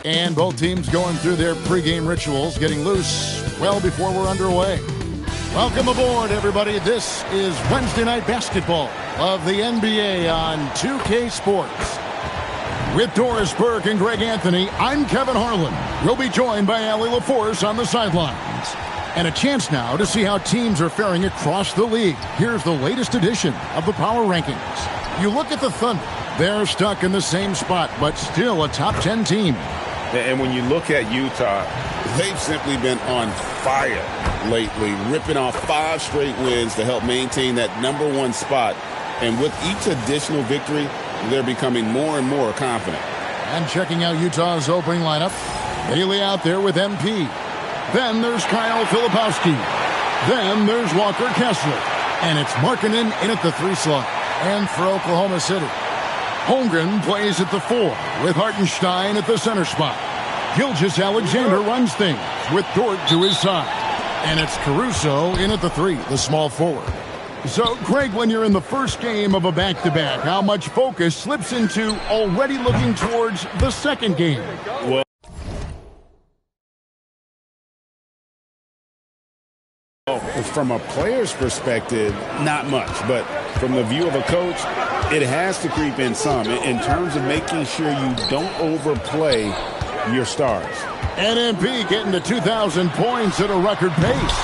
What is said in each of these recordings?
And both teams going through their pregame rituals, getting loose well before we're underway. Welcome aboard, everybody. This is Wednesday Night Basketball of the NBA on 2K Sports. With Doris Burke and Greg Anthony, I'm Kevin Harlan. We'll be joined by Allie LaForce on the sidelines. And a chance now to see how teams are faring across the league. Here's the latest edition of the Power Rankings. You look at the Thunder. They're stuck in the same spot, but still a top 10 team. And when you look at Utah, they've simply been on fire lately, ripping off 5 straight wins to help maintain that #1 spot. And with each additional victory, they're becoming more and more confident. And checking out Utah's opening lineup, Bailey out there with MP. Then there's Kyle Filipowski. Then there's Walker Kessler. And it's Markkanen in at the 3 slot. And for Oklahoma City, Holmgren plays at the 4 with Hartenstein at the center spot. Gilgeous-Alexander runs things with Dort to his side. And it's Caruso in at the 3, the small forward. So, Greg, when you're in the first game of a back-to-back, how much focus slips into already looking towards the second game? Well, from a player's perspective, not much. But from the view of a coach, it has to creep in some in terms of making sure you don't overplay your stars. NMP getting to 2,000 points at a record pace.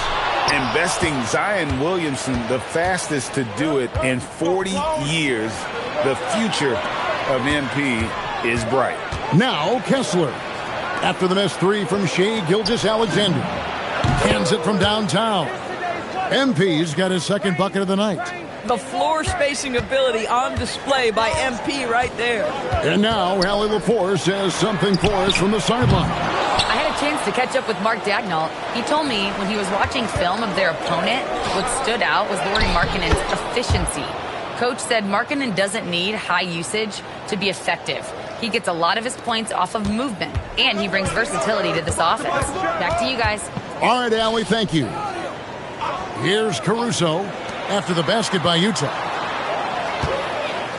Investing Zion Williamson, the fastest to do it in 40 years. The future of MP is bright. Now Kessler. After the missed 3 from Shai Gilgeous-Alexander. Hands it from downtown. MP's got his second bucket of the night. The floor spacing ability on display by MP right there. And now Allie LaForce has something for us from the sideline. I had a chance to catch up with Mark Daigneault. He told me when he was watching film of their opponent, what stood out was Lauri Markkanen's efficiency. Coach said Markkanen doesn't need high usage to be effective. He gets a lot of his points off of movement, and he brings versatility to this offense. Back to you guys. All right, Allie, thank you. Here's Caruso after the basket by Utah.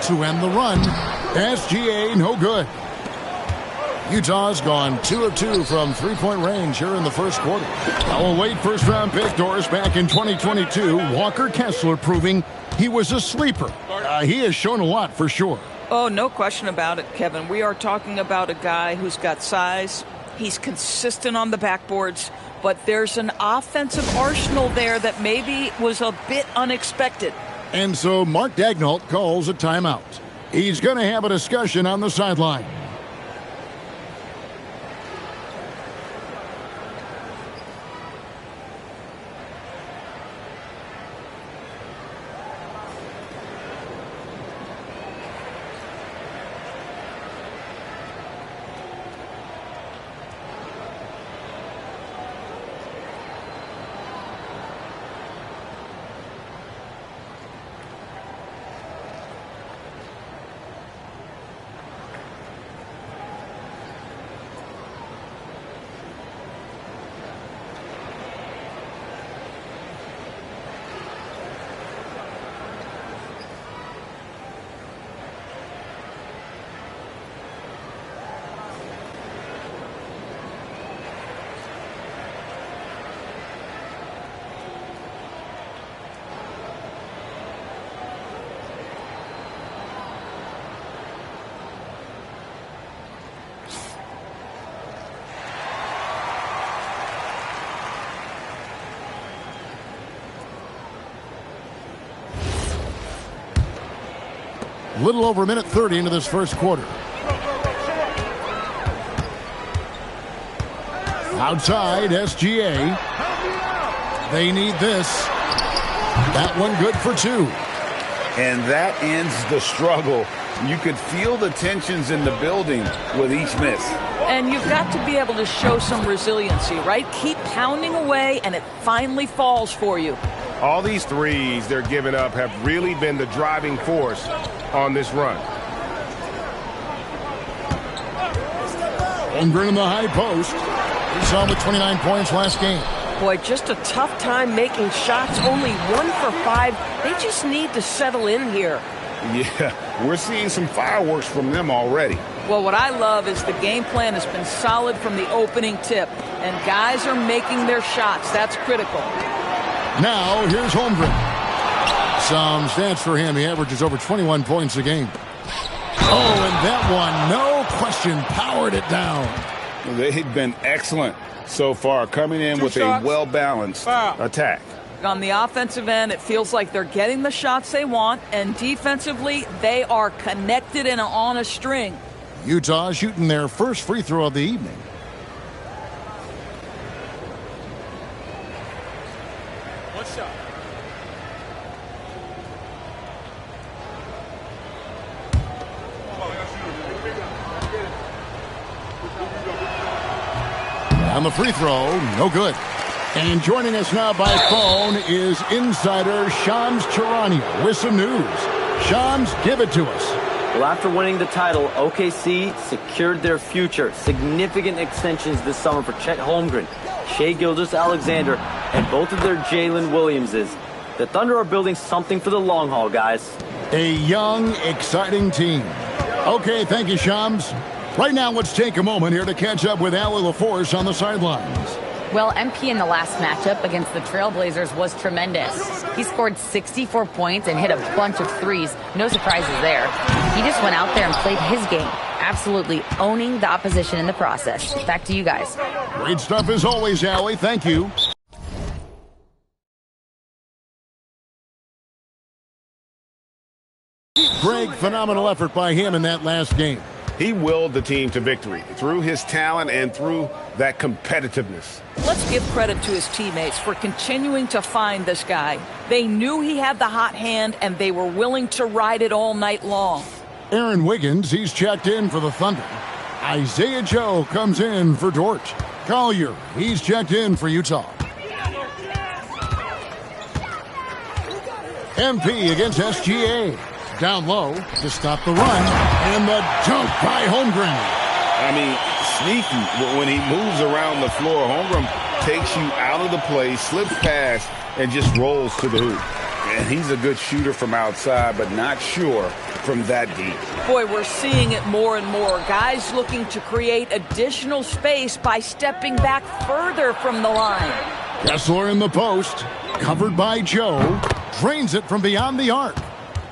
To end the run, SGA no good. Utah's gone 2 of 2 from three-point range here in the first quarter. A late first-round pick, Doris, back in 2022. Walker Kessler proving he was a sleeper. He has shown a lot for sure. Oh, no question about it, Kevin. We are talking about a guy who's got size. He's consistent on the backboards, but there's an offensive arsenal there that maybe was a bit unexpected. And so Mark Daigneault calls a timeout. He's going to have a discussion on the sideline. A little over a minute 30 into this first quarter. Outside, SGA. They need this. That one good for 2. And that ends the struggle. You could feel the tensions in the building with each miss. And you've got to be able to show some resiliency, right? Keep pounding away, and it finally falls for you. All these threes they're giving up have really been the driving force on this run. Holmgren in the high post. We saw him with 29 points last game. Boy, just a tough time making shots. Only 1 for 5. They just need to settle in here. Yeah, we're seeing some fireworks from them already. Well, what I love is the game plan has been solid from the opening tip, and guys are making their shots. That's critical. Now, here's Holmgren. Some stats for him. He averages over 21 points a game. Oh, and that one, no question, powered it down. They've been excellent so far, coming in with a well-balanced attack. On the offensive end, it feels like they're getting the shots they want, and defensively, they are connected and on a string. Utah shooting their first free throw of the evening. What's up? On the free throw, no good. And joining us now by phone is insider Shams Charania with some news. Shams, give it to us. Well, after winning the title, OKC secured their future. Significant extensions this summer for Chet Holmgren, Shai Gilgeous-Alexander, and both of their Jalen Williamses. The Thunder are building something for the long haul, guys. A young, exciting team. Okay, thank you, Shams. Right now, let's take a moment here to catch up with Allie LaForce on the sidelines. Well, MP in the last matchup against the Trailblazers was tremendous. He scored 64 points and hit a bunch of threes. No surprises there. He just went out there and played his game, absolutely owning the opposition in the process. Back to you guys. Great stuff as always, Allie. Thank you. Greg, phenomenal effort by him in that last game. He willed the team to victory through his talent and through that competitiveness. Let's give credit to his teammates for continuing to find this guy. They knew he had the hot hand, and they were willing to ride it all night long. Aaron Wiggins, he's checked in for the Thunder. Isaiah Joe comes in for Dort. Collier, he's checked in for Utah. MP against SGA. Down low to stop the run, and the dunk by Holmgren. I mean, sneaky when he moves around the floor. Holmgren takes you out of the play, slips past, and just rolls to the hoop. And he's a good shooter from outside, but not sure from that deep. Boy, we're seeing it more and more. Guys looking to create additional space by stepping back further from the line. Kessler in the post, covered by Joe, drains it from beyond the arc.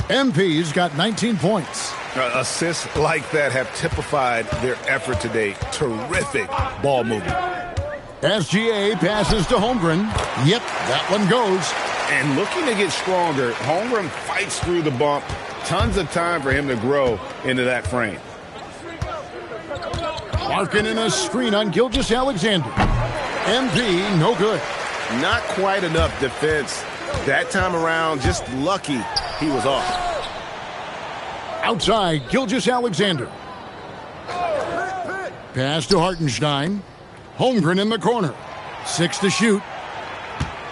MP's got 19 points. Assists like that have typified their effort today. Terrific ball movement. SGA passes to Holmgren. Yep, that one goes. And looking to get stronger, Holmgren fights through the bump. Tons of time for him to grow into that frame. Larkin in a screen on Gilgeous-Alexander. MP, no good. Not quite enough defense. That time around, just lucky he was off. Outside, Gilgeous-Alexander. Pass to Hartenstein. Holmgren in the corner. 6 to shoot.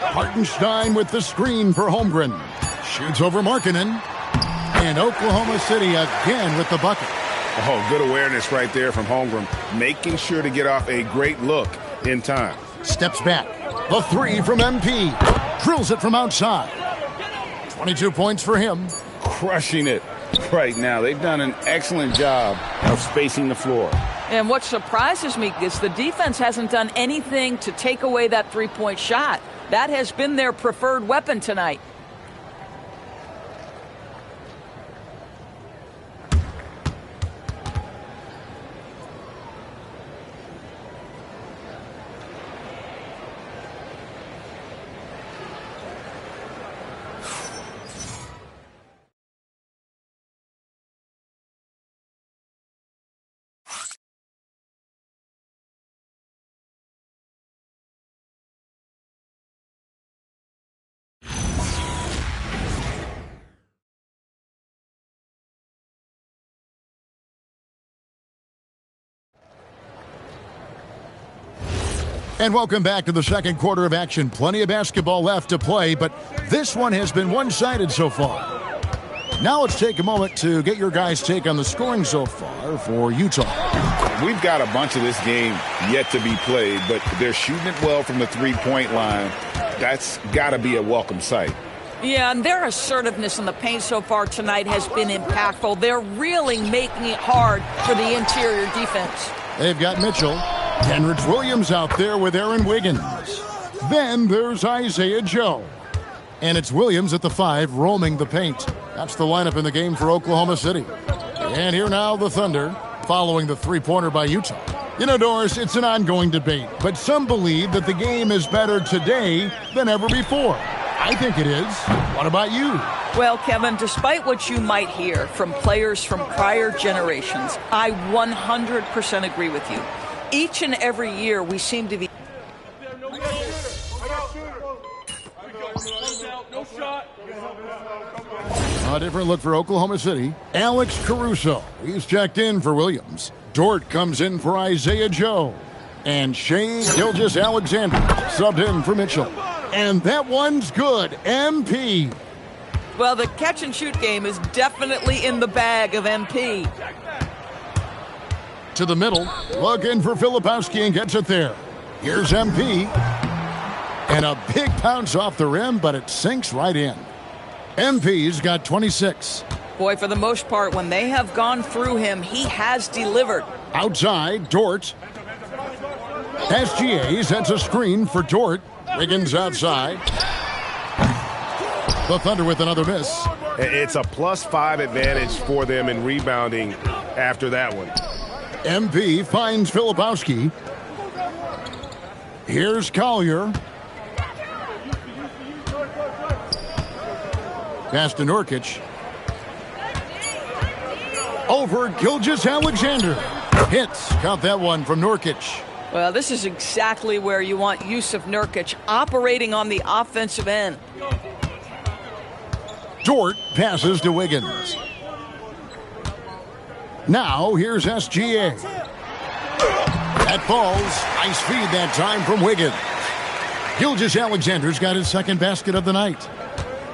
Hartenstein with the screen for Holmgren. Shoots over Markkanen. And Oklahoma City again with the bucket. Oh, good awareness right there from Holmgren. Making sure to get off a great look in time. Steps back. The 3 from MP. Drills it from outside. 22 points for him. Crushing it right now. They've done an excellent job of spacing the floor. And what surprises me is the defense hasn't done anything to take away that three-point shot. That has been their preferred weapon tonight. And welcome back to the second quarter of action. Plenty of basketball left to play, but this one has been one-sided so far. Now let's take a moment to get your guys' take on the scoring so far for Utah. We've got a bunch of this game yet to be played, but they're shooting it well from the three-point line. That's got to be a welcome sight. Yeah, and their assertiveness in the paint so far tonight has been impactful. They're really making it hard for the interior defense. They've got Mitchell. Kenrich Williams out there with Aaron Wiggins. Then there's Isaiah Joe. And it's Williams at the 5 roaming the paint. That's the lineup in the game for Oklahoma City. And here now the Thunder following the three-pointer by Utah. You know, Doris, it's an ongoing debate, but some believe that the game is better today than ever before. I think it is. What about you? Well, Kevin, despite what you might hear from players from prior generations, I 100% agree with you. Each and every year we seem to be... A different look for Oklahoma City. Alex Caruso. He's checked in for Williams. Dort comes in for Isaiah Joe. And Shai Gilgeous-Alexander subbed in for Mitchell. And that one's good. MP. Well, the catch-and-shoot game is definitely in the bag of MP. To the middle. Looking for Filipowski and gets it there. Here's MP. And a big bounce off the rim, but it sinks right in. MP's got 26. Boy, for the most part, when they have gone through him, he has delivered. Outside, Dort. SGA sets a screen for Dort. Wiggins outside. The Thunder with another miss. It's a +5 advantage for them in rebounding after that one. MP finds Filipowski. Here's Collier. Pass to Nurkic. Over Gilgeous-Alexander. Hits. Count that one from Nurkic. Well, this is exactly where you want Yusuf Nurkic operating on the offensive end. Dort passes to Wiggins. Now here's SGA. That falls. Nice feed that time from Wiggins. Gilgeous-Alexander's got his second basket of the night.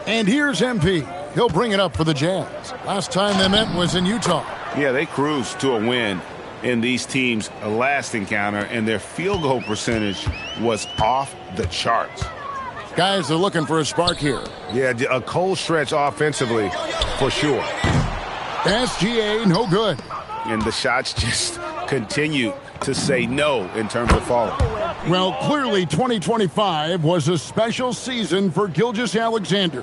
And here's MP. He'll bring it up for the Jazz. Last time they met was in Utah. Yeah, they cruised to a win in these teams' last encounter, and their field goal percentage was off the charts. Guys are looking for a spark here. Yeah, a cold stretch offensively for sure. SGA, no good. And the shots just continue to say no in terms of falling. Well, clearly 2025 was a special season for Gilgeous-Alexander.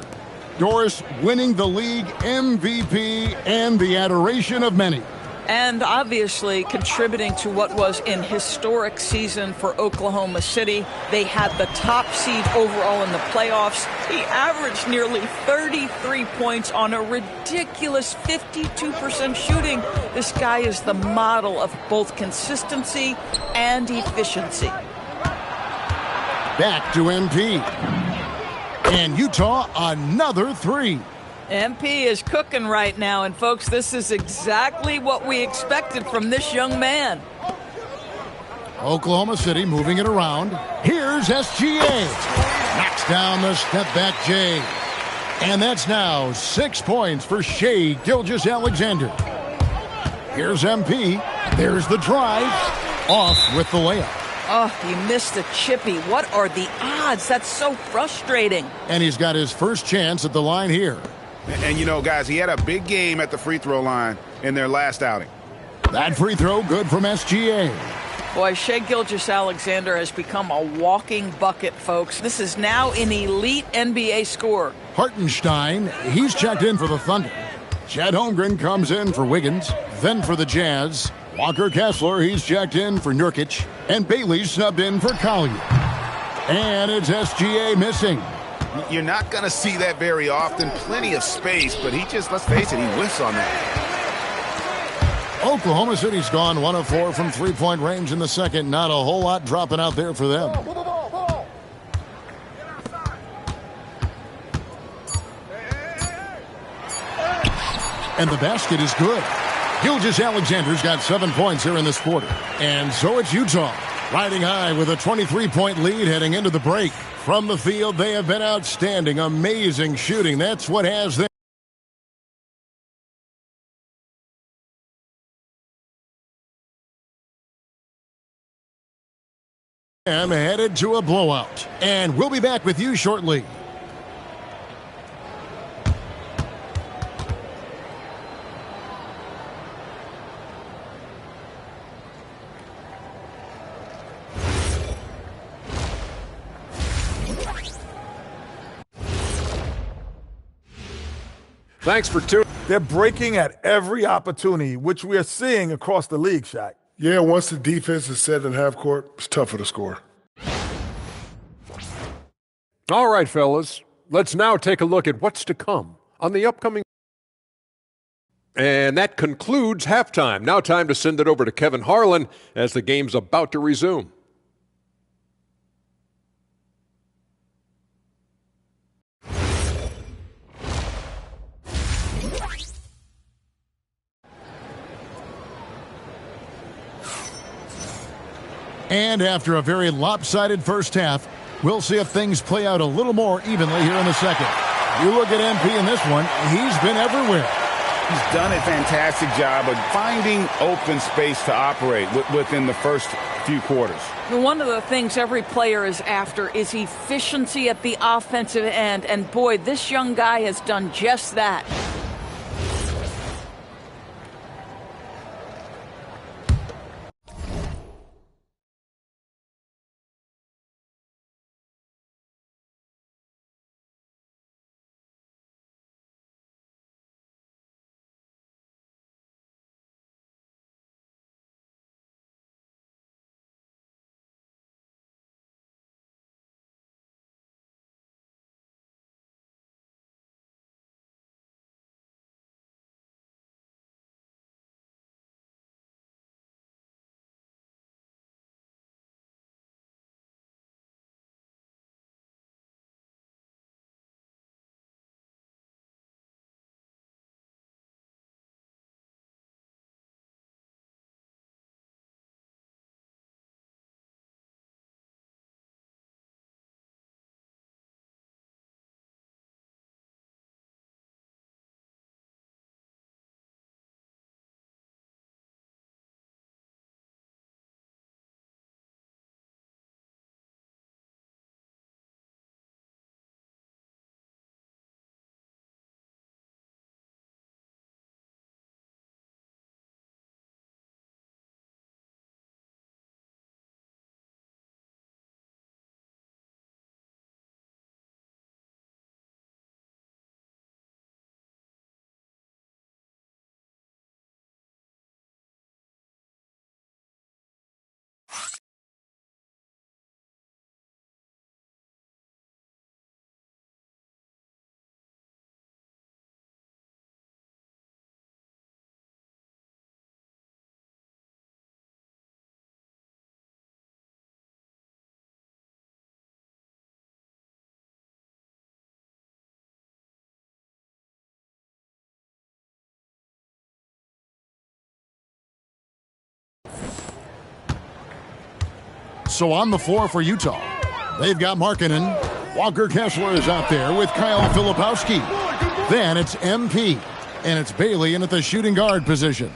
Doris winning the league MVP and the adoration of many. And obviously contributing to what was an historic season for Oklahoma City. They had the top seed overall in the playoffs. He averaged nearly 33 points on a ridiculous 52% shooting. This guy is the model of both consistency and efficiency. Back to MP. And Utah, another three. MP is cooking right now, and folks, this is exactly what we expected from this young man. Oklahoma City moving it around. Here's SGA. Knocks down the step-back J. And that's now 6 points for Shai Gilgeous-Alexander. Here's MP. There's the drive. Off with the layup. Oh, he missed a chippy. What are the odds? That's so frustrating. And he's got his first chance at the line here. And, you know, guys, he had a big game at the free throw line in their last outing. That free throw good from SGA. Boy, Shai Gilgeous-Alexander has become a walking bucket, folks. This is now an elite NBA scorer. Hartenstein, he's checked in for the Thunder. Chet Holmgren comes in for Wiggins, then for the Jazz. Walker Kessler, he's checked in for Nurkic. And Bailey subbed in for Collier. And it's SGA missing. You're not going to see that very often. Plenty of space, but he just, let's face it, he whiffs on that. Oklahoma City's gone 1 of 4 from three-point range in the second. Not a whole lot dropping out there for them. And the basket is good. Gilgeous-Alexander's got 7 points here in this quarter. And so it's Utah, riding high with a 23-point lead heading into the break. From the field, they have been outstanding. Amazing shooting. That's what has them. I'm headed to a blowout. And we'll be back with you shortly. Thanks for tuning. They're breaking at every opportunity, which we are seeing across the league, Shaq. Yeah, once the defense is set in half court, it's tougher to score. All right, fellas. Let's now take a look at what's to come on the upcoming. And that concludes halftime. Now time to send it over to Kevin Harlan as the game's about to resume. And after a very lopsided first half, we'll see if things play out a little more evenly here in the second. You look at MP in this one, he's been everywhere. He's done a fantastic job of finding open space to operate within the first few quarters. One of the things every player is after is efficiency at the offensive end. And boy, this young guy has done just that. So on the floor for Utah, they've got Markkanen. Walker Kessler is out there with Kyle Filipowski. Then it's MP, and it's Bailey in at the shooting guard position.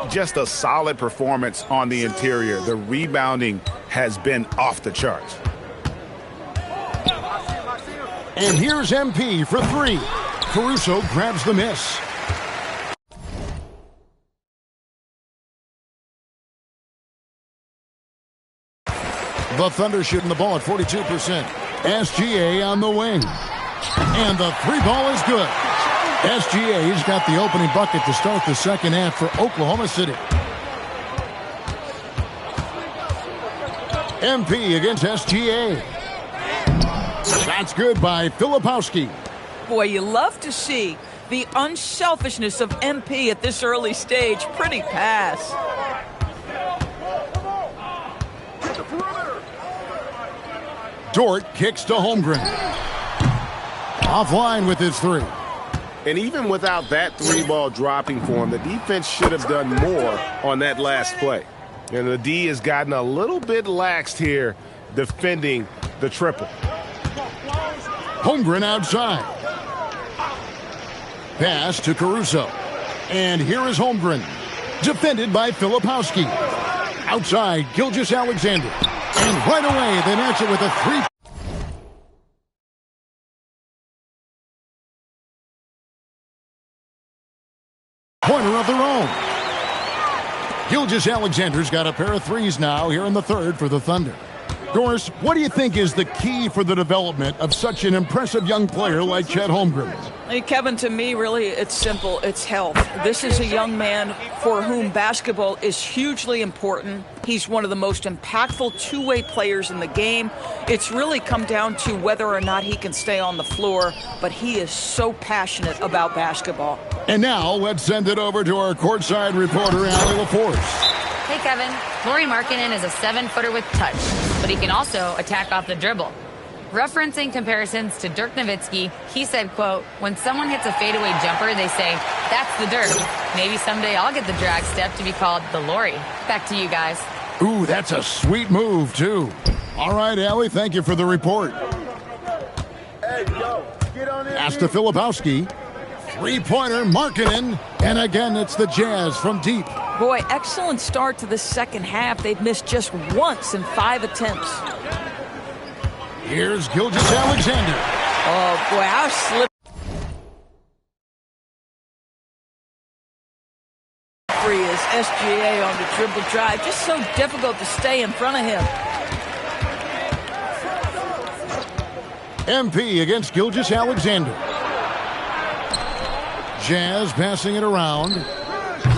Just a solid performance on the interior. The rebounding has been off the charts. And here's MP for three. Caruso grabs the miss. The Thunder shooting the ball at 42%. SGA on the wing. And the three ball is good. SGA's got the opening bucket to start the second half for Oklahoma City. MP against SGA. Shot's good by Filipowski. Boy, you love to see the unselfishness of MP at this early stage. Pretty pass. Dort kicks to Holmgren. Offline with his three. And even without that three ball dropping for him, the defense should have done more on that last play. And the D has gotten a little bit laxed here defending the triple. Holmgren outside. Pass to Caruso. And here is Holmgren. Defended by Filipowski. Outside, Gilgeous-Alexander. And right away, they match it with a three. Pointer of their own. Gilgeous-Alexander's got a pair of threes now here in the third for the Thunder. Doris, what do you think is the key for the development of such an impressive young player like Chet Holmgren? Hey, Kevin, to me, really, it's simple. It's health. This is a young man for whom basketball is hugely important. He's one of the most impactful two-way players in the game. It's really come down to whether or not he can stay on the floor, but he is so passionate about basketball. And now, let's send it over to our courtside reporter, Allie LaForce. Hey, Kevin. Lauri Markkanen is a 7-footer with touch, but he can also attack off the dribble. Referencing comparisons to Dirk Nowitzki, he said, quote, when someone hits a fadeaway jumper, they say, that's the Dirk. Maybe someday I'll get the drag step to be called the Lauri. Back to you guys. Ooh, that's a sweet move, too. All right, Allie, thank you for the report. Hey, yo, get on in. Asta Filipowski. Three-pointer, Markkanen. And again, it's the Jazz from deep. Boy, excellent start to the second half. They've missed just once in 5 attempts. Here's Gilgeous-Alexander. Oh, boy, how slippery is SGA on the dribble drive. Just so difficult to stay in front of him. MP against Gilgeous-Alexander. Jazz passing it around.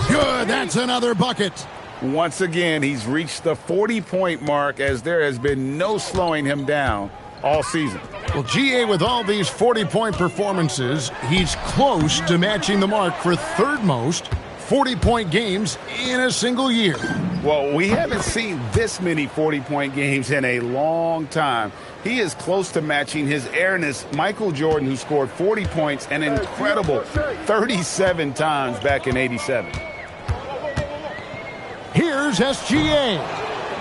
Good, that's another bucket. Once again, he's reached the 40-point mark as there has been no slowing him down all season. Well, GA, with all these 40-point performances, he's close to matching the mark for third most 40-point games in a single year. Well, we haven't seen this many 40-point games in a long time. He is close to matching his airness, Michael Jordan, who scored 40 points an incredible 37 times back in '87. Here's SGA.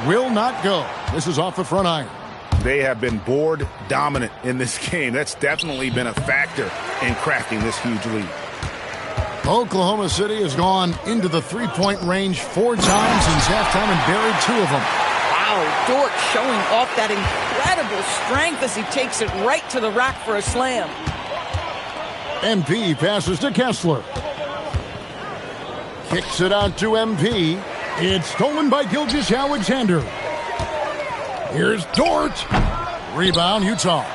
Will not go. This is off the front iron. They have been board dominant in this game. That's definitely been a factor in crafting this huge lead. Oklahoma City has gone into the three-point range 4 times since halftime and buried 2 of them. Wow, Dort showing off that incredible strength as he takes it right to the rack for a slam. MP passes to Kessler. Kicks it out to MP. It's stolen by Gilgeous-Alexander. Here's Dort. Rebound, Utah.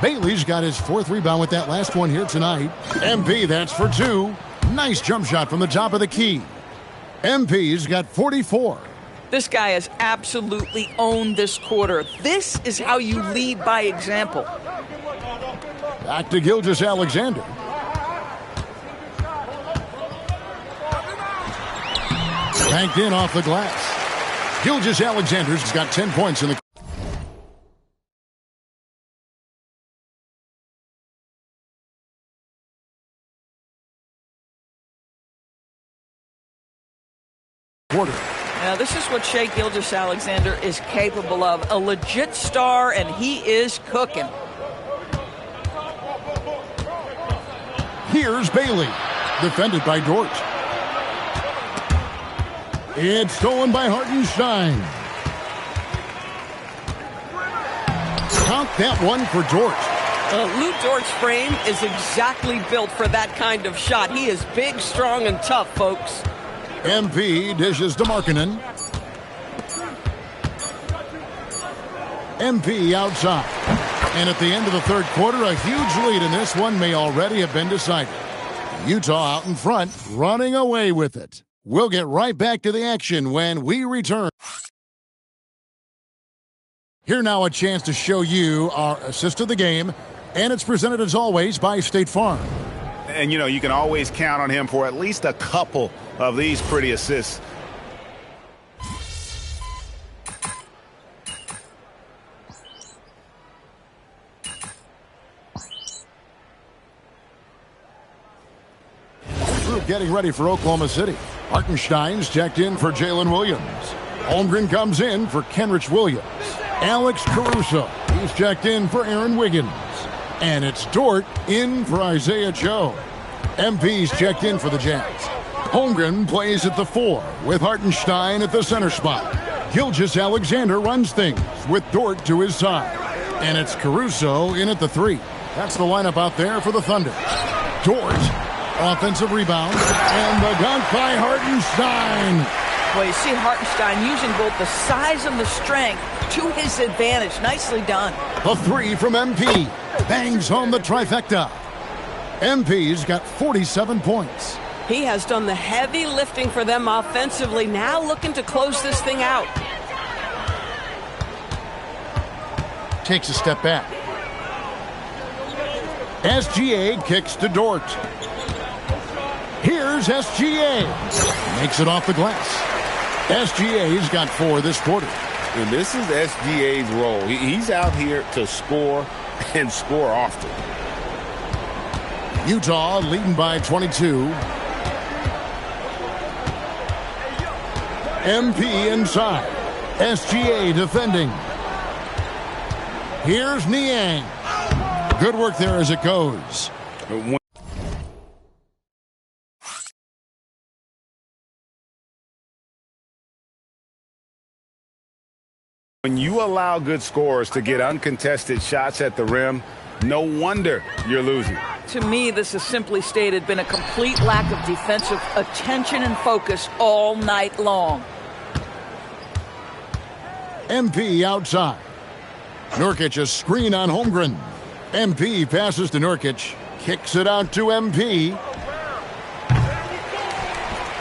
Bailey's got his 4th rebound with that last one here tonight. MP, that's for 2. Nice jump shot from the top of the key. MP's got 44. This guy has absolutely owned this quarter. This is how you lead by example. Back to Gilgeous-Alexander. Banked in off the glass. Gilgeous-Alexander's got 10 points in the quarter. Now, this is what Shai Gilgeous-Alexander is capable of. A legit star, and he is cooking. Here's Bailey, defended by Dort. It's stolen by Hartenstein. Count that one for Dort. Lou Dort's frame is exactly built for that kind of shot. He is big, strong, and tough, folks. MP dishes to Markkanen. MP outside. And at the end of the third quarter, a huge lead in this one may already have been decided. Utah out in front, running away with it. We'll get right back to the action when we return. Here now a chance to show you our assist of the game, and it's presented as always by State Farm. And, you know, you can always count on him for at least a couple of these pretty assists. Group getting ready for Oklahoma City. Hartenstein's checked in for Jalen Williams. Holmgren comes in for Kenrich Williams. Alex Caruso, he's checked in for Aaron Wiggins. And it's Dort in for Isaiah Joe. MP's checked in for the Jazz. Holmgren plays at the 4 with Hartenstein at the center spot. Gilgeous-Alexander runs things with Dort to his side. And it's Caruso in at the 3. That's the lineup out there for the Thunder. Dort, offensive rebound, and the dunk by Hartenstein. Well, you see Hartenstein using both the size and the strength to his advantage. Nicely done. A three from MP. Bangs home the trifecta. MP's got 47 points. He has done the heavy lifting for them offensively. Now looking to close this thing out. Takes a step back. SGA kicks to Dort. Here's SGA. Makes it off the glass. SGA's got 4 this quarter. And this is SGA's role. He's out here to score and score often. Utah leading by 22. MP inside. SGA defending. Here's Niang. Good work there as it goes. When you allow good scorers to get uncontested shots at the rim, no wonder you're losing. To me, this has simply stated been a complete lack of defensive attention and focus all night long. MP outside. Nurkic a screen on Holmgren. MP passes to Nurkic. Kicks it out to MP.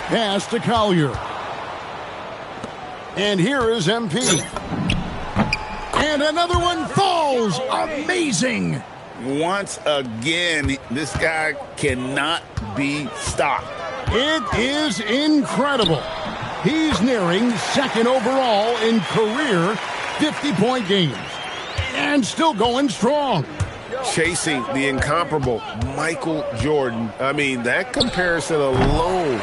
Pass to Collier. And here is MP. And another one falls. Amazing. Once again, this guy cannot be stopped. It is incredible. He's nearing second overall in career 50-point games. And still going strong. Chasing the incomparable Michael Jordan. I mean, that comparison alone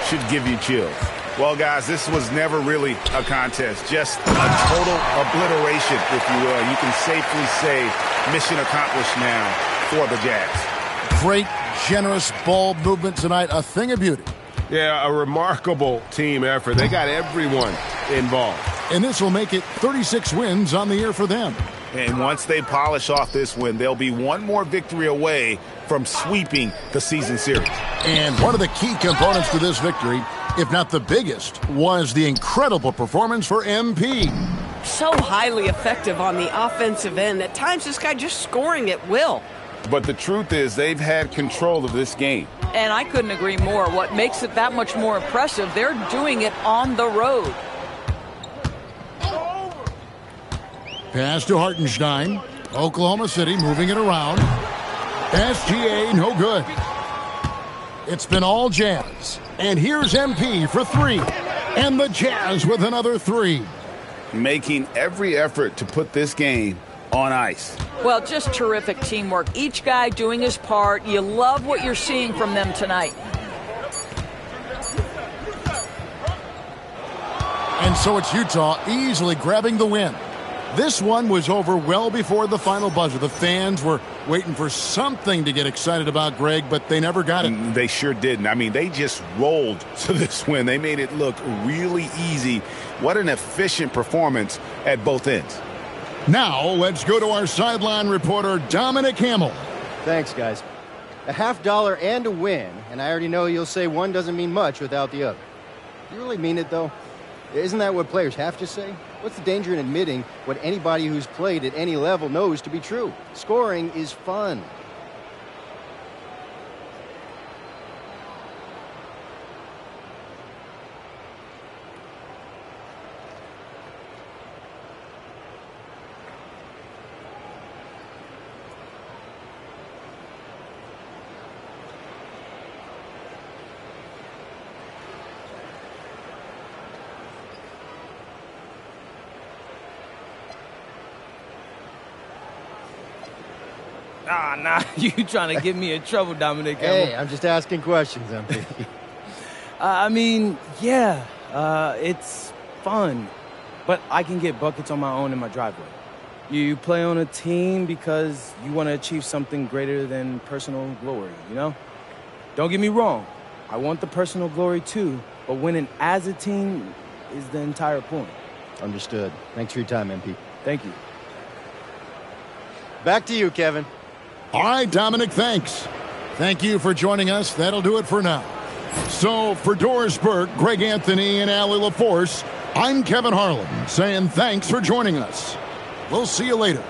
should give you chills. Well, guys, this was never really a contest, just a total obliteration, if you will. You can safely say mission accomplished now for the Jazz. Great, generous ball movement tonight, a thing of beauty. Yeah, a remarkable team effort. They got everyone involved. And this will make it 36 wins on the year for them. And once they polish off this win, they'll be one more victory away from sweeping the season series. And one of the key components to this victory, if not the biggest, was the incredible performance for MP. So highly effective on the offensive end. At times, this guy just scoring at will. But the truth is, they've had control of this game. And I couldn't agree more. What makes it that much more impressive, they're doing it on the road. Pass to Hartenstein. Oklahoma City moving it around. SGA, no good. It's been all Jazz. And here's MP for 3. And the Jazz with another 3. Making every effort to put this game on ice. Well, just terrific teamwork. Each guy doing his part. You love what you're seeing from them tonight. And so it's Utah easily grabbing the win. This one was over well before the final buzzer. The fans were waiting for something to get excited about, Greg, but they never got it. They sure didn't. I mean, they just rolled to this win. They made it look really easy. What an efficient performance at both ends. Now, let's go to our sideline reporter, Dominic Hamill. Thanks, guys. A $50 and a win, and I already know you'll say one doesn't mean much without the other. You really mean it, though? Isn't that what players have to say? What's the danger in admitting what anybody who's played at any level knows to be true? Scoring is fun. Nah, you trying to get me in trouble, Dominic. Hey, I'm just asking questions, MP. I mean, yeah, it's fun, but I can get buckets on my own in my driveway. You play on a team because you want to achieve something greater than personal glory, you know? Don't get me wrong. I want the personal glory too, but winning as a team is the entire point. Understood. Thanks for your time, MP. Thank you. Back to you, Kevin. All right, Dominic, thanks. Thank you for joining us. That'll do it for now. So for Doris Burke, Greg Anthony, and Allie LaForce, I'm Kevin Harlan saying thanks for joining us. We'll see you later.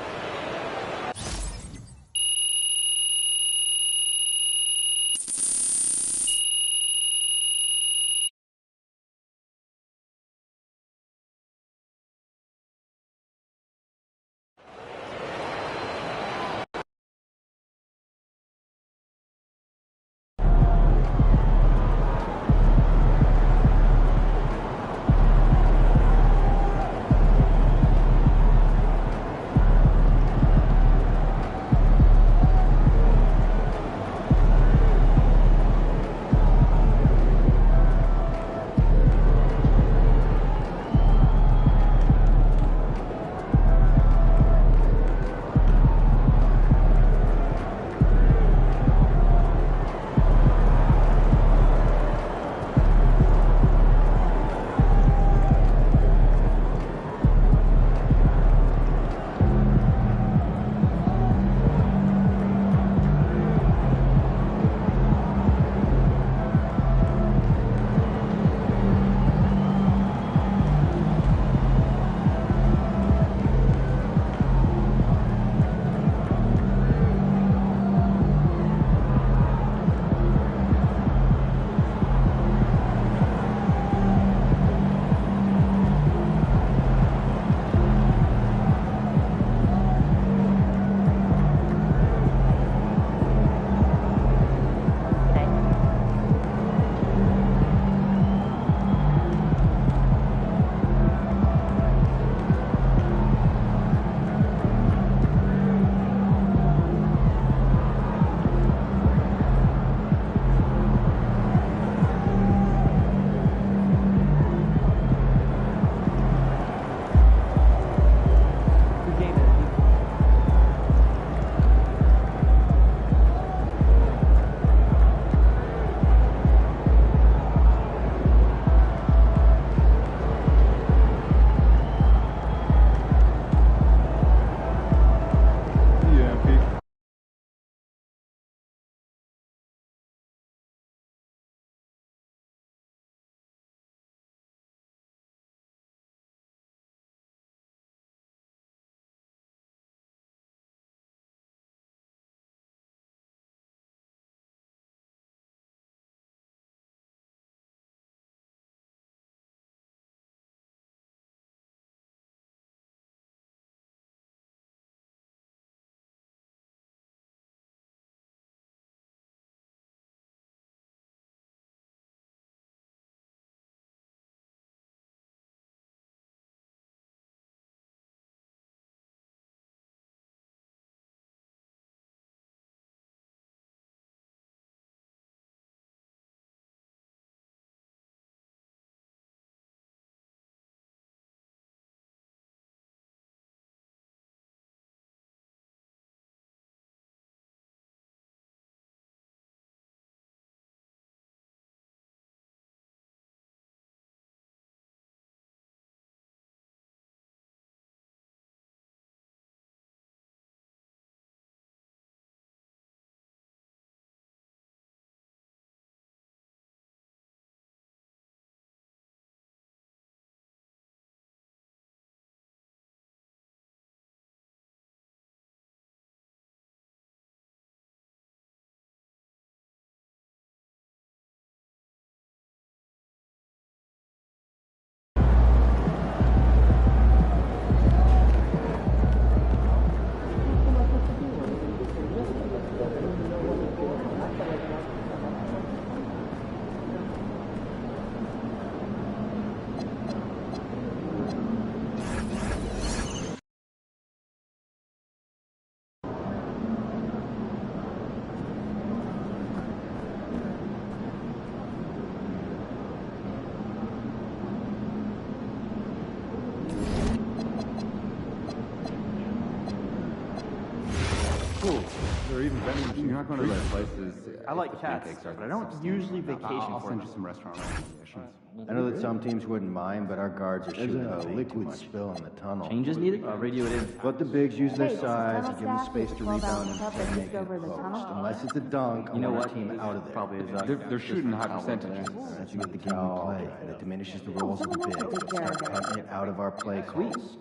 or even vending machines. You're not going to the right places. I like cats, but I don't usually vacation I'll for send them. you some restaurant recommendations. I know that some teams wouldn't mind, but our guards are shooting a liquid spill in the tunnel. Changes needed? Radio it in. Let the bigs use their size and give them space to rebound and make it post. Unless it's a dunk, I want our team out of there. Probably is us. They're shooting high percentages. That's what the game we play. It diminishes the roles of the bigs. Start cutting it out of our play calls.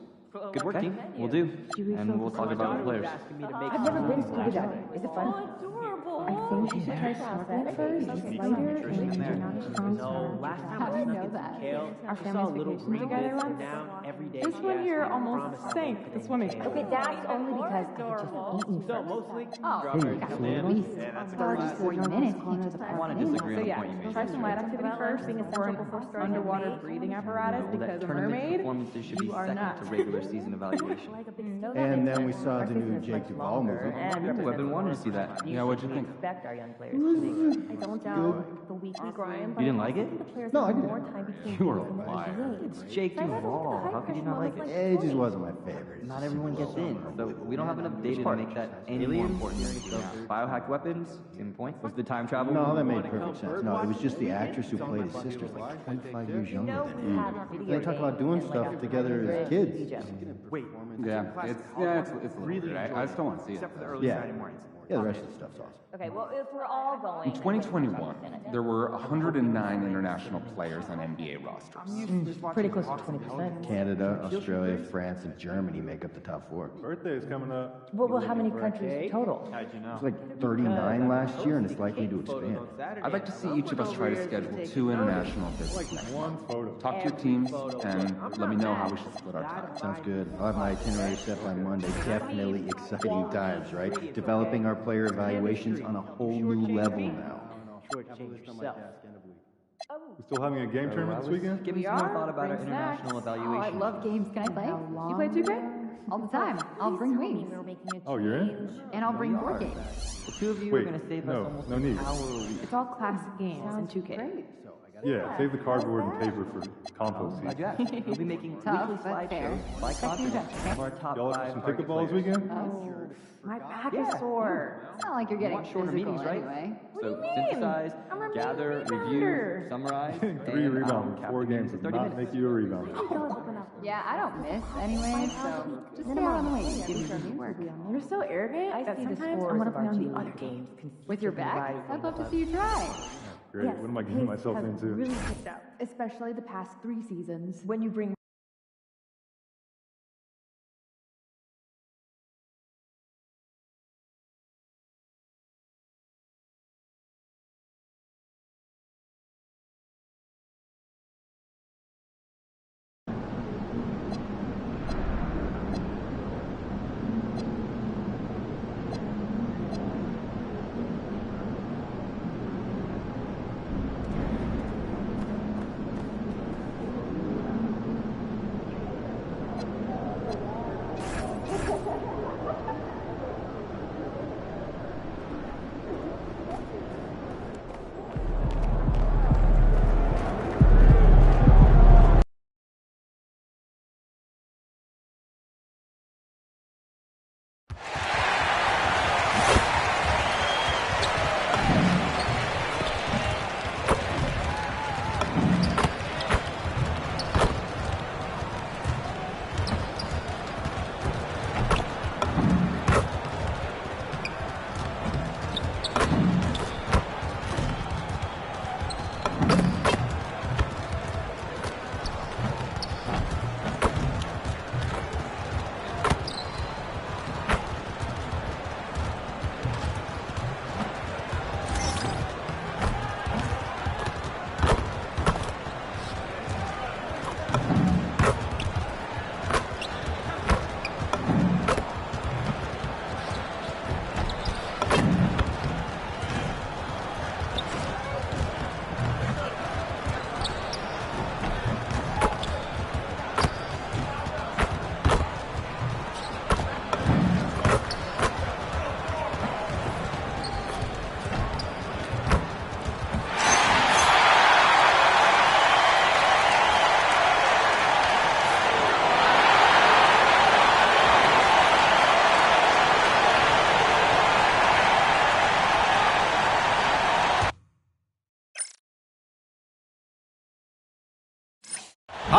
Good work, team. We'll do. And we'll talk about the players. I've never been scuba diving. Is it fun? I think you should try snorkeling first. It's lighter and you're not as strong. How do you know that? Our family's vacation together once. This one here almost sank the swimming. Okay, that's only because I could just eat me first. Oh, you got at least 30, 40 minutes into the I want to disagree on the point you made. Try some light activity first or an underwater breathing apparatus because a mermaid, performances should be you are second not. to regular season evaluation. And then we saw the new Jake Duvall movie. I've been wanting to see that. Yeah, what'd you think? Expect our young players to make. I don't doubt the weekly grind. You didn't like it? No, I didn't. You were a liar. It's Jake Duvall. How could you not like it? It just wasn't my favorite. Not everyone gets in. So we don't have enough data to make that any more important. So biohack weapons, in point. Was the time travel? No, that made perfect sense. No, it was just the actress who played his sister, like 25 years younger than him. They talk about doing stuff together as kids. Wait. Yeah, it's really. I still want to see it. Yeah, the rest of the stuff's awesome. Okay, well, if we're all going... In 2021, there were 109 international players on NBA rosters. Pretty close to 20%. Canada, Australia, France, and Germany make up the top four. Birthday is coming up. Well, how many countries total? How'd you know? It's like 39 last year, and it's likely to expand. I'd like to see each of us try to schedule 2 international visits next month. Talk to your teams and let me know how we should split our time. Sounds good. I'll have my itinerary set by Monday. Definitely exciting times, right? Developing our player evaluations on a whole new level now. We still having a game tournament this weekend? Give me some more thought about our international evaluation. Oh, I love games. Can I play? You play 2K? All the time. I'll bring wings. Oh, you're in? And I'll bring board games. The two of you are going to save us almost an hour a week. It's all classic games in 2K. Yeah, save the cardboard and paper for compost seed. Yeah, we'll be making weekly slideshows by continent of our top Y'all 5 some pickleball this weekend? Oh, my back is sore. It's not like you're getting shorter physical meetings, right? anyway. So synthesize, gather, review, summarize, 3 rebounds, 4 games does not make you a rebounder. Yeah, I don't miss anyway, so just stay out on the way. You're so arrogant that sometimes I want to play on the other games. With your back? I'd love to see you try. Great, what am I getting myself into? Really picked up, especially the past 3 seasons. When you bring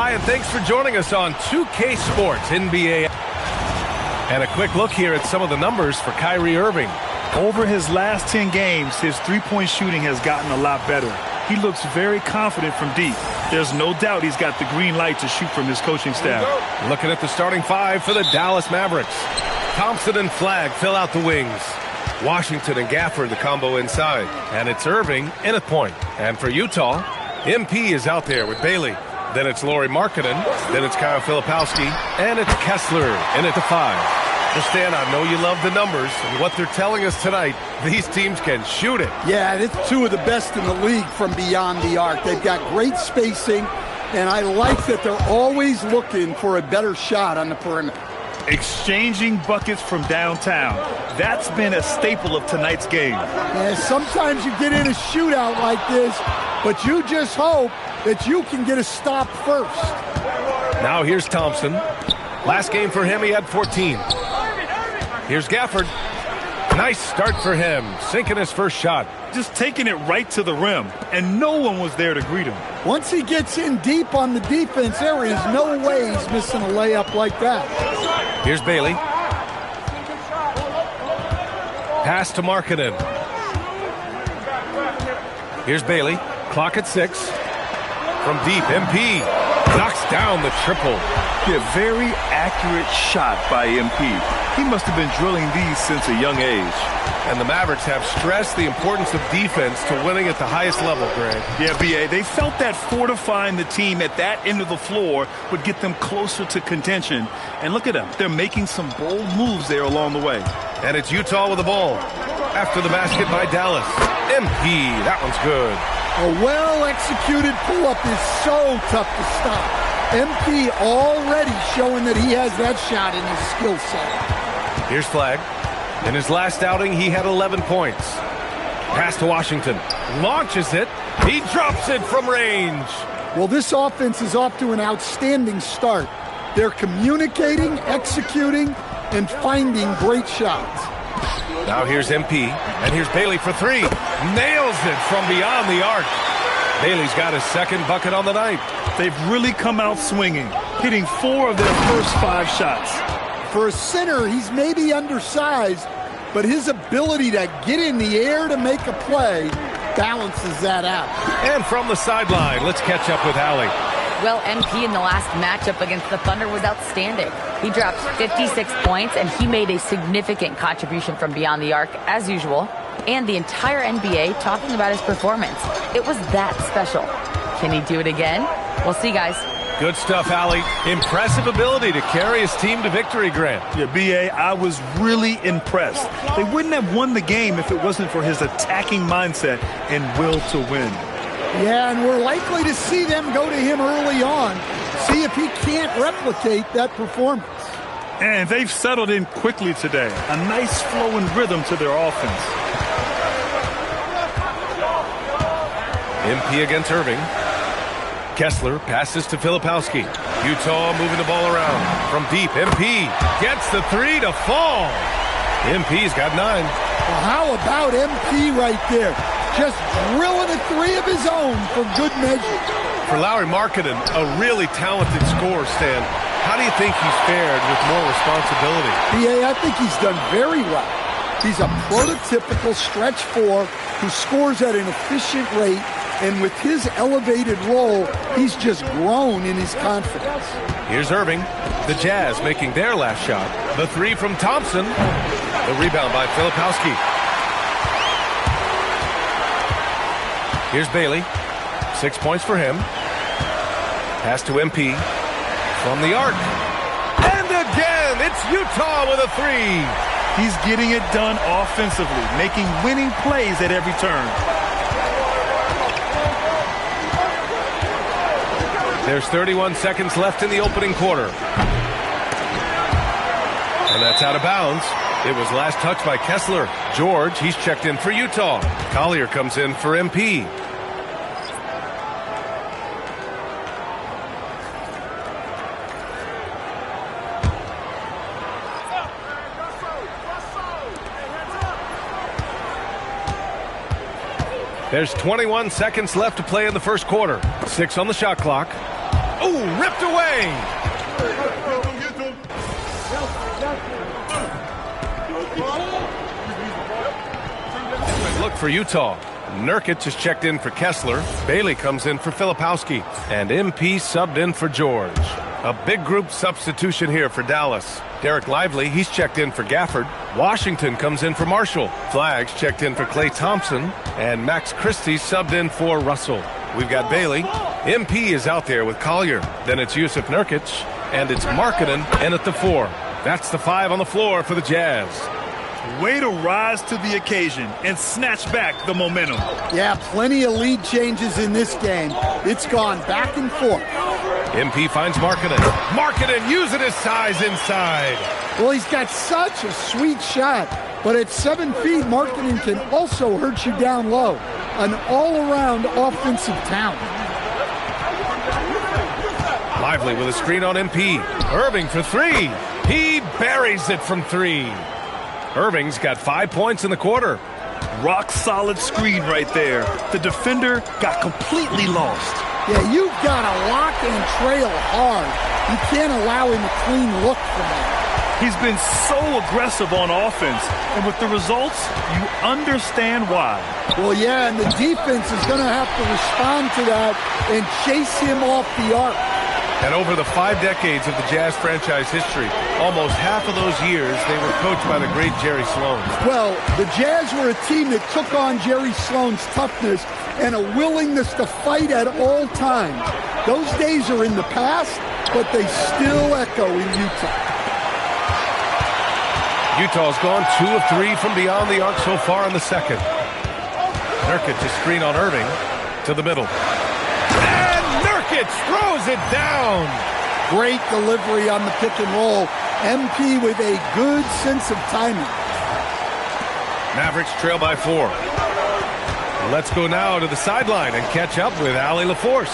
Hi, and thanks for joining us on 2K Sports NBA. And a quick look here at some of the numbers for Kyrie Irving. Over his last 10 games, his three-point shooting has gotten a lot better. He looks very confident from deep. There's no doubt he's got the green light to shoot from his coaching staff. Looking at the starting five for the Dallas Mavericks. Thompson and Flagg fill out the wings. Washington and Gafford, the combo inside. And it's Irving in at point. And for Utah, MP is out there with Bailey. Then it's Lauri Markkanen. Then it's Kyle Filipowski. And it's Kessler in at the 5. Well, Stan, I know you love the numbers, and what they're telling us tonight, these teams can shoot it. Yeah, it's two of the best in the league from beyond the arc. They've got great spacing, and I like that they're always looking for a better shot on the perimeter. Exchanging buckets from downtown. That's been a staple of tonight's game. Yeah, sometimes you get in a shootout like this, but you just hope that you can get a stop first. Now here's Thompson. Last game for him, he had 14. Here's Gafford. Nice start for him, sinking his first shot. Just taking it right to the rim, and no one was there to greet him. Once he gets in deep on the defense, there is no way he's missing a layup like that. Here's Bailey. Pass to Markkanen. Here's Bailey. Clock at 6. From deep, MP knocks down the triple. Yeah, very accurate shot by MP. He must have been drilling these since a young age. And the Mavericks have stressed the importance of defense to winning at the highest level, Greg. Yeah, B.A., they felt that fortifying the team at that end of the floor would get them closer to contention. And look at them. They're making some bold moves there along the way. And it's Utah with the ball. After the basket by Dallas. MP, that one's good. A well-executed pull-up is so tough to stop. MP already showing that he has that shot in his skill set. Here's Flagg. In his last outing, he had 11 points. Pass to Washington. Launches it. He drops it from range. Well, this offense is off to an outstanding start. They're communicating, executing, and finding great shots. Now here's MP, and here's Bailey for 3. Nails it from beyond the arc. Bailey's got his second bucket on the night. They've really come out swinging, hitting 4 of their first 5 shots. For a center, he's maybe undersized, but his ability to get in the air to make a play balances that out. And from the sideline, let's catch up with Allie. Well, MP in the last matchup against the Thunder was outstanding. He dropped 56 points, and he made a significant contribution from beyond the arc, as usual. And the entire NBA talking about his performance. It was that special. Can he do it again? We'll see, guys. Good stuff, Allie. Impressive ability to carry his team to victory, Grant. Yeah, B.A., I was really impressed. They wouldn't have won the game if it wasn't for his attacking mindset and will to win. Yeah, and we're likely to see them go to him early on, see if he can't replicate that performance. And they've settled in quickly today. A nice flow and rhythm to their offense. MP against Irving. Kessler passes to Filipowski. Utah moving the ball around. From deep, MP gets the 3 to fall. MP's got 9. Well, how about MP right there? Just drilling a 3 of his own for good measure. For Lauri Markkanen, a really talented scorer, Stan. How do you think he's fared with more responsibility? I think he's done very well. He's a prototypical stretch 4 who scores at an efficient rate, and with his elevated role, he's just grown in his confidence. Here's Irving. The Jazz making their last shot. The 3 from Thompson. The rebound by Filipowski. Here's Bailey. 6 points for him. Pass to MP. From the arc. And again, it's Utah with a 3. He's getting it done offensively, making winning plays at every turn. There's 31 seconds left in the opening quarter. And that's out of bounds. It was last touched by Kessler. George, he's checked in for Utah. Collier comes in for MP. There's 21 seconds left to play in the first quarter. 6 on the shot clock. Oh, ripped away. Look for Utah. Nurkic is checked in for Kessler. Bailey comes in for Filipowski. And MP subbed in for George. A big group substitution here for Dallas. Derek Lively, he's checked in for Gafford. Washington comes in for Marshall. Flags checked in for Klay Thompson. And Max Christie subbed in for Russell. We've got Bailey. MP is out there with Collier. Then it's Yusuf Nurkic. And it's Markkanen in at the 4. That's the 5 on the floor for the Jazz. Way to rise to the occasion and snatch back the momentum. Yeah, plenty of lead changes in this game. It's gone back and forth. MP finds Markkanen. Markkanen using his size inside. Well, he's got such a sweet shot, but at 7 feet, Markkanen can also hurt you down low. An all-around offensive talent. Lively with a screen on MP. Irving for 3. He buries it from 3. Irving's got 5 points in the quarter. Rock solid screen right there. The defender got completely lost. Yeah, you've got to lock and trail hard. You can't allow him a clean look from that. He's been so aggressive on offense, and with the results, you understand why. Well, yeah, and the defense is going to have to respond to that and chase him off the arc. And over the 5 decades of the Jazz franchise history, almost half of those years, they were coached by the great Jerry Sloan. Well, the Jazz were a team that took on Jerry Sloan's toughness and a willingness to fight at all times. Those days are in the past, but they still echo in Utah. Utah's gone 2 of 3 from beyond the arc so far in the second. Nurkic is screen on Irving to the middle. And Nurkic throws it down. Great delivery on the pick and roll. MP with a good sense of timing. Mavericks trail by 4. Let's go now to the sideline and catch up with Allie LaForce.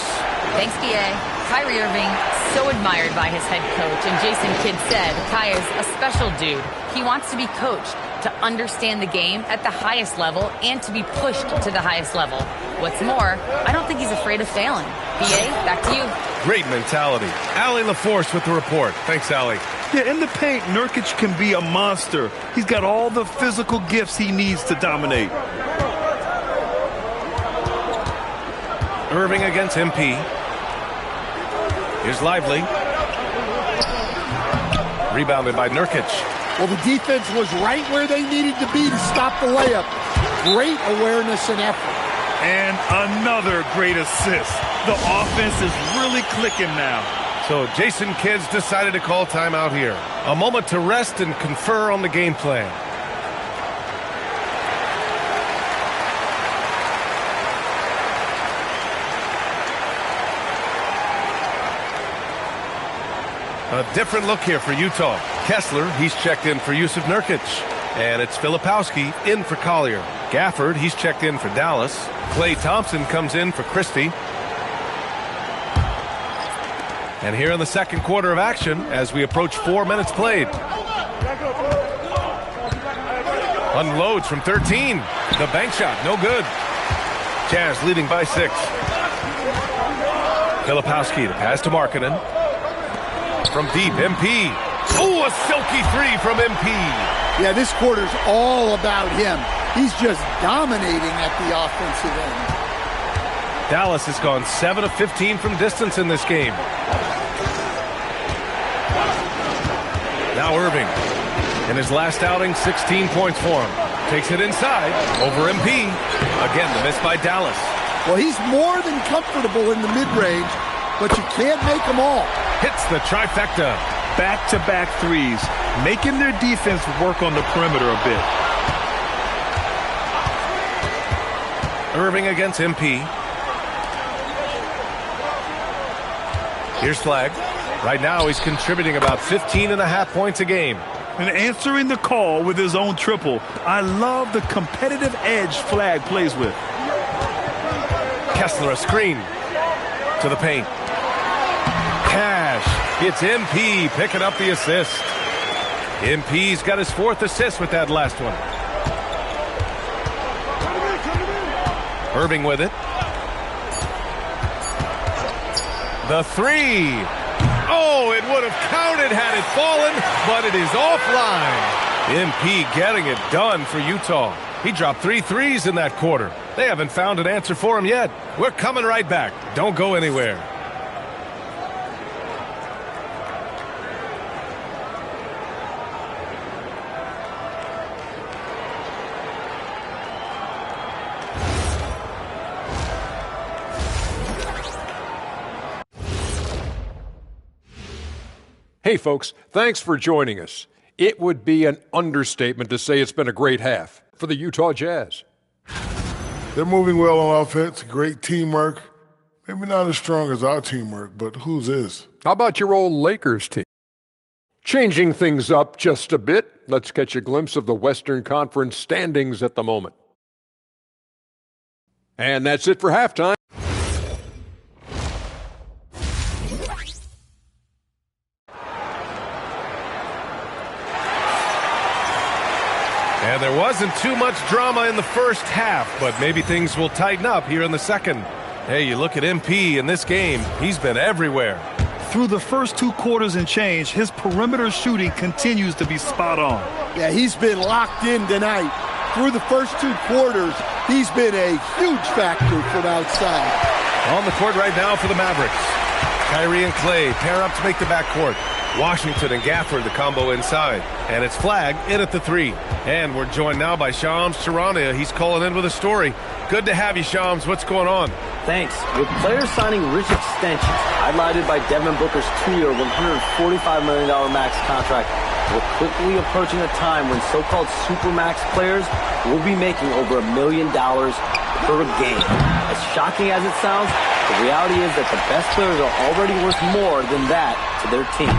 Thanks, B.A. Kyrie Irving, so admired by his head coach, and Jason Kidd said Kai is a special dude. He wants to be coached, to understand the game at the highest level, and to be pushed to the highest level. What's more, I don't think he's afraid of failing. B.A., back to you. Great mentality. Allie LaForce with the report. Thanks, Allie. Yeah, in the paint, Nurkic can be a monster. He's got all the physical gifts he needs to dominate. Irving against MP. Here's Lively. Rebounded by Nurkic. Well, the defense was right where they needed to be to stop the layup. Great awareness and effort. And another great assist. The offense is really clicking now. So Jason Kidd's decided to call timeout here. A moment to rest and confer on the game plan. A different look here for Utah. Kessler, he's checked in for Yusuf Nurkic. And it's Filipowski in for Collier. Gafford, he's checked in for Dallas. Klay Thompson comes in for Christie. And here in the second quarter of action, as we approach 4 minutes played. Unloads from 13. The bank shot, no good. Jazz leading by 6. Filipowski, the pass to Markkanen. From deep, MP. Oh, a silky 3 from MP. Yeah, this quarter's all about him. He's just dominating at the offensive end. Dallas has gone 7 of 15 from distance in this game. Now Irving. In his last outing, 16 points for him. Takes it inside, over MP. Again, the miss by Dallas. Well, he's more than comfortable in the mid-range, but you can't make them all. Hits the trifecta. Back-to-back threes, making their defense work on the perimeter a bit. Irving against MP. Here's Flag. Right now, he's contributing about 15.5 points a game. And answering the call with his own triple. I love the competitive edge Flag plays with. Kessler a screen to the paint. Cash. It's MP picking up the assist. MP's got his 4th assist with that last one. Irving with it. The three. Oh, it would have counted had it fallen, but it is offline. MP getting it done for Utah. He dropped 3 threes in that quarter. They haven't found an answer for him yet. We're coming right back. Don't go anywhere. Hey, folks, thanks for joining us. It would be an understatement to say it's been a great half for the Utah Jazz. They're moving well on offense, great teamwork. Maybe not as strong as our teamwork, but whose is? How about your old Lakers team? Changing things up just a bit, let's catch a glimpse of the Western Conference standings at the moment. And that's it for halftime. And there wasn't too much drama in the first half, but maybe things will tighten up here in the second. Hey, you look at MP in this game, he's been everywhere. Through the first 2 quarters and change, his perimeter shooting continues to be spot on. Yeah, he's been locked in tonight. Through the first 2 quarters, he's been a huge factor from outside. On the court right now for the Mavericks. Kyrie and Clay pair up to make the backcourt. Washington and Gafford, the combo inside. And it's Flagg in at the 3. And we're joined now by Shams Charania. He's calling in with a story. Good to have you, Shams. What's going on? Thanks. With players signing rich extensions, highlighted by Devin Booker's 2-year, $145 million max contract, we're quickly approaching a time when so-called supermax players will be making over $1 million per game. As shocking as it sounds, the reality is that the best players are already worth more than that to their teams.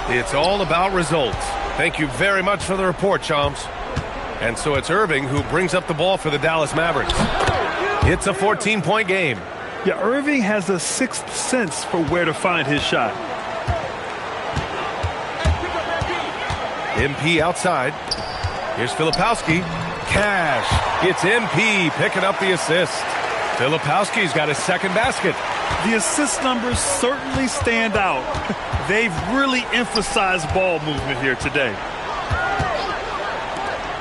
It's all about results. Thank you very much for the report, Shams. And so it's Irving who brings up the ball for the Dallas Mavericks. It's a 14-point game. Yeah, Irving has a sixth sense for where to find his shot. MP outside. Here's Filipowski. Cash. It's MP picking up the assist. Filipowski's got his second basket. The assist numbers certainly stand out. They've really emphasized ball movement here today.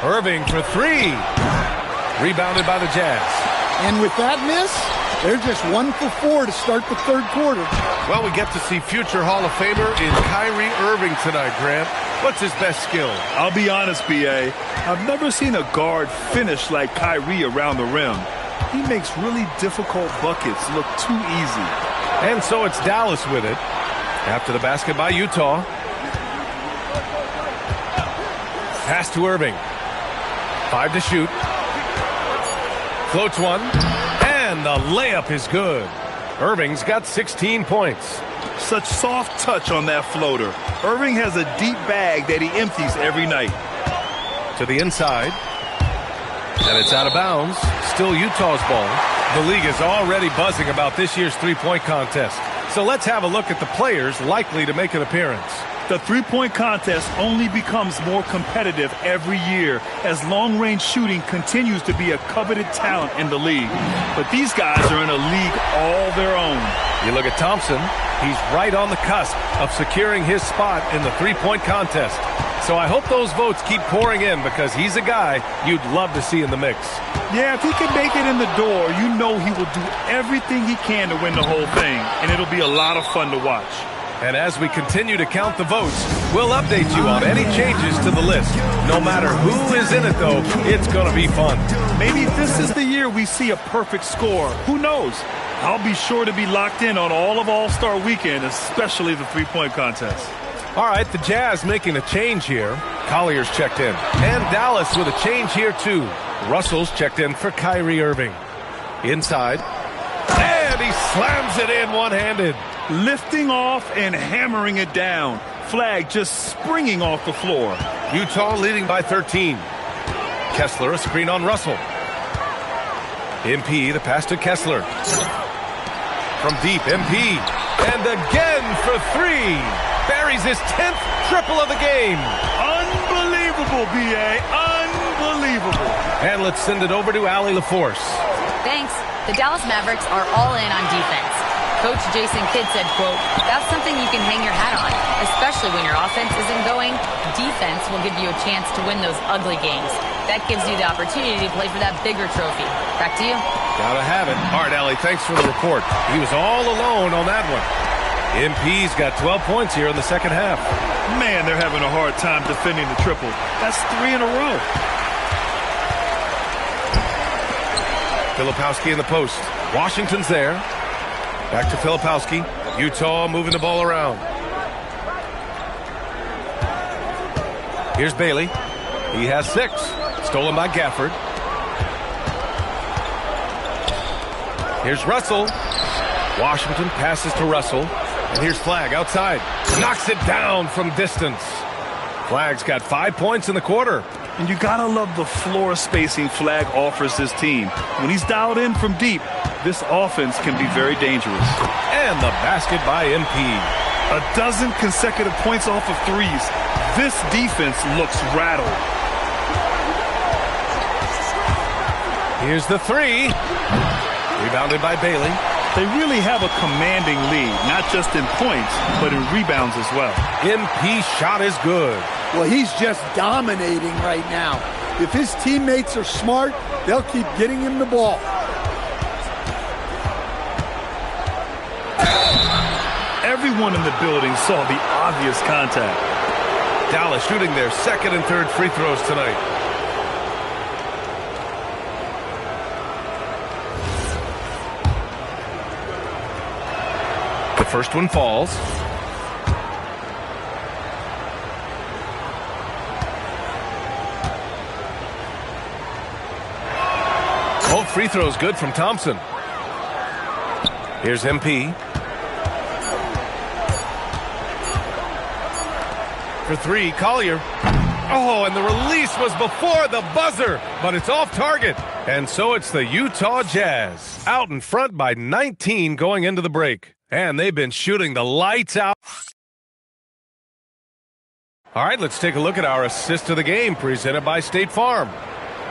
Irving for 3. Rebounded by the Jazz. And with that miss, they're just 1 for 4 to start the third quarter. Well, we get to see future Hall of Famer in Kyrie Irving tonight, Grant. What's his best skill? I'll be honest, B.A. I've never seen a guard finish like Kyrie around the rim. He makes really difficult buckets look too easy. And so it's Dallas with it. After the basket by Utah. Pass to Irving. 5 to shoot. Floats one. And the layup is good. Irving's got 16 points. Such soft touch on that floater. Irving has a deep bag that he empties every night. To the inside. And it's out of bounds. Still Utah's ball. The league is already buzzing about this year's three-point contest. So let's have a look at the players likely to make an appearance. The three-point contest only becomes more competitive every year as long-range shooting continues to be a coveted talent in the league. But these guys are in a league all their own. You look at Thompson. He's right on the cusp of securing his spot in the three-point contest. So I hope those votes keep pouring in because he's a guy you'd love to see in the mix. Yeah, if he can make it in the door, you know he will do everything he can to win the whole thing, and it'll be a lot of fun to watch. And as we continue to count the votes, we'll update you on any changes to the list. No matter who is in it, though, it's going to be fun. Maybe this is the year we see a perfect score. Who knows? I'll be sure to be locked in on all of All-Star Weekend, especially the three-point contest. All right, the Jazz making a change here. Collier's checked in. And Dallas with a change here, too. Russell's checked in for Kyrie Irving. Inside. And he slams it in one-handed. Lifting off and hammering it down. Flagg just springing off the floor. Utah leading by 13. Kessler, a screen on Russell. MP, the pass to Kessler. From deep, MP. And again for 3. Buries his 10th triple of the game. Unbelievable, B.A. Unbelievable. And let's send it over to Allie LaForce. Thanks. The Dallas Mavericks are all in on defense. Coach Jason Kidd said, quote, "That's something you can hang your hat on, especially when your offense isn't going. Defense will give you a chance to win those ugly games. That gives you the opportunity to play for that bigger trophy." Back to you. Gotta have it. All right, Allie, thanks for the report. He was all alone on that one. MP's got 12 points here in the second half. Man, they're having a hard time defending the triple. That's 3 in a row. Filipowski in the post. Washington's there. Back to Filipowski. Utah moving the ball around. Here's Bailey. He has 6. Stolen by Gafford. Here's Russell. Washington passes to Russell. And here's Flagg outside. Knocks it down from distance. Flagg's got 5 points in the quarter. And you gotta love the floor spacing Flagg offers this team. When he's dialed in from deep, this offense can be very dangerous. And the basket by MP. A dozen consecutive points off of threes. This defense looks rattled. Here's the 3. Rebounded by Bailey. They really have a commanding lead, not just in points, but in rebounds as well. MP's shot is good. Well, he's just dominating right now. If his teammates are smart, they'll keep getting him the ball. Everyone in the building saw the obvious contact. Dallas shooting their second and third free throws tonight. The first one falls. Both free throws good from Thompson. Here's MP. For 3, Collier. Oh, and the release was before the buzzer, but it's off target. And so it's the Utah Jazz out in front by 19 going into the break. And they've been shooting the lights out. All right, let's take a look at our assist of the game presented by State Farm.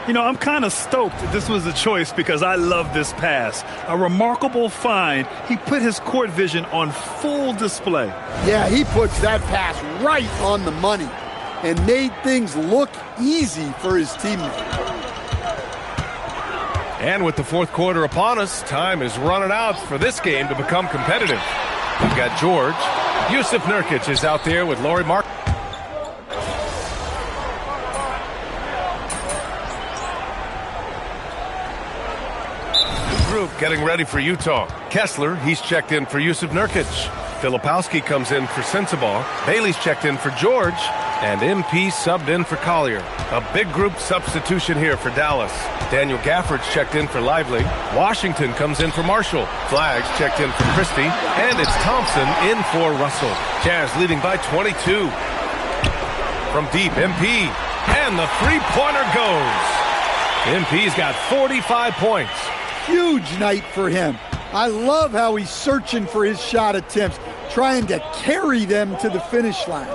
You know, I'm kind of stoked that this was a choice because I love this pass. A remarkable find. He put his court vision on full display. Yeah, he puts that pass right on the money and made things look easy for his teammate. And with the fourth quarter upon us, time is running out for this game to become competitive. We've got George. Yusuf Nurkic is out there with Lauri Mark. Group getting ready for Utah. Kessler, he's checked in for Yusuf Nurkic. Filipowski comes in for Sensabaugh. Bailey's checked in for George. And MP subbed in for Collier. A big group substitution here for Dallas. Daniel Gafford's checked in for Lively. Washington comes in for Marshall. Flagg's checked in for Christie. And it's Thompson in for Russell. Jazz leading by 22. From deep, MP. And the three-pointer goes. MP's got 45 points. Huge night for him. I love how he's searching for his shot attempts, trying to carry them to the finish line.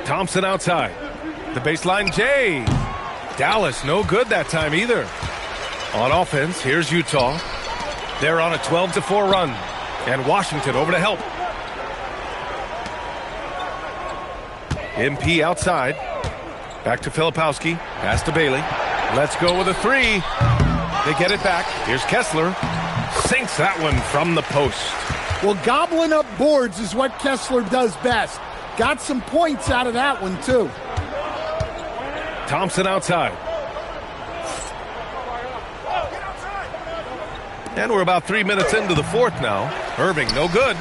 Thompson outside. The baseline, Jay. Dallas, no good that time either. On offense, here's Utah. They're on a 12-4 run. And Washington over to help. MP outside. Back to Filipowski. Pass to Bailey. Let's go with a 3. They get it back. Here's Kessler. Sinks that one from the post. Well, gobbling up boards is what Kessler does best. Got some points out of that one, too. Thompson outside. And we're about 3 minutes into the fourth now. Irving, no good.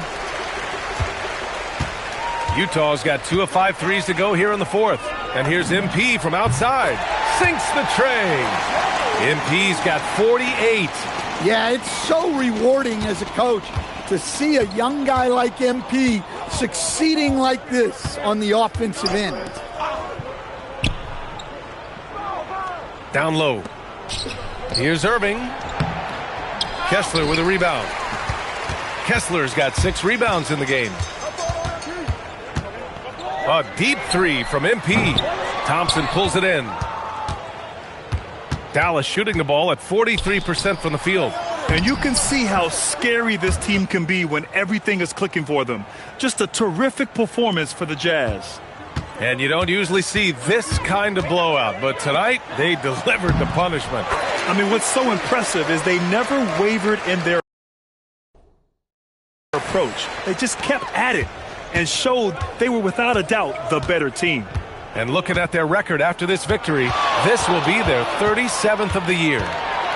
Utah's got 2 of 5 threes to go here in the fourth. And here's MP from outside. Sinks the tray. MP's got 48. Yeah, it's so rewarding as a coach to see a young guy like MP succeeding like this on the offensive end. Down low. Here's Irving. Kessler with a rebound. Kessler's got 6 rebounds in the game. A deep 3 from MP. Thompson pulls it in. Dallas shooting the ball at 43% from the field. And you can see how scary this team can be when everything is clicking for them. Just a terrific performance for the Jazz. And you don't usually see this kind of blowout, but tonight they delivered the punishment. I mean, what's so impressive is they never wavered in their approach. They just kept at it and showed they were without a doubt the better team. And looking at their record after this victory, this will be their 37th of the year.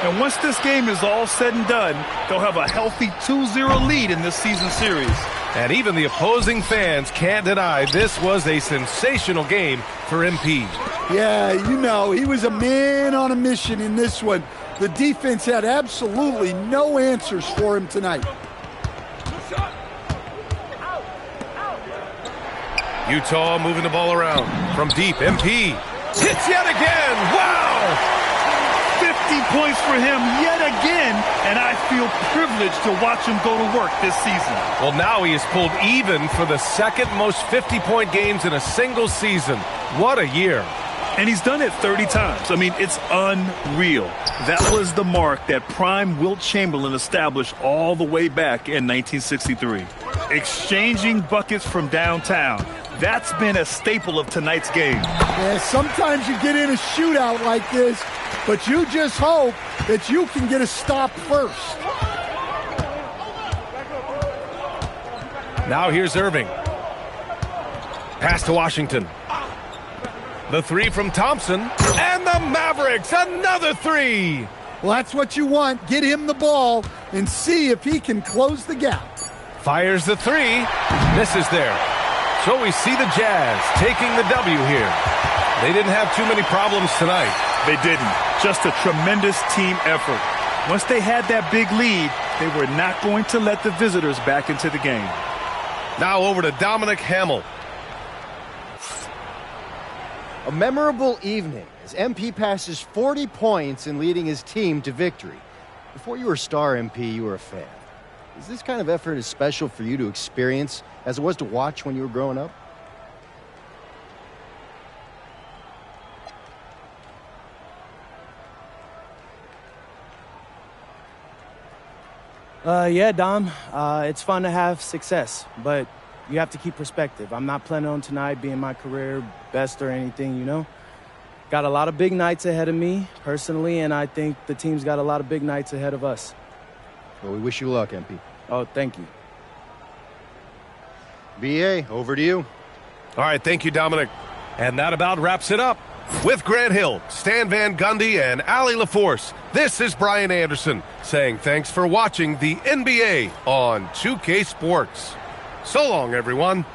And once this game is all said and done, they'll have a healthy 2-0 lead in this season series. And even the opposing fans can't deny this was a sensational game for MP. Yeah, you know, he was a man on a mission in this one. The defense had absolutely no answers for him tonight. Utah moving the ball around from deep. MP hits yet again. Wow! 50 points for him yet again, and I feel privileged to watch him go to work this season. Well, now he has pulled even for the second most 50-point games in a single season. What a year. And he's done it 30 times. I mean, it's unreal. That was the mark that prime Wilt Chamberlain established all the way back in 1963. Exchanging buckets from downtown. That's been a staple of tonight's game. Yeah, sometimes you get in a shootout like this, but you just hope that you can get a stop first. Now here's Irving. Pass to Washington. The three from Thompson. And the Mavericks, another three. Well, that's what you want. Get him the ball and see if he can close the gap. Fires the three. Misses there. So we see the Jazz taking the W here. They didn't have too many problems tonight. They didn't. Just a tremendous team effort. Once they had that big lead, they were not going to let the visitors back into the game. Now over to Dominic Hamill. A memorable evening as MP passes 40 points in leading his team to victory. Before you were a star MP, you were a fan. Is this kind of effort as special for you to experience as it was to watch when you were growing up? Yeah, Dom. It's fun to have success, but you have to keep perspective. I'm not planning on tonight being my career best or anything, you know? Got a lot of big nights ahead of me, personally, and I think the team's got a lot of big nights ahead of us. Well, we wish you luck, MP. Oh, thank you. B.A., over to you. All right, thank you, Dominic. And that about wraps it up. With Grant Hill, Stan Van Gundy, and Allie LaForce, this is Brian Anderson saying thanks for watching the NBA on 2K Sports. So long, everyone.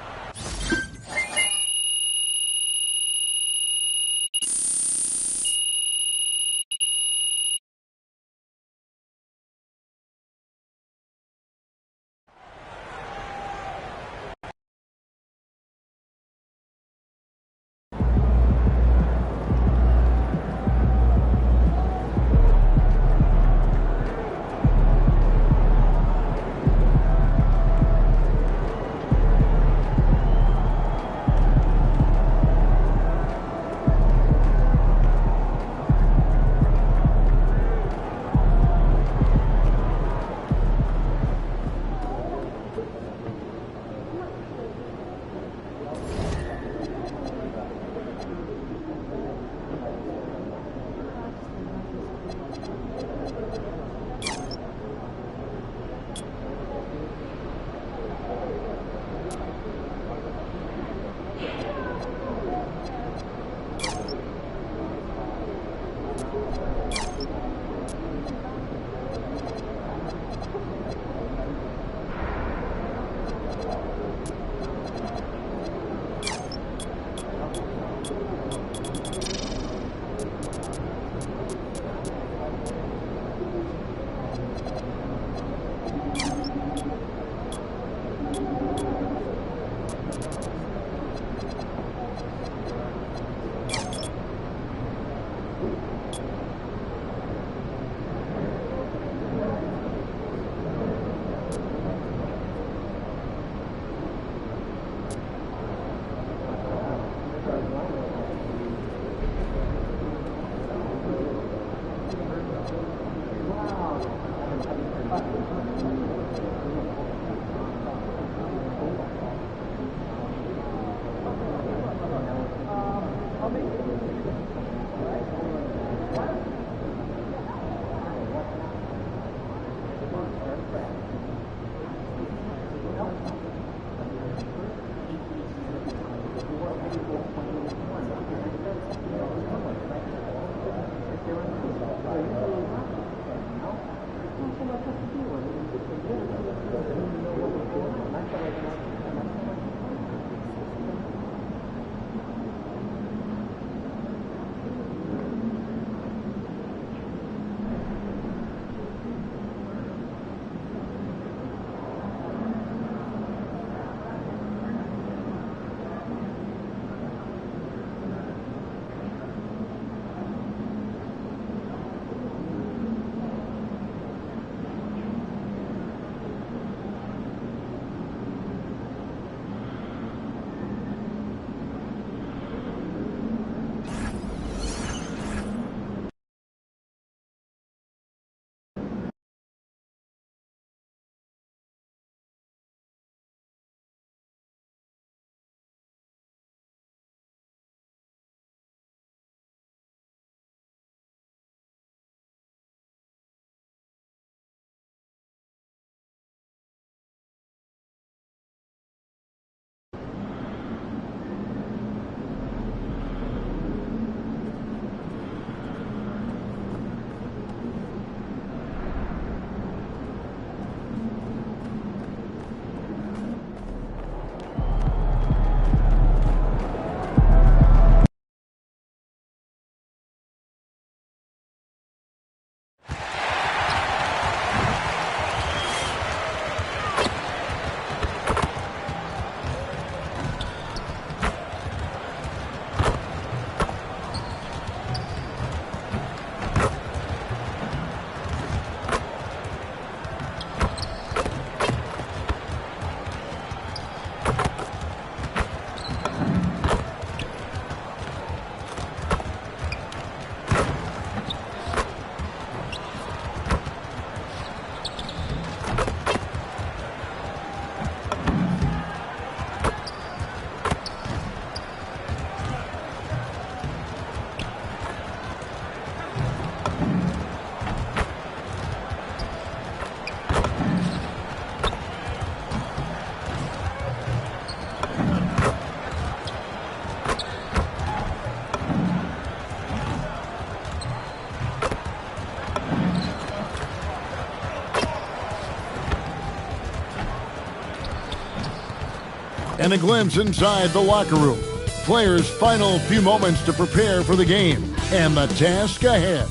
And a glimpse inside the locker room. Players' final few moments to prepare for the game and the task ahead.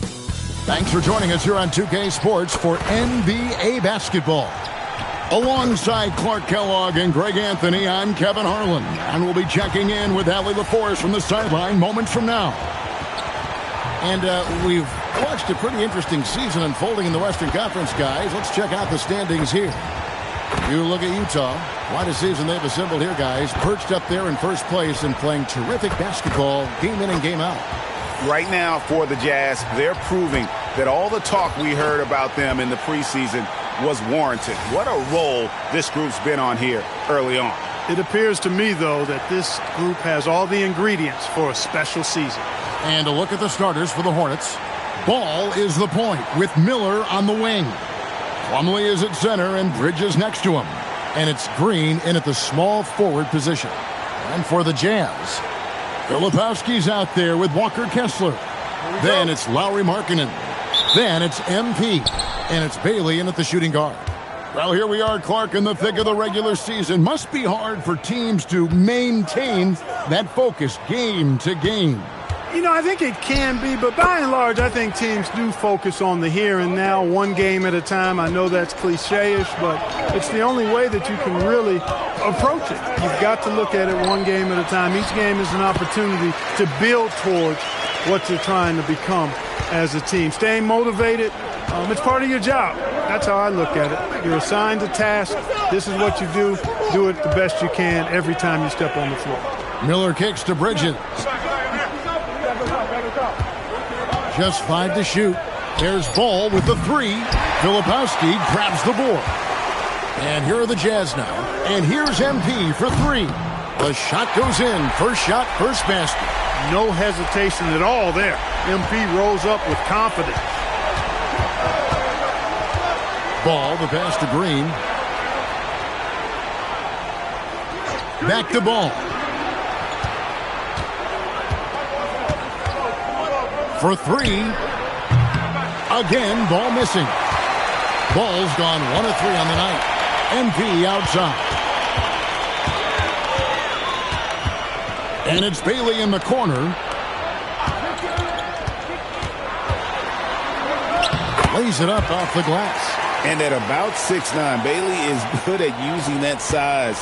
Thanks for joining us here on 2K Sports for NBA basketball. Alongside Clark Kellogg and Greg Anthony, I'm Kevin Harlan, and we'll be checking in with Allie LaForce from the sideline moments from now. And we've watched a pretty interesting season unfolding in the Western Conference, guys. Let's check out the standings here. You look at Utah. Quite a season they've assembled here, guys. Perched up there in first place and playing terrific basketball game in and game out. Right now for the Jazz, they're proving that all the talk we heard about them in the preseason was warranted. What a role this group's been on here early on. It appears to me, though, that this group has all the ingredients for a special season. And a look at the starters for the Hornets. Ball is the point with Miller on the wing. Plumlee is at center and Bridges next to him. And it's Green in at the small forward position. And for the Jazz, Filipowski's out there with Walker Kessler. Then it's Lauri Markkanen. Then it's MP. And it's Bailey in at the shooting guard. Well, here we are, Clark, in the thick of the regular season. Must be hard for teams to maintain that focus game to game. You know, I think it can be, but by and large, I think teams do focus on the here and now, one game at a time. I know that's cliche-ish, but it's the only way that you can really approach it. You've got to look at it one game at a time. Each game is an opportunity to build towards what you're trying to become as a team. Staying motivated, it's part of your job. That's how I look at it. You're assigned a task. This is what you do. Do it the best you can every time you step on the floor. Miller kicks to Bridges. Just 5 to shoot. There's Ball with the 3. Filipowski grabs the board. And here are the Jazz now. And here's MP for 3. The shot goes in. First shot, first basket. No hesitation at all there. MP rolls up with confidence. Ball, the pass to Green. Back to Ball. For 3. Again, Ball missing. Ball's gone 1 of 3 on the night. MP outside. And it's Bailey in the corner. Lays it up off the glass. And at about 6'9", Bailey is good at using that size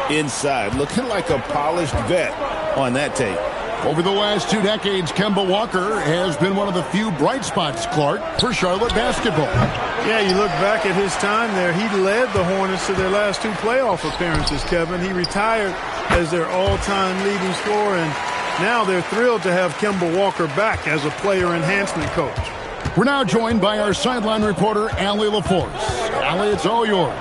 inside. Looking like a polished vet on that tape. Over the last 2 decades, Kemba Walker has been one of the few bright spots, Clark, for Charlotte basketball. Yeah, you look back at his time there. He led the Hornets to their last 2 playoff appearances, Kevin. He retired as their all-time leading scorer, and now they're thrilled to have Kemba Walker back as a player enhancement coach. We're now joined by our sideline reporter, Allie LaForce. Allie, it's all yours.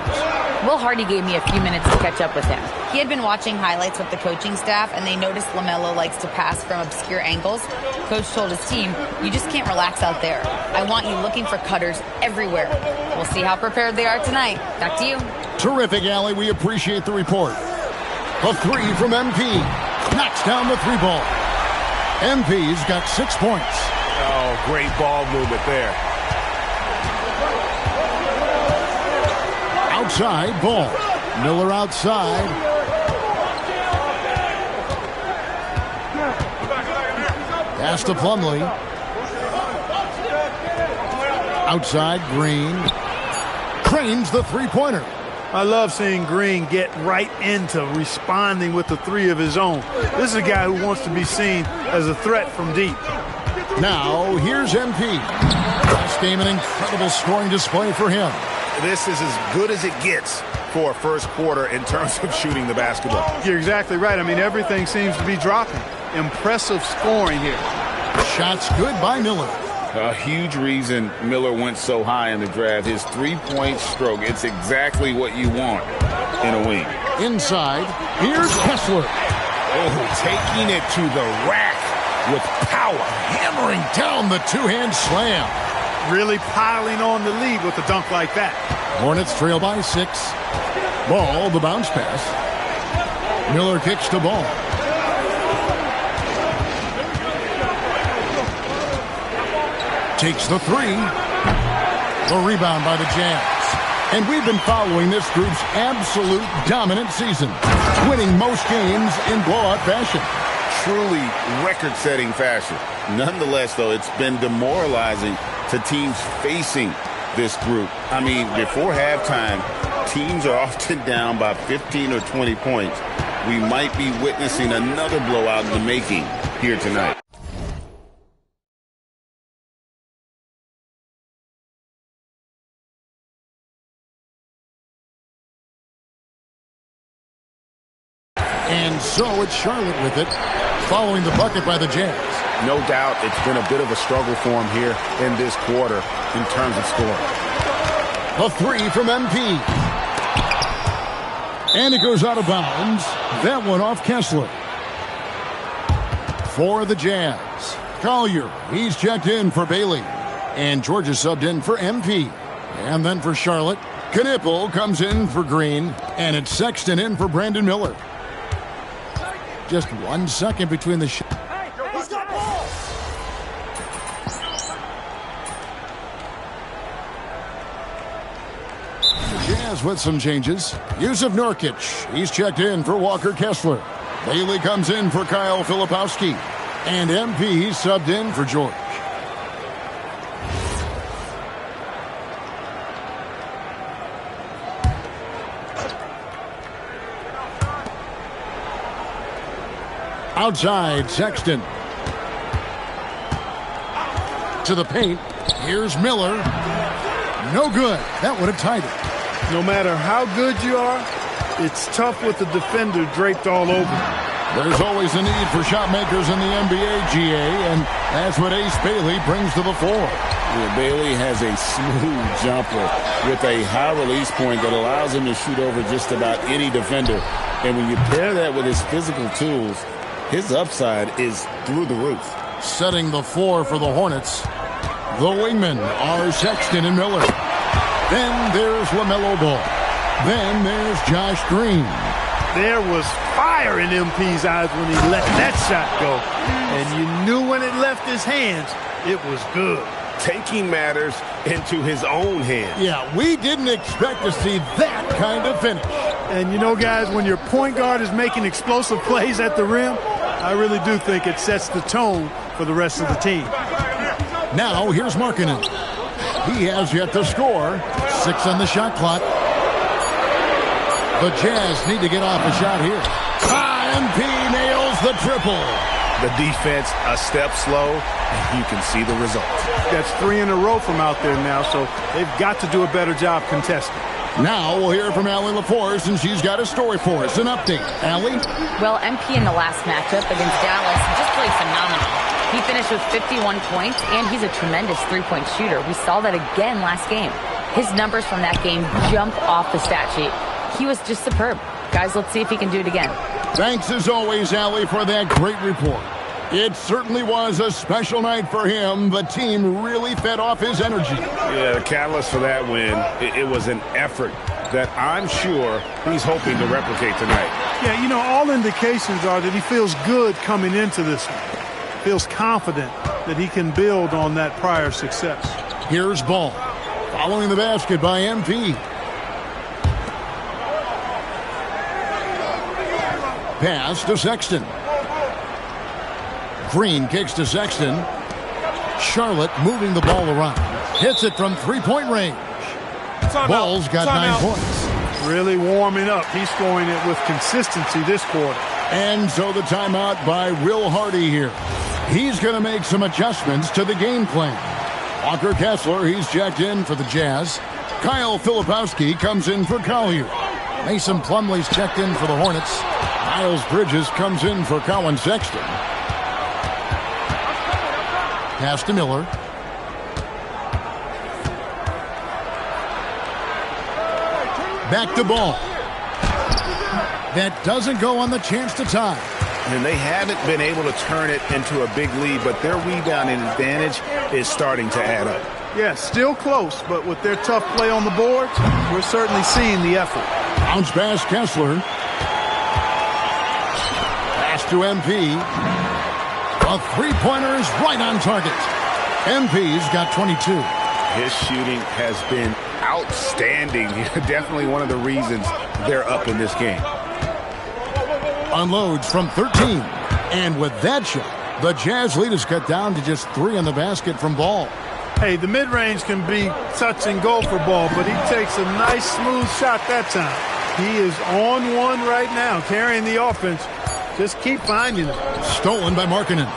Will Hardy gave me a few minutes to catch up with him. He had been watching highlights with the coaching staff, and they noticed LaMelo likes to pass from obscure angles. Coach told his team, you just can't relax out there. I want you looking for cutters everywhere. We'll see how prepared they are tonight. Back to you. Terrific, Allie. We appreciate the report. A 3 from MP. Knocks down the 3 ball. MP's got 6 points. Oh, great ball movement there. Outside, Ball. Miller outside. Pass to Plumlee. Outside, Green. Cranes the 3-pointer. I love seeing Green get right into responding with the 3 of his own. This is a guy who wants to be seen as a threat from deep. Now, here's MP. Last game, an incredible scoring display for him. This is as good as it gets for a first quarter in terms of shooting the basketball. You're exactly right. I mean, everything seems to be dropping. Impressive scoring here. Shots good by Miller. A huge reason Miller went so high in the draft. His 3-point stroke. It's exactly what you want in a wing. Inside, here's Kessler. Oh, taking it to the rack with power. Hammering down the 2-hand slam. Really piling on the lead with a dunk like that. Hornets trail by 6. Ball, the bounce pass. Miller kicks to Ball. Takes the 3. The rebound by the Jazz. And we've been following this group's absolute dominant season, winning most games in blowout fashion. Truly record-setting fashion. Nonetheless, though, it's been demoralizing to teams facing this group. I mean, before halftime, teams are often down by 15 or 20 points. We might be witnessing another blowout in the making here tonight. And so it's Charlotte with it, following the bucket by the Jazz. No doubt it's been a bit of a struggle for him here in this quarter in terms of scoring. A three from MP. And it goes out of bounds. That one off Kessler. For the Jazz, Collier, he's checked in for Bailey. And Georgia subbed in for MP. And then for Charlotte, Knipple comes in for Green. And it's Sexton in for Brandon Miller. Just 1 second between the shots. He's got ball. Jazz with some changes. Yusuf Nurkic, he's checked in for Walker Kessler. Bailey comes in for Kyle Filipowski. And MP subbed in for George. Outside, Sexton. To the paint. Here's Miller. No good. That would have tied it. No matter how good you are, it's tough with the defender draped all over. There's always a need for shot makers in the NBA, GA, and that's what Ace Bailey brings to the floor. Yeah, Bailey has a smooth jumper with a high release point that allows him to shoot over just about any defender. And when you pair that with his physical tools, his upside is through the roof. Setting the floor for the Hornets, the wingmen are Sexton and Miller. Then there's LaMelo Ball. Then there's Josh Green. There was fire in MP's eyes when he let that shot go. And you knew when it left his hands, it was good. Taking matters into his own hands. Yeah, we didn't expect to see that kind of finish. And you know, guys, when your point guard is making explosive plays at the rim, I really do think it sets the tone for the rest of the team. Now, here's Markkanen. He has yet to score. 6 on the shot clock. The Jazz need to get off a shot here. MP nails the triple. The defense a step slow, and you can see the result. That's 3 in a row from out there now, so they've got to do a better job contesting. Now we'll hear from Allie LaForce, and she's got a story for us. An update. Allie? Well, MP in the last matchup against Dallas just played phenomenal. He finished with 51 points, and he's a tremendous three-point shooter. We saw that again last game. His numbers from that game jump off the stat sheet. He was just superb. Guys, let's see if he can do it again. Thanks as always, Allie, for that great report. It certainly was a special night for him. The team really fed off his energy. Yeah, the catalyst for that win, it was an effort that I'm sure he's hoping to replicate tonight. Yeah, you know, all indications are that he feels good coming into this one. Feels confident that he can build on that prior success. Here's Ball. Following the basket by MP. Pass to Sexton. Green kicks to Sexton. Charlotte moving the ball around. Hits it from three-point range. Ball's got 9 points. Really warming up. He's scoring it with consistency this quarter. And so the timeout by Will Hardy here. He's going to make some adjustments to the game plan. Walker Kessler, he's checked in for the Jazz. Kyle Filipowski comes in for Collier. Mason Plumlee's checked in for the Hornets. Miles Bridges comes in for Colin Sexton. Pass to Miller. Back to Ball. That doesn't go on the chance to tie. And they haven't been able to turn it into a big lead, but their rebounding advantage is starting to add up. Yeah, still close, but with their tough play on the boards, we're certainly seeing the effort. Bounce pass Kessler. Pass to MP. A three-pointer is right on target. MP's got 22. His shooting has been outstanding. Definitely one of the reasons they're up in this game. Unloads from 13. And with that shot, the Jazz lead is cut down to just 3 in the basket from Ball. Hey, the mid-range can be touch and go for Ball, but he takes a nice, smooth shot that time. He is on one right now, carrying the offense. Just keep finding them. Stolen by Markkanen.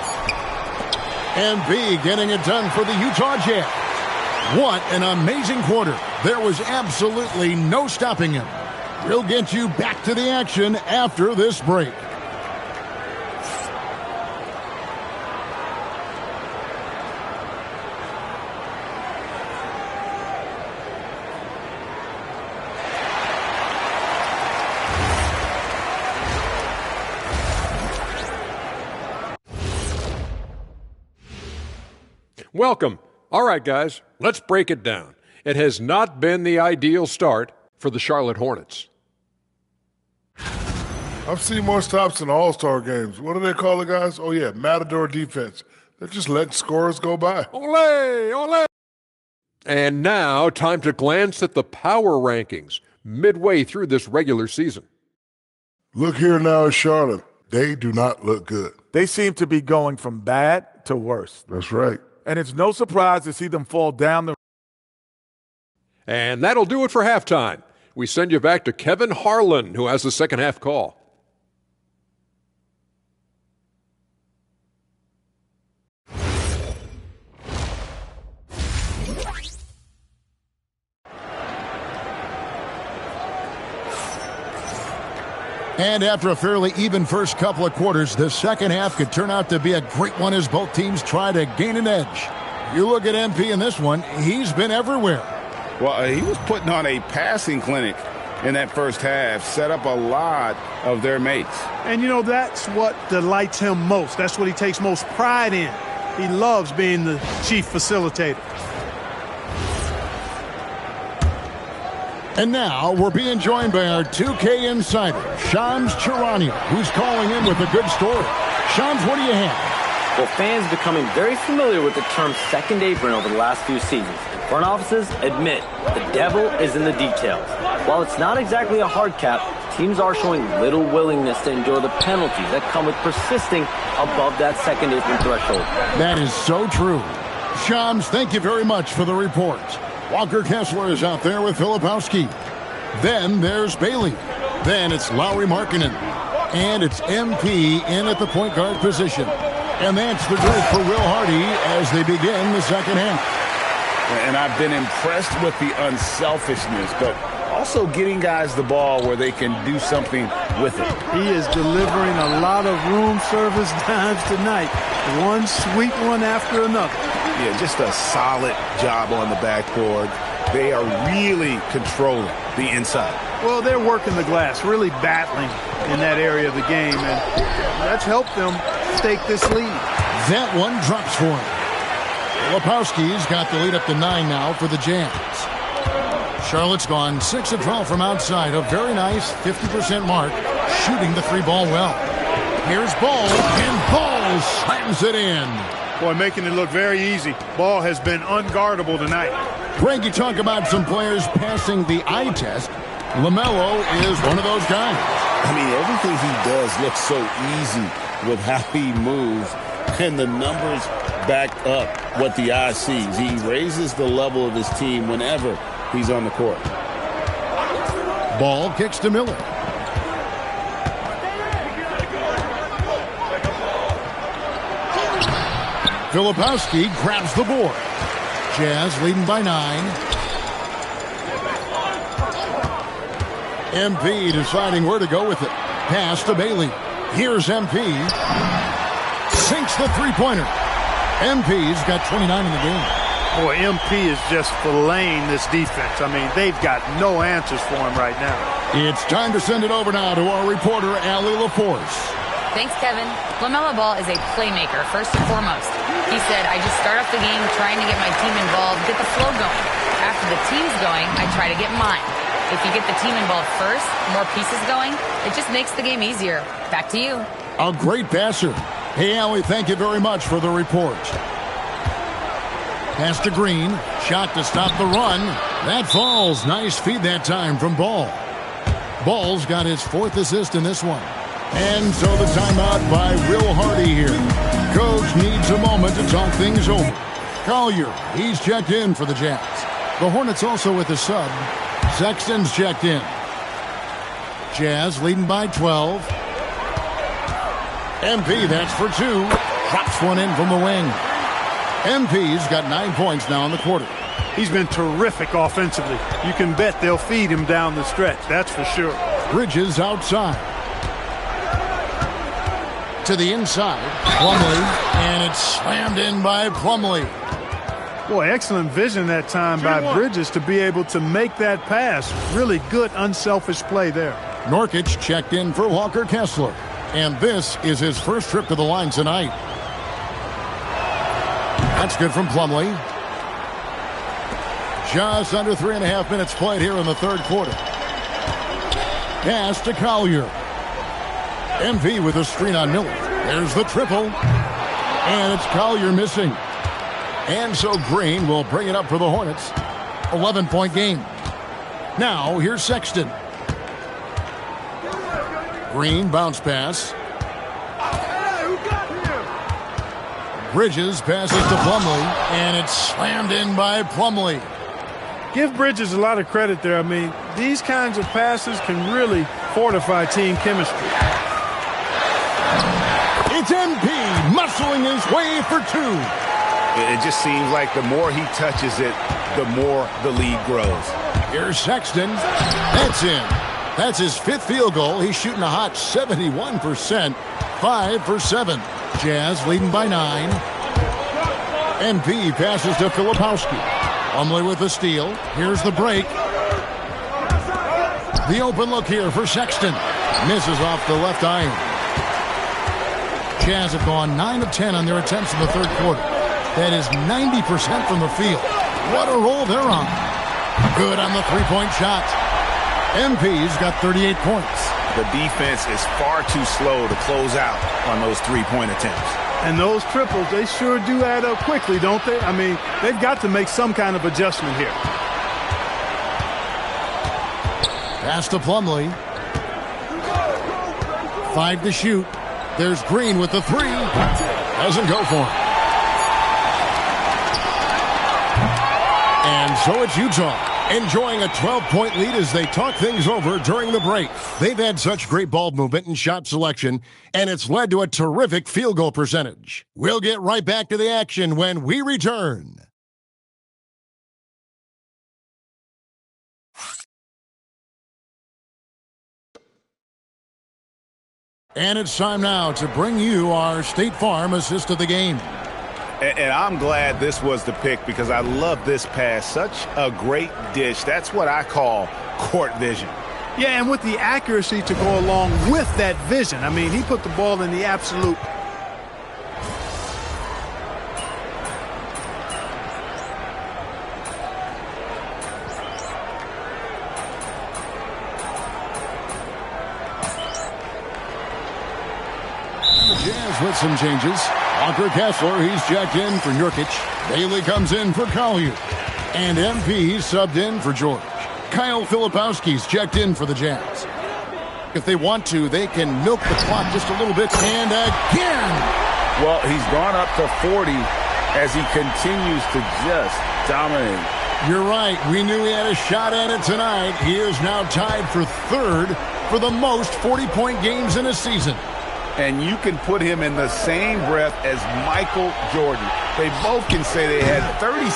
MB getting it done for the Utah Jazz. What an amazing quarter. There was absolutely no stopping him. We'll get you back to the action after this break. Welcome. All right, guys, let's break it down. It has not been the ideal start for the Charlotte Hornets. I've seen more stops in All-Star games. What do they call it, guys? Oh, yeah, Matador defense. They're just letting scores go by. Ole! Ole! And now, time to glance at the power rankings midway through this regular season. Look here now at Charlotte. They do not look good. They seem to be going from bad to worse. That's right. And it's no surprise to see them fall down the... And that'll do it for halftime. We send you back to Kevin Harlan, who has the second half call. And after a fairly even first couple of quarters, the second half could turn out to be a great one as both teams try to gain an edge. You look at MP in this one, he's been everywhere. Well, he was putting on a passing clinic in that first half, set up a lot of their mates. And, you know, that's what delights him most. That's what he takes most pride in. He loves being the chief facilitator. And now we're being joined by our 2K insider, Shams Charania, who's calling in with a good story. Shams, what do you have? Well, fans becoming very familiar with the term second apron over the last few seasons. Front offices admit the devil is in the details. While it's not exactly a hard cap, teams are showing little willingness to endure the penalties that come with persisting above that second apron threshold. That is so true. Shams, thank you very much for the report. Walker Kessler is out there with Filipowski. Then there's Bailey. Then it's Lauri Markkanen. And it's MP in at the point guard position. And that's the group for Will Hardy as they begin the second half. And I've been impressed with the unselfishness, but also getting guys the ball where they can do something with it. He is delivering a lot of room service dimes tonight. One sweet one after another. Yeah, just a solid job on the backboard. They are really controlling the inside. Well, they're working the glass, really battling in that area of the game, and that's helped them stake this lead. That one drops for him. Filipowski's got the lead up to 9 now for the Jazz. Charlotte's gone 6 of 12 from outside, a very nice 50% mark, shooting the 3-ball well. Here's Ball, and Ball slams it in. Boy, making it look very easy. Ball has been unguardable tonight. Greg, you talk about some players passing the eye test. LaMelo is one of those guys. I mean, everything he does looks so easy with how he moves, and the numbers back up what the eye sees. He raises the level of his team whenever he's on the court. Ball kicks to Miller. Filipowski grabs the board. Jazz leading by 9. MP deciding where to go with it. Pass to Bailey. Here's MP. Sinks the three-pointer. MP's got 29 in the game. Boy, MP is just filleting this defense. I mean, they've got no answers for him right now. It's time to send it over now to our reporter, Allie LaForce. Thanks, Kevin. LaMelo Ball is a playmaker, first and foremost. He said, I just start off the game trying to get my team involved, get the flow going. After the team's going, I try to get mine. If you get the team involved first, more pieces going, it just makes the game easier. Back to you. A great passer. Hey, Allie, thank you very much for the report. Pass to Green. Shot to stop the run. That falls. Nice feed that time from Ball. Ball's got his 4th assist in this one. And so the timeout by Will Hardy here. Coach needs a moment to talk things over. Collier, he's checked in for the Jazz. The Hornets also with a sub. Sexton's checked in. Jazz leading by 12. MP, that's for 2. Drops one in from the wing. MP's got 9 points now in the quarter. He's been terrific offensively. You can bet they'll feed him down the stretch, that's for sure. Bridges outside. To the inside. Plumlee, and it's slammed in by Plumlee. Boy, excellent vision that time by Bridges to be able to make that pass. Really good, unselfish play there. Nurkic checked in for Walker Kessler. And this is his first trip to the line tonight. That's good from Plumlee. Just under 3.5 minutes played here in the third quarter. Pass to Collier. MV with a screen on Miller. There's the triple. And it's Collier missing. And so Green will bring it up for the Hornets. 11-point game. Now here's Sexton. Green bounce pass. Bridges passes to Plumlee, and it's slammed in by Plumlee. Give Bridges a lot of credit there. I mean, these kinds of passes can really fortify team chemistry. It's MP muscling his way for 2. It just seems like the more he touches it, the more the lead grows. Here's Sexton. That's in. That's his 5th field goal. He's shooting a hot 71%. 5 for 7. Jazz leading by 9. MP passes to Filipowski. Plumlee with the steal. Here's the break. The open look here for Sexton. Misses off the left iron. Jazz have gone 9 of 10 on their attempts in the third quarter. That is 90% from the field. What a roll they're on. Good on the three-point shot. MP's got 38 points. The defense is far too slow to close out on those three-point attempts. And those triples, they sure do add up quickly, don't they? I mean, they've got to make some kind of adjustment here. Pass to Plumlee. 5 to shoot. There's Green with the 3. Doesn't go for him. And so it's Utah enjoying a 12-point lead as they talk things over during the break. They've had such great ball movement and shot selection, and it's led to a terrific field goal percentage. We'll get right back to the action when we return. And it's time now to bring you our State Farm assist of the game. And I'm glad this was the pick because I love this pass. Such a great dish. That's what I call court vision. Yeah, and with the accuracy to go along with that vision. I mean, he put the ball in the absolute. Jazz with some changes. Walker Kessler, he's checked in for Nurkic. Bailey comes in for Collier. And MP subbed in for George. Kyle Filipowski's checked in for the Jazz. If they want to, they can milk the clock just a little bit. And again! Well, he's gone up to 40 as he continues to just dominate. You're right. We knew he had a shot at it tonight. He is now tied for 3rd for the most 40-point games in a season. And you can put him in the same breath as Michael Jordan. They both can say they had 37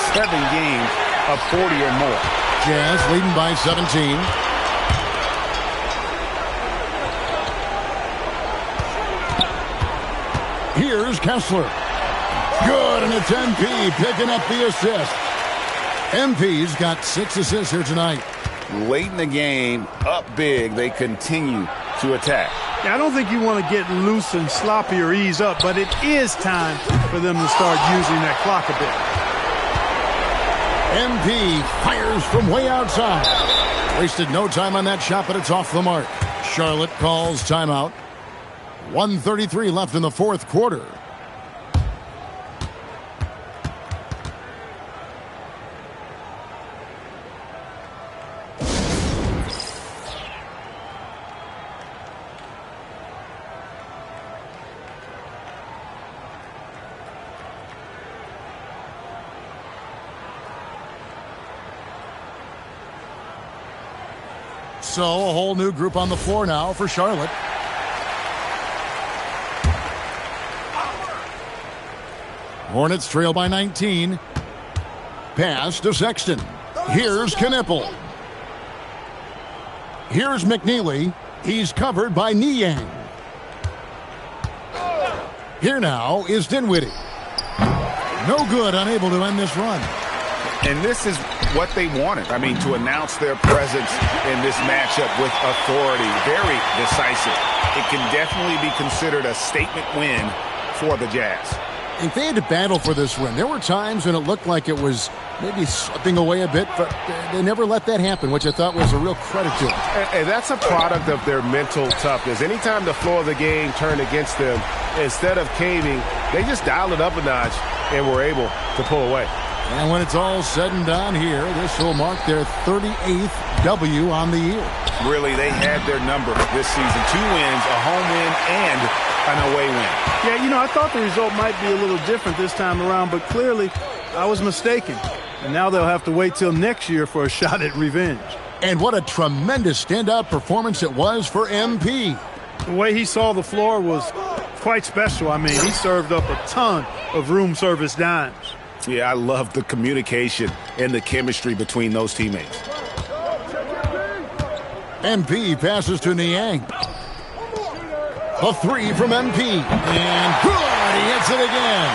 games of 40 or more. Jazz leading by 17. Here's Kessler. Good, and it's MP picking up the assist. MP's got 6 assists here tonight. Late in the game, up big, they continue to attack. Yeah, I don't think you want to get loose and sloppy or ease up, but it is time for them to start using that clock a bit. MP fires from way outside. Wasted no time on that shot, but it's off the mark. Charlotte calls timeout. 1:33 left in the fourth quarter. So a whole new group on the floor now for Charlotte. Hornets trail by 19. Pass to Sexton. Here's Knipple. Here's McNeely. He's covered by Niang. Here now is Dinwiddie. No good, unable to end this run. And this is what they wanted. I mean, to announce their presence in this matchup with authority. Very decisive. It can definitely be considered a statement win for the Jazz. If they had to battle for this win, there were times when it looked like it was maybe slipping away a bit, but they never let that happen, which I thought was a real credit to them. And that's a product of their mental toughness. Anytime the floor of the game turned against them, instead of caving, they just dialed it up a notch and were able to pull away. And when it's all said and done here, this will mark their 38th W on the year. Really, they had their number this season. 2 wins, a home win, and an away win. Yeah, you know, I thought the result might be a little different this time around, but clearly I was mistaken. And now they'll have to wait till next year for a shot at revenge. And what a tremendous standout performance it was for MP. The way he saw the floor was quite special. I mean, he served up a ton of room service dimes. Yeah, I love the communication and the chemistry between those teammates. MP passes to Niang. A 3 from MP. And good, he hits it again.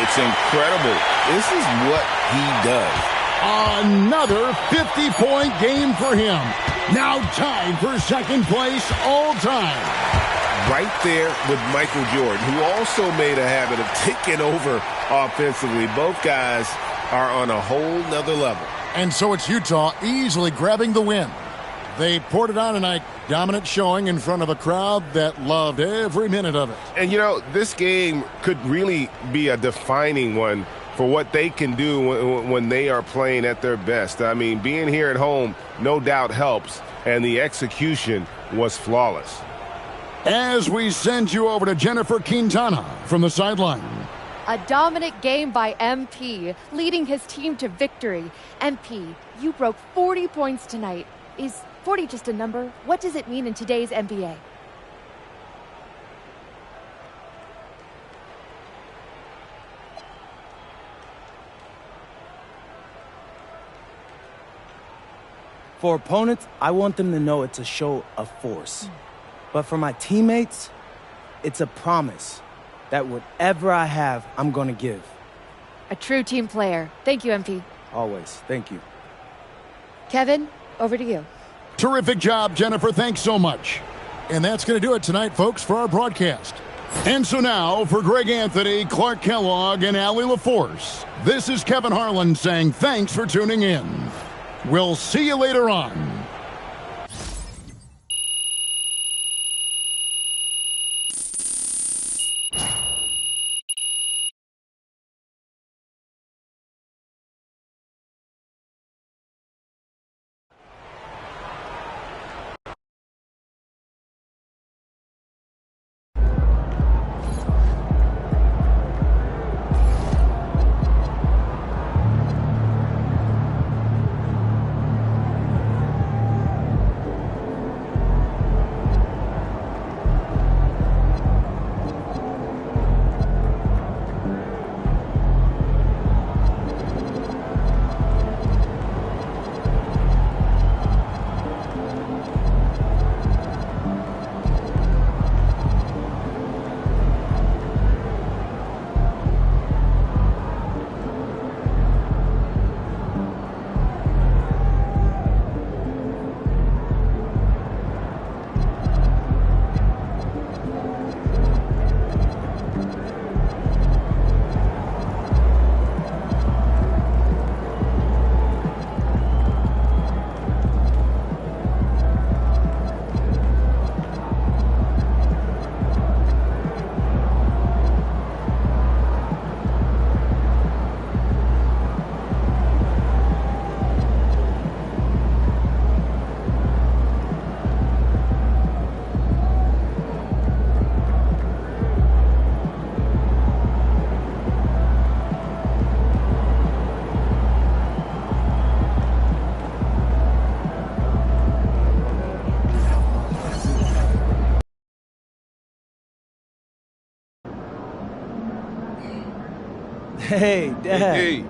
It's incredible. This is what he does. Another 50-point game for him. Now tied for second place all time. Right there with Michael Jordan, who also made a habit of taking over offensively. Both guys are on a whole nother level. And so it's Utah easily grabbing the win. They poured it on tonight. Dominant showing in front of a crowd that loved every minute of it. And, you know, this game could really be a defining one for what they can do when they are playing at their best. I mean, being here at home no doubt helps, and the execution was flawless. As we send you over to Jennifer Quintana from the sideline. A dominant game by MP, leading his team to victory. MP, you broke 40 points tonight. Is 40 just a number? What does it mean in today's NBA? For opponents, I want them to know it's a show of force. But for my teammates, it's a promise that whatever I have, I'm going to give. A true team player. Thank you, MP. Always. Thank you. Kevin, over to you. Terrific job, Jennifer. Thanks so much. And that's going to do it tonight, folks, for our broadcast. And so now, for Greg Anthony, Clark Kellogg, and Allie LaForce, this is Kevin Harlan saying thanks for tuning in. We'll see you later on. Hey, Dad. Hey.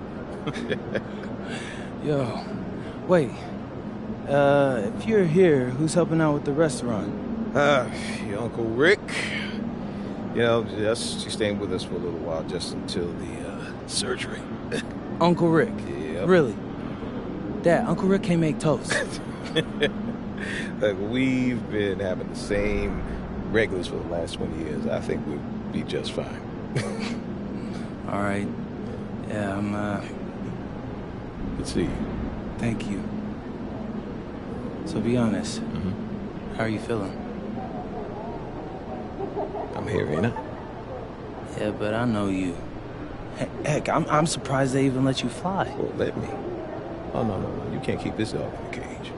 Yo, wait. If you're here, who's helping out with the restaurant? Your Uncle Rick. She's staying with us for a little while, just until the surgery. Uncle Rick? Yep. Really? Dad, Uncle Rick can't make toast. Look, we've been having the same regulars for the last 20 years. I think we'll be just fine. All right. Yeah, I'm, Good to see you. Thank you. So be honest. How are you feeling? I'm here, ain't I? Yeah, but I know you. Heck, I'm surprised they even let you fly. Well, let me. Oh, no. You can't keep this dog in the cage.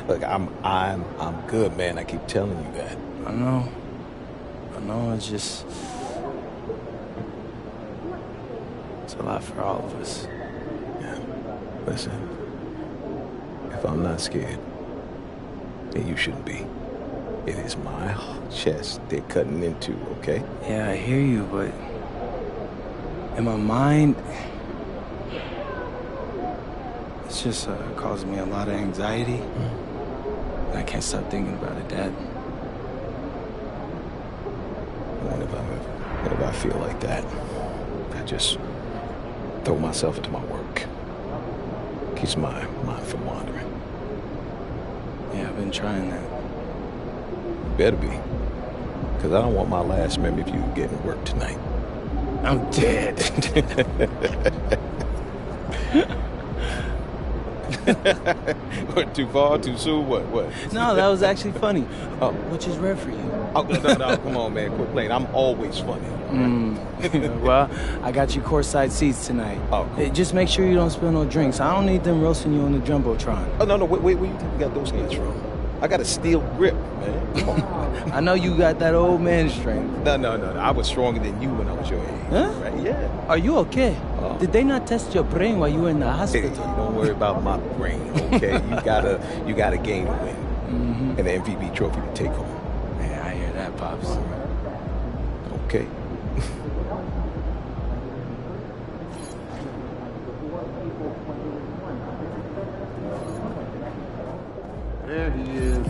Look, I'm good, man. I keep telling you that. I know, it's just... It's a lot for all of us. Yeah. Listen, if I'm not scared, then you shouldn't be. It is my chest they're cutting into, okay? Yeah, I hear you, but... in my mind... it's just causing me a lot of anxiety. And I can't stop thinking about it, Dad. Whenever I feel like that, I just throw myself into my work. Keeps my mind from wandering. Yeah, I've been trying that. Better be. Because I don't want my last memory of you getting work tonight. I'm dead. What, too far, too soon? What? No, that was actually funny. Oh. Which is rare for you. Oh, no, come on, man. Quit playing. I'm always funny. Well, I got you courtside seats tonight. Oh, cool. Just make sure you don't spill no drinks. I don't need them roasting you on the Jumbotron. Oh, no. Wait, where you think you got those hands from? I got a steel grip, man. Come on. I know you got that old man strength. No. I was stronger than you when I was your age. Huh? Right? Yeah. Are you okay? Did they not test your brain while you were in the hospital? Hey, don't worry about my brain, okay? you got a game to win. And an MVP trophy to take home. Man, I hear that, Pops. Okay. There he is.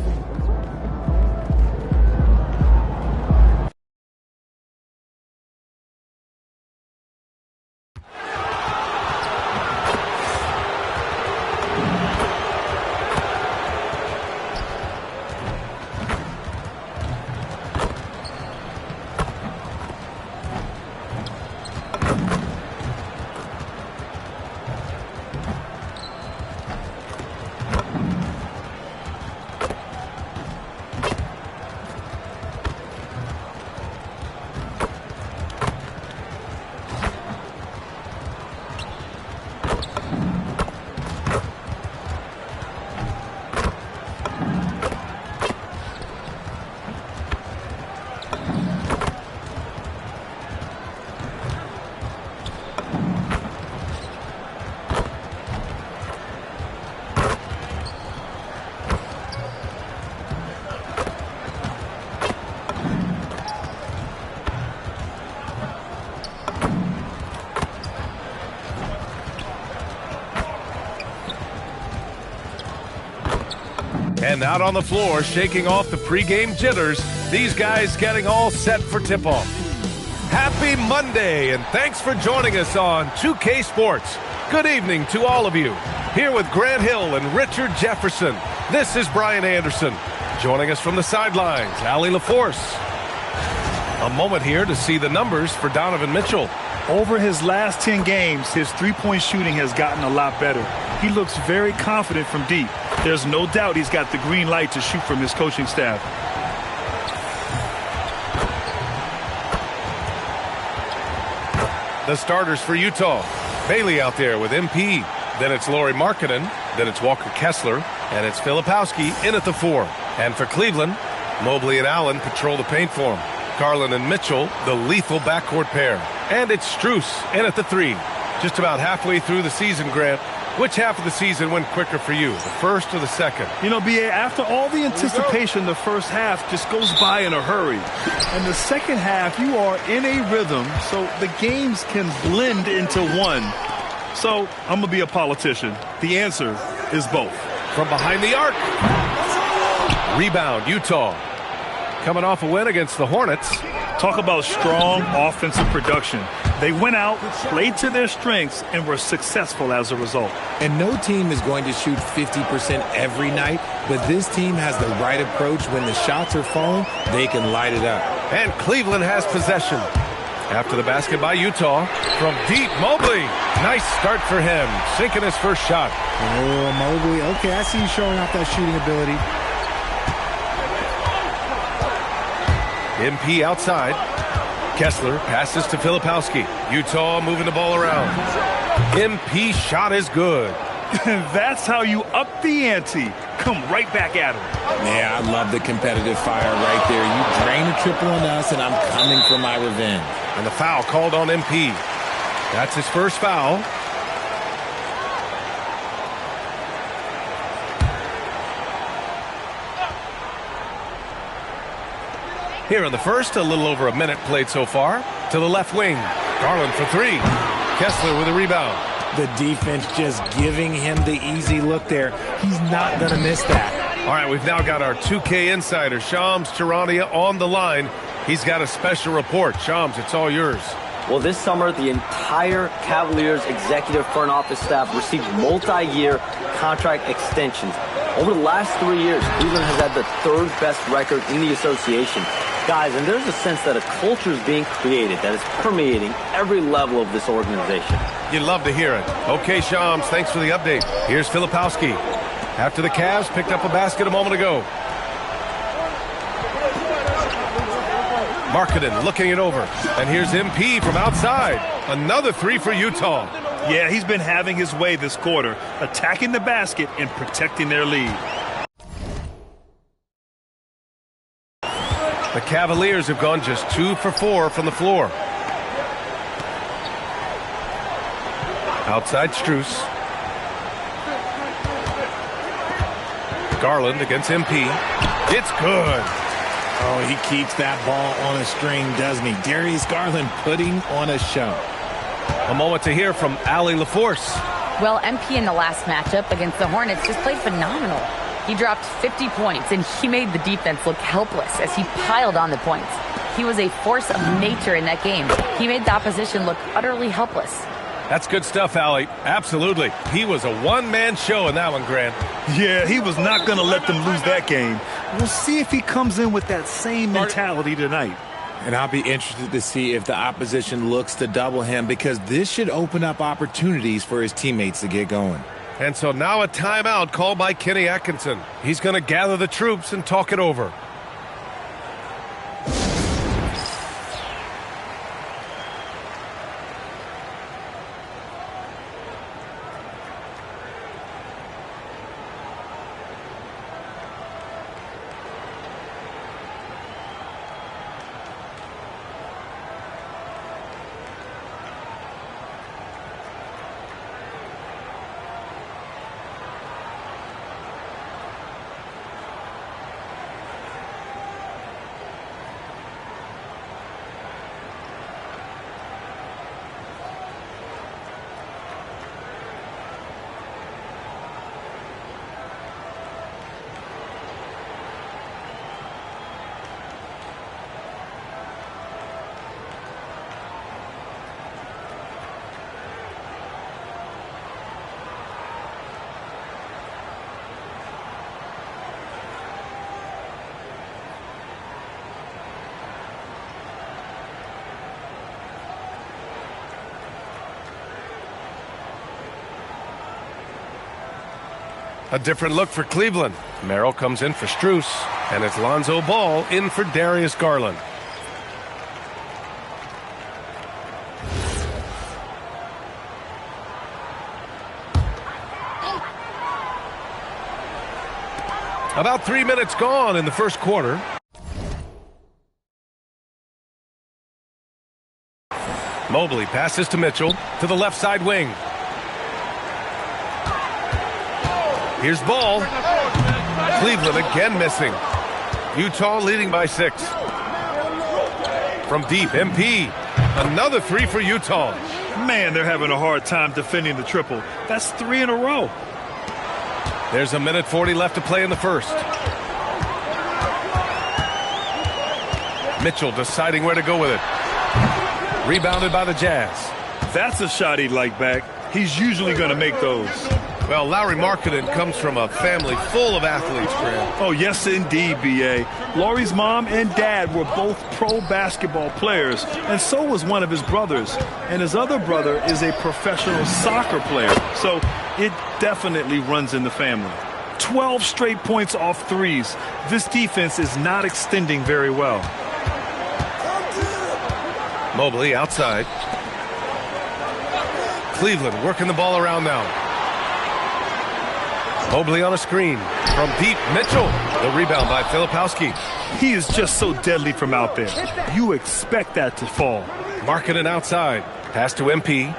And out on the floor, shaking off the pregame jitters, these guys getting all set for tip-off. Happy Monday, and thanks for joining us on 2K Sports. Good evening to all of you. Here with Grant Hill and Richard Jefferson, this is Brian Anderson. Joining us from the sidelines, Allie LaForce. A moment here to see the numbers for Donovan Mitchell. Over his last 10 games, his three-point shooting has gotten a lot better. He looks very confident from deep. There's no doubt he's got the green light to shoot from his coaching staff. The starters for Utah. Bailey out there with MP. Then it's Lauri Markkanen. Then it's Walker Kessler. And it's Filipowski in at the 4. And for Cleveland, Mobley and Allen patrol the paint for him. Garland and Mitchell, the lethal backcourt pair. And it's Strus in at the 3. Just about halfway through the season, Grant. Which half of the season went quicker for you, the first or the second? You know, B.A., after all the anticipation, the first half just goes by in a hurry. And the second half, you are in a rhythm, so the games can blend into one. So, I'm going to be a politician. The answer is both. From behind the arc. Rebound, Utah. Coming off a win against the Hornets. Talk about strong offensive production. They went out, played to their strengths, and were successful as a result. And no team is going to shoot 50% every night, but this team has the right approach. When the shots are falling, they can light it up. And Cleveland has possession. After the basket by Utah, from deep, Mobley. Nice start for him, sinking his first shot. Oh, Mobley, okay, I see you showing off that shooting ability. MP outside. Kessler passes to Filipowski. Utah moving the ball around. MP shot is good. That's how you up the ante. Come right back at him. Yeah, I love the competitive fire right there. You drain a triple on us, and I'm coming for my revenge. And the foul called on MP. That's his first foul. Here in the first, a little over a minute played so far. To the left wing. Garland for three. Kessler with a rebound. The defense just giving him the easy look there. He's not going to miss that. All right, we've now got our 2K insider, Shams Charania, on the line. He's got a special report. Shams, it's all yours. Well, this summer, the entire Cavaliers executive front office staff received multi-year contract extensions. Over the last 3 years, Cleveland has had the third best record in the association. Guys, and there's a sense that a culture is being created that is permeating every level of this organization. You'd love to hear it. Okay, Shams, thanks for the update. Here's Filipowski. After the Cavs picked up a basket a moment ago. Markkanen looking it over. And here's MP from outside. Another three for Utah. Yeah, he's been having his way this quarter, attacking the basket and protecting their lead. The Cavaliers have gone just 2 for 4 from the floor. Outside Strus. Garland against MP. It's good. Oh, he keeps that ball on a string, doesn't he? Darius Garland putting on a show. A moment to hear from Allie LaForce. Well, MP in the last matchup against the Hornets just played phenomenal. He dropped 50 points, and he made the defense look helpless as he piled on the points. He was a force of nature in that game. He made the opposition look utterly helpless. That's good stuff, Allie. Absolutely. He was a one-man show in that one, Grant. Yeah, he was not going to let them lose that game. We'll see if he comes in with that same mentality tonight. And I'll be interested to see if the opposition looks to double him, because this should open up opportunities for his teammates to get going. And so now a timeout called by Kenny Atkinson. He's going to gather the troops and talk it over. A different look for Cleveland. Merrill comes in for Strus, and it's Lonzo Ball in for Darius Garland. About 3 minutes gone in the first quarter. Mobley passes to Mitchell to the left side wing. Here's ball. Cleveland again missing. Utah leading by 6. From deep, MP. Another 3 for Utah. Man, they're having a hard time defending the triple. That's 3 in a row. There's a minute 40 left to play in the first. Mitchell deciding where to go with it. Rebounded by the Jazz. That's a shot he'd like back. He's usually going to make those. Well, Lauri Markkanen comes from a family full of athletes, Graham. Oh, yes, indeed, B.A. Lauri's mom and dad were both pro basketball players, and so was one of his brothers. And his other brother is a professional soccer player, so it definitely runs in the family. 12 straight points off threes. This defense is not extending very well. Mobley outside. Cleveland working the ball around now. Mobley on a screen. From deep, Mitchell. The rebound by Filipowski. He is just so deadly from out there. You expect that to fall. Markkanen outside. Pass to MP.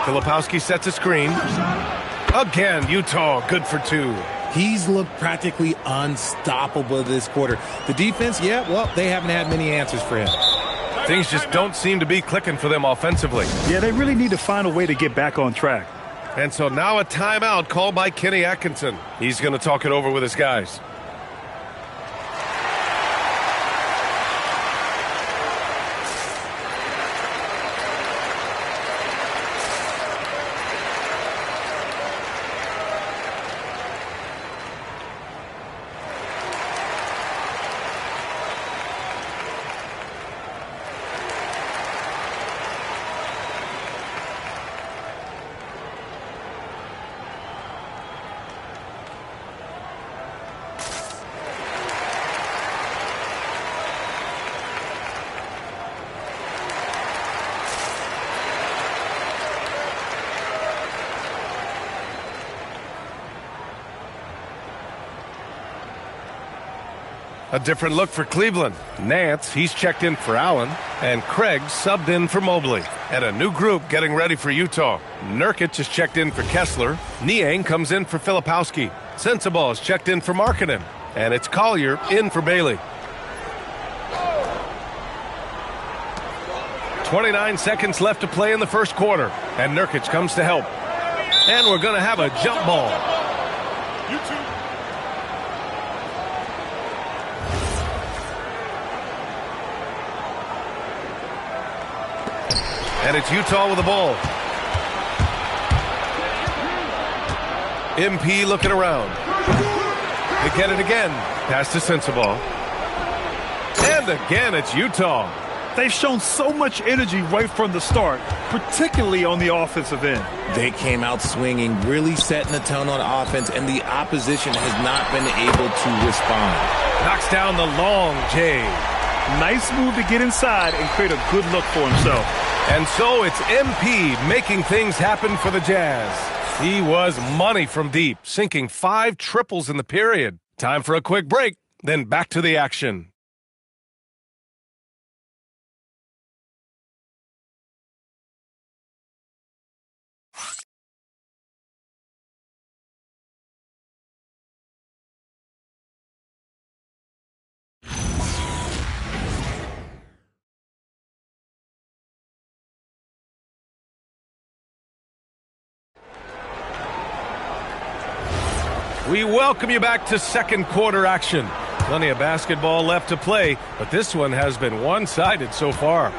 Filipowski sets a screen. Again, Utah good for 2. He's looked practically unstoppable this quarter. The defense, yeah, well, they haven't had many answers for him. Things just don't seem to be clicking for them offensively. Yeah, they really need to find a way to get back on track. And so now a timeout called by Kenny Atkinson. He's going to talk it over with his guys. A different look for Cleveland. Nance, he's checked in for Allen, and Craig subbed in for Mobley. And a new group getting ready for Utah. Nurkic is checked in for Kessler. Niang comes in for Filipowski. Sensabaugh is checked in for Markkanen. And it's Collier in for Bailey. 29 seconds left to play in the first quarter. And Nurkic comes to help. And we're going to have a jump ball. And it's Utah with the ball. MP looking around. They get it again. Pass to Sensabaugh. And again, it's Utah. They've shown so much energy right from the start, particularly on the offensive end. They came out swinging, really setting the tone on offense, and the opposition has not been able to respond. Knocks down the long J. Nice move to get inside and create a good look for himself. And so it's MP making things happen for the Jazz. He was money from deep, sinking 5 triples in the period. Time for a quick break, then back to the action. We welcome you back to second quarter action. Plenty of basketball left to play, but this one has been one-sided so far.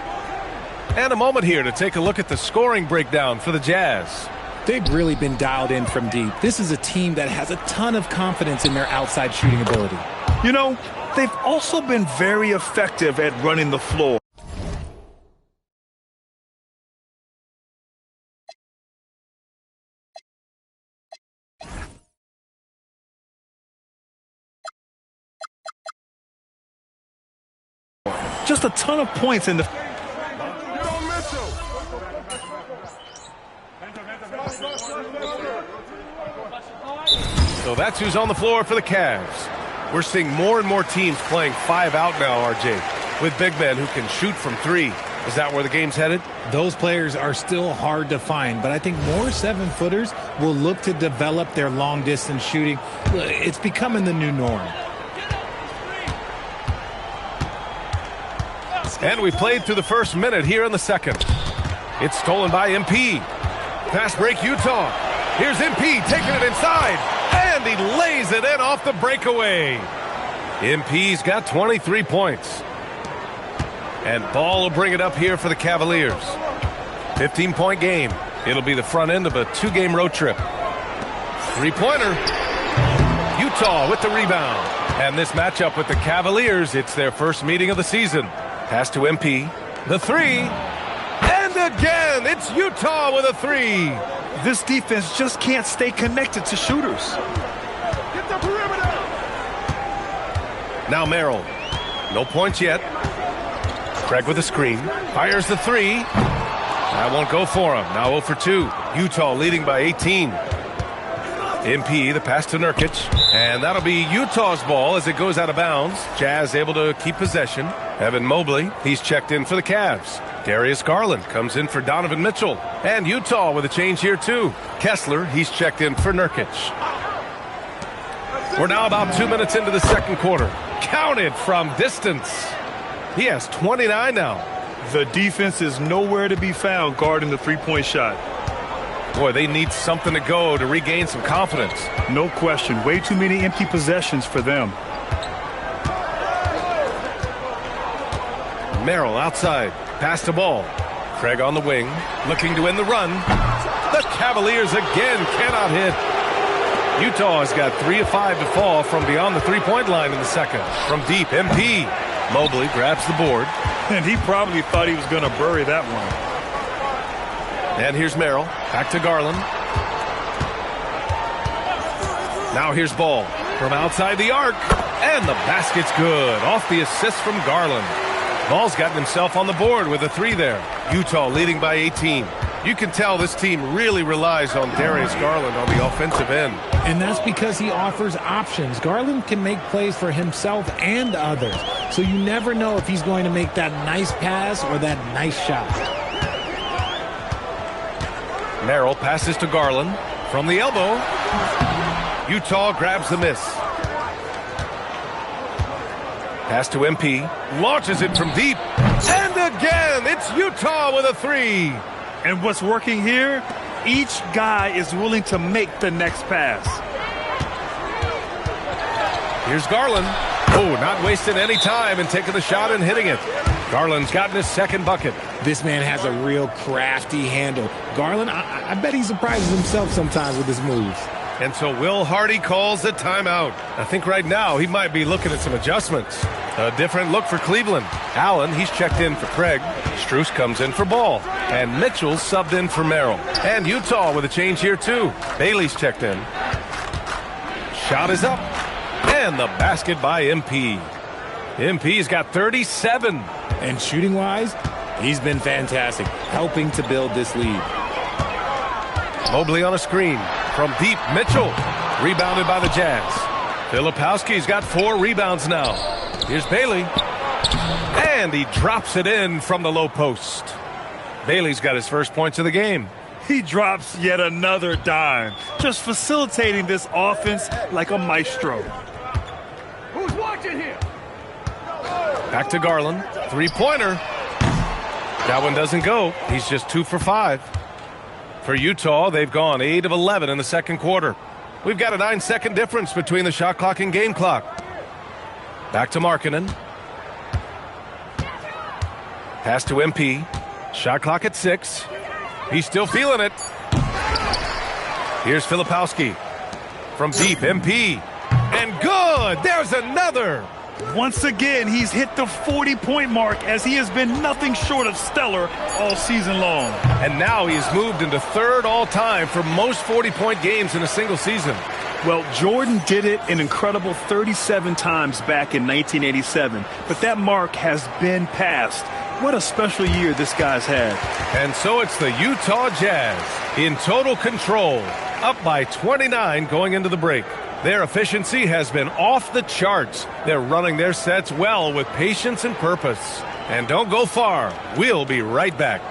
And a moment here to take a look at the scoring breakdown for the Jazz. They've really been dialed in from deep. This is a team that has a ton of confidence in their outside shooting ability. You know, they've also been very effective at running the floor. Just a ton of points in the... So that's who's on the floor for the Cavs. We're seeing more and more teams playing 5 out now, RJ, with big men who can shoot from 3. Is that where the game's headed? Those players are still hard to find, but I think more 7-footers will look to develop their long-distance shooting. It's becoming the new norm. And we played through the first minute here in the second. It's stolen by MP. Fast break, Utah. Here's MP taking it inside, and he lays it in off the breakaway. MP's got 23 points. And Ball will bring it up here for the Cavaliers. 15-point game. It'll be the front end of a 2-game road trip. Three-pointer. Utah with the rebound. And this matchup with the Cavaliers, it's their first meeting of the season. Pass to MP. The three. And again, it's Utah with a three. This defense just can't stay connected to shooters. Get the perimeter. Now Merrill. No points yet. Craig with a screen. Fires the three. That won't go for him. Now 0 for 2. Utah leading by 18. MP, the pass to Nurkic. And that'll be Utah's ball as it goes out of bounds. Jazz able to keep possession. Evan Mobley, he's checked in for the Cavs. Darius Garland comes in for Donovan Mitchell. And Utah with a change here too. Kessler, he's checked in for Nurkic. We're now about 2 minutes into the second quarter. Counted from distance. He has 29 now. The defense is nowhere to be found guarding the three-point shot. Boy, they need something to go to regain some confidence. No question. Way too many empty possessions for them. Merrill outside. Pass the ball. Craig on the wing. Looking to win the run. The Cavaliers again cannot hit. Utah has got 3 of 5 to fall from beyond the three-point line in the second. From deep, MP. Mobley grabs the board. And he probably thought he was going to bury that one. And here's Merrill. Back to Garland. Now here's Ball from outside the arc. And the basket's good. Off the assist from Garland. Ball's gotten himself on the board with a three there. Utah leading by 18. You can tell this team really relies on Darius Garland on the offensive end. And that's because he offers options. Garland can make plays for himself and others. So you never know if he's going to make that nice pass or that nice shot. Merrill passes to Garland from the elbow. Utah grabs the miss. Pass to MP. Launches it from deep. And again, it's Utah with a three. And what's working here? Each guy is willing to make the next pass. Here's Garland. Oh, not wasting any time and taking the shot and hitting it. Garland's gotten his second bucket. This man has a real crafty handle. Garland, I bet he surprises himself sometimes with his moves. And so Will Hardy calls the timeout. I think right now he might be looking at some adjustments. A different look for Cleveland. Allen, he's checked in for Craig. Strus comes in for Ball. And Mitchell subbed in for Merrill. And Utah with a change here too. Bailey's checked in. Shot is up. And the basket by MP. MP's got 37. And shooting-wise, he's been fantastic, helping to build this lead. Mobley on a screen. From deep, Mitchell. Rebounded by the Jazz. Filipowski's got 4 rebounds now. Here's Bailey. And he drops it in from the low post. Bailey's got his first points of the game. He drops yet another dime, just facilitating this offense like a maestro. Who's watching here? Back to Garland. Three-pointer. That one doesn't go. He's just 2 for 5. For Utah, they've gone 8 of 11 in the second quarter. We've got a 9-second difference between the shot clock and game clock. Back to Markkanen. Pass to MP. Shot clock at 6. He's still feeling it. Here's Filipowski. From deep, MP. And good! There's another! Once again, he's hit the 40-point mark as he has been nothing short of stellar all season long. And now he's moved into 3rd all-time for most 40-point games in a single season. Well, Jordan did it an incredible 37 times back in 1987, but that mark has been passed. What a special year this guy's had. And so it's the Utah Jazz in total control, up by 29 going into the break. Their efficiency has been off the charts. They're running their sets well with patience and purpose. And don't go far. We'll be right back.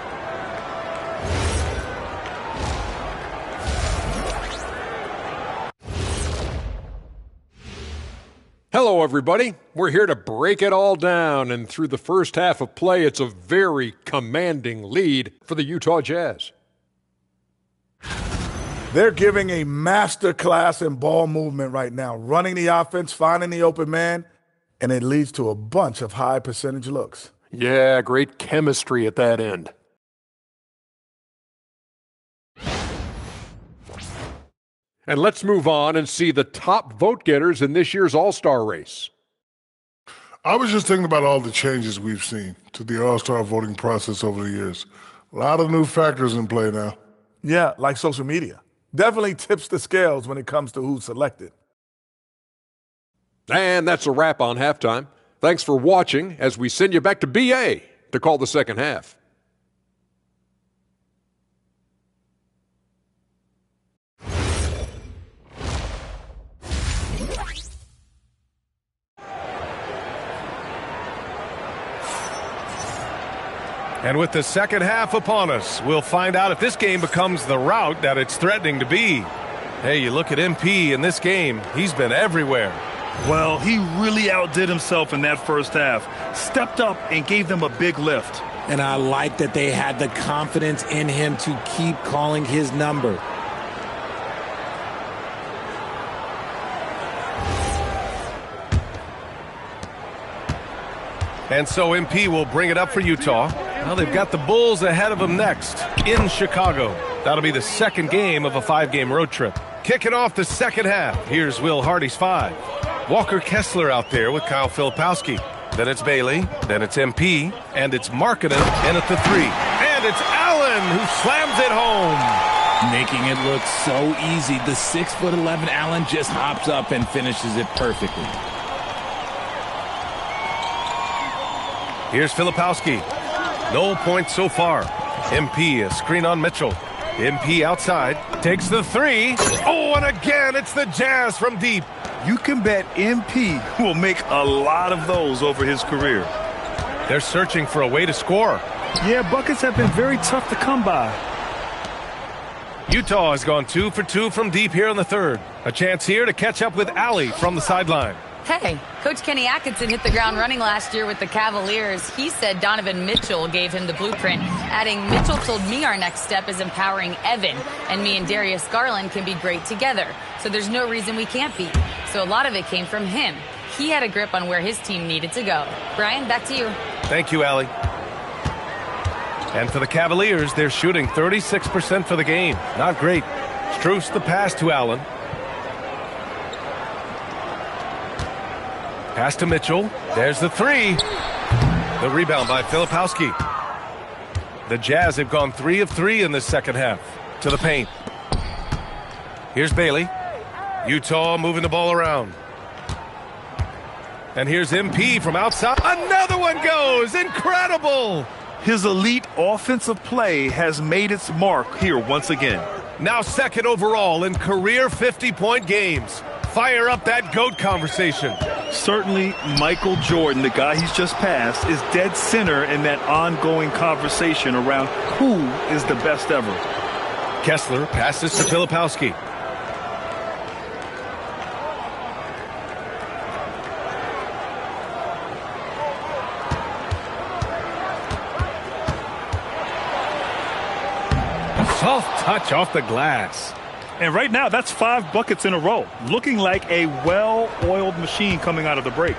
Hello, everybody. We're here to break it all down, and through the first half of play, it's a very commanding lead for the Utah Jazz. They're giving a master class in ball movement right now, running the offense, finding the open man, and it leads to a bunch of high percentage looks. Yeah, great chemistry at that end. And let's move on and see the top vote getters in this year's All-Star race. I was just thinking about all the changes we've seen to the All-Star voting process over the years. A lot of new factors in play now. Yeah, like social media. Definitely tips the scales when it comes to who's selected. And that's a wrap on halftime. Thanks for watching as we send you back to BA to call the second half. And with the second half upon us, we'll find out if this game becomes the rout that it's threatening to be. Hey, you look at MP in this game, he's been everywhere. Well, he really outdid himself in that first half. Stepped up and gave them a big lift. And I like that they had the confidence in him to keep calling his number. And so MP will bring it up for Utah. Well, they've got the Bulls ahead of them next in Chicago. That'll be the second game of a 5-game road trip. Kicking off the second half, here's Will Hardy's 5. Walker Kessler out there with Kyle Filipowski. Then it's Bailey, then it's MP, and it's Markkanen in at the 3. And it's Allen who slams it home. Making it look so easy. The 6'11" Allen just hops up and finishes it perfectly. Here's Filipowski. No points so far. MP, a screen on Mitchell. MP outside, takes the 3. Oh, and again, it's the Jazz from deep. You can bet MP will make a lot of those over his career. They're searching for a way to score. Yeah, buckets have been very tough to come by. Utah has gone 2 for 2 from deep here in the third. A chance here to catch up with Allie from the sideline. Hey, Coach Kenny Atkinson hit the ground running last year with the Cavaliers. He said Donovan Mitchell gave him the blueprint, adding, Mitchell told me our next step is empowering Evan, and me and Darius Garland can be great together. So there's no reason we can't be. So a lot of it came from him. He had a grip on where his team needed to go. Brian, back to you. Thank you, Allie. And for the Cavaliers, they're shooting 36% for the game. Not great. Strus the pass to Allen. Pass to Mitchell. There's the 3. The rebound by Filipowski. The Jazz have gone 3 of 3 in this second half. To the paint. Here's Bailey. Utah moving the ball around. And here's MP from outside. Another one goes. Incredible. His elite offensive play has made its mark here once again. Now second overall in career 50-point games. Fire up that GOAT conversation. Certainly, Michael Jordan, the guy he's just passed, is dead center in that ongoing conversation around who is the best ever. Kessler passes to Filipowski. Soft touch off the glass. And right now, that's 5 buckets in a row. Looking like a well-oiled machine coming out of the break.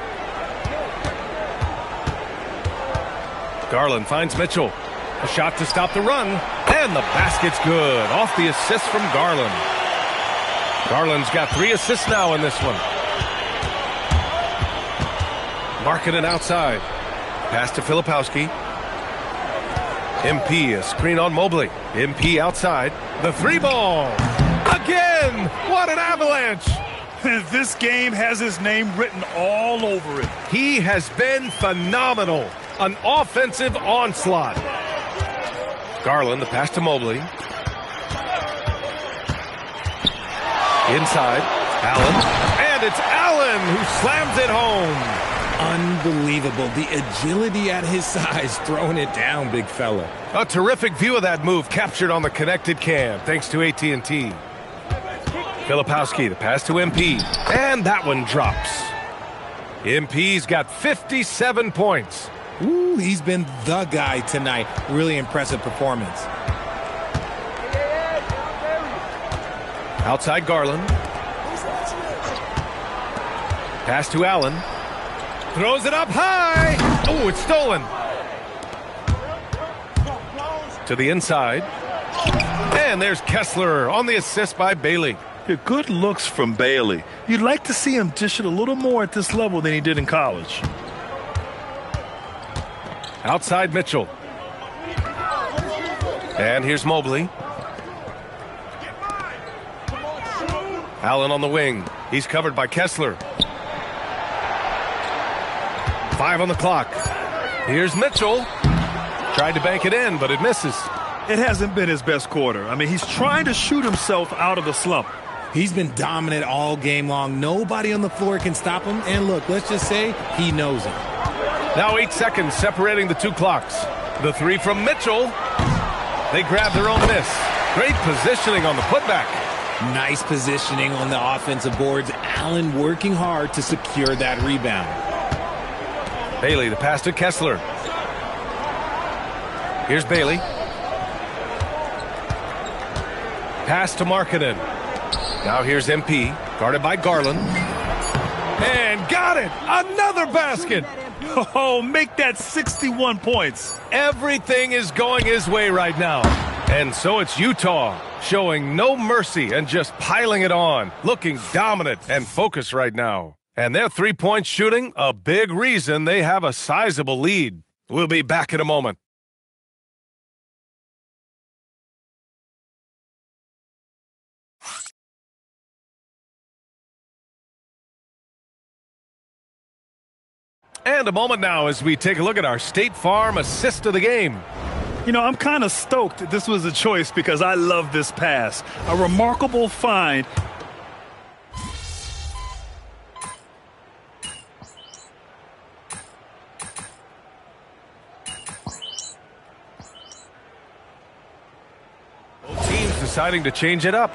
Garland finds Mitchell. A shot to stop the run. And the basket's good. Off the assist from Garland. Garland's got 3 assists now in this one. Markkanen outside. Pass to Filipowski. MP, a screen on Mobley. MP outside. The 3 ball. Again! What an avalanche! This game has his name written all over it. He has been phenomenal. An offensive onslaught. Garland, the pass to Mobley. Inside. Allen. And it's Allen who slams it home. Unbelievable. The agility at his size, throwing it down, big fella. A terrific view of that move captured on the connected cam, thanks to AT&T. Filipowski, the pass to MP, and that one drops. MP's got 57 points. Ooh, he's been the guy tonight. Really impressive performance. Outside Garland. Pass to Allen. Throws it up high. Oh, it's stolen. To the inside. And there's Kessler on the assist by Bailey. Good looks from Bailey. You'd like to see him dish it a little more at this level than he did in college. Outside Mitchell. And here's Mobley. Allen on the wing. He's covered by Kessler. 5 on the clock. Here's Mitchell. Tried to bank it in, but it misses. It hasn't been his best quarter. I mean, he's trying to shoot himself out of the slump. He's been dominant all game long. Nobody on the floor can stop him. And look, let's just say he knows it. Now 8 seconds separating the two clocks. The three from Mitchell. They grab their own miss. Great positioning on the putback. Nice positioning on the offensive boards. Allen working hard to secure that rebound. Bailey, the pass to Kessler. Here's Bailey. Pass to Markkanen. Now here's MP, guarded by Garland. And got it! Another basket! Oh, make that 61 points. Everything is going his way right now. And so it's Utah, showing no mercy and just piling it on, looking dominant and focused right now. And their three-point shooting, a big reason they have a sizable lead. We'll be back in a moment. And a moment now as we take a look at our State Farm assist of the game. You know, I'm kind of stoked this was a choice because I love this pass. A remarkable find. Both teams deciding to change it up.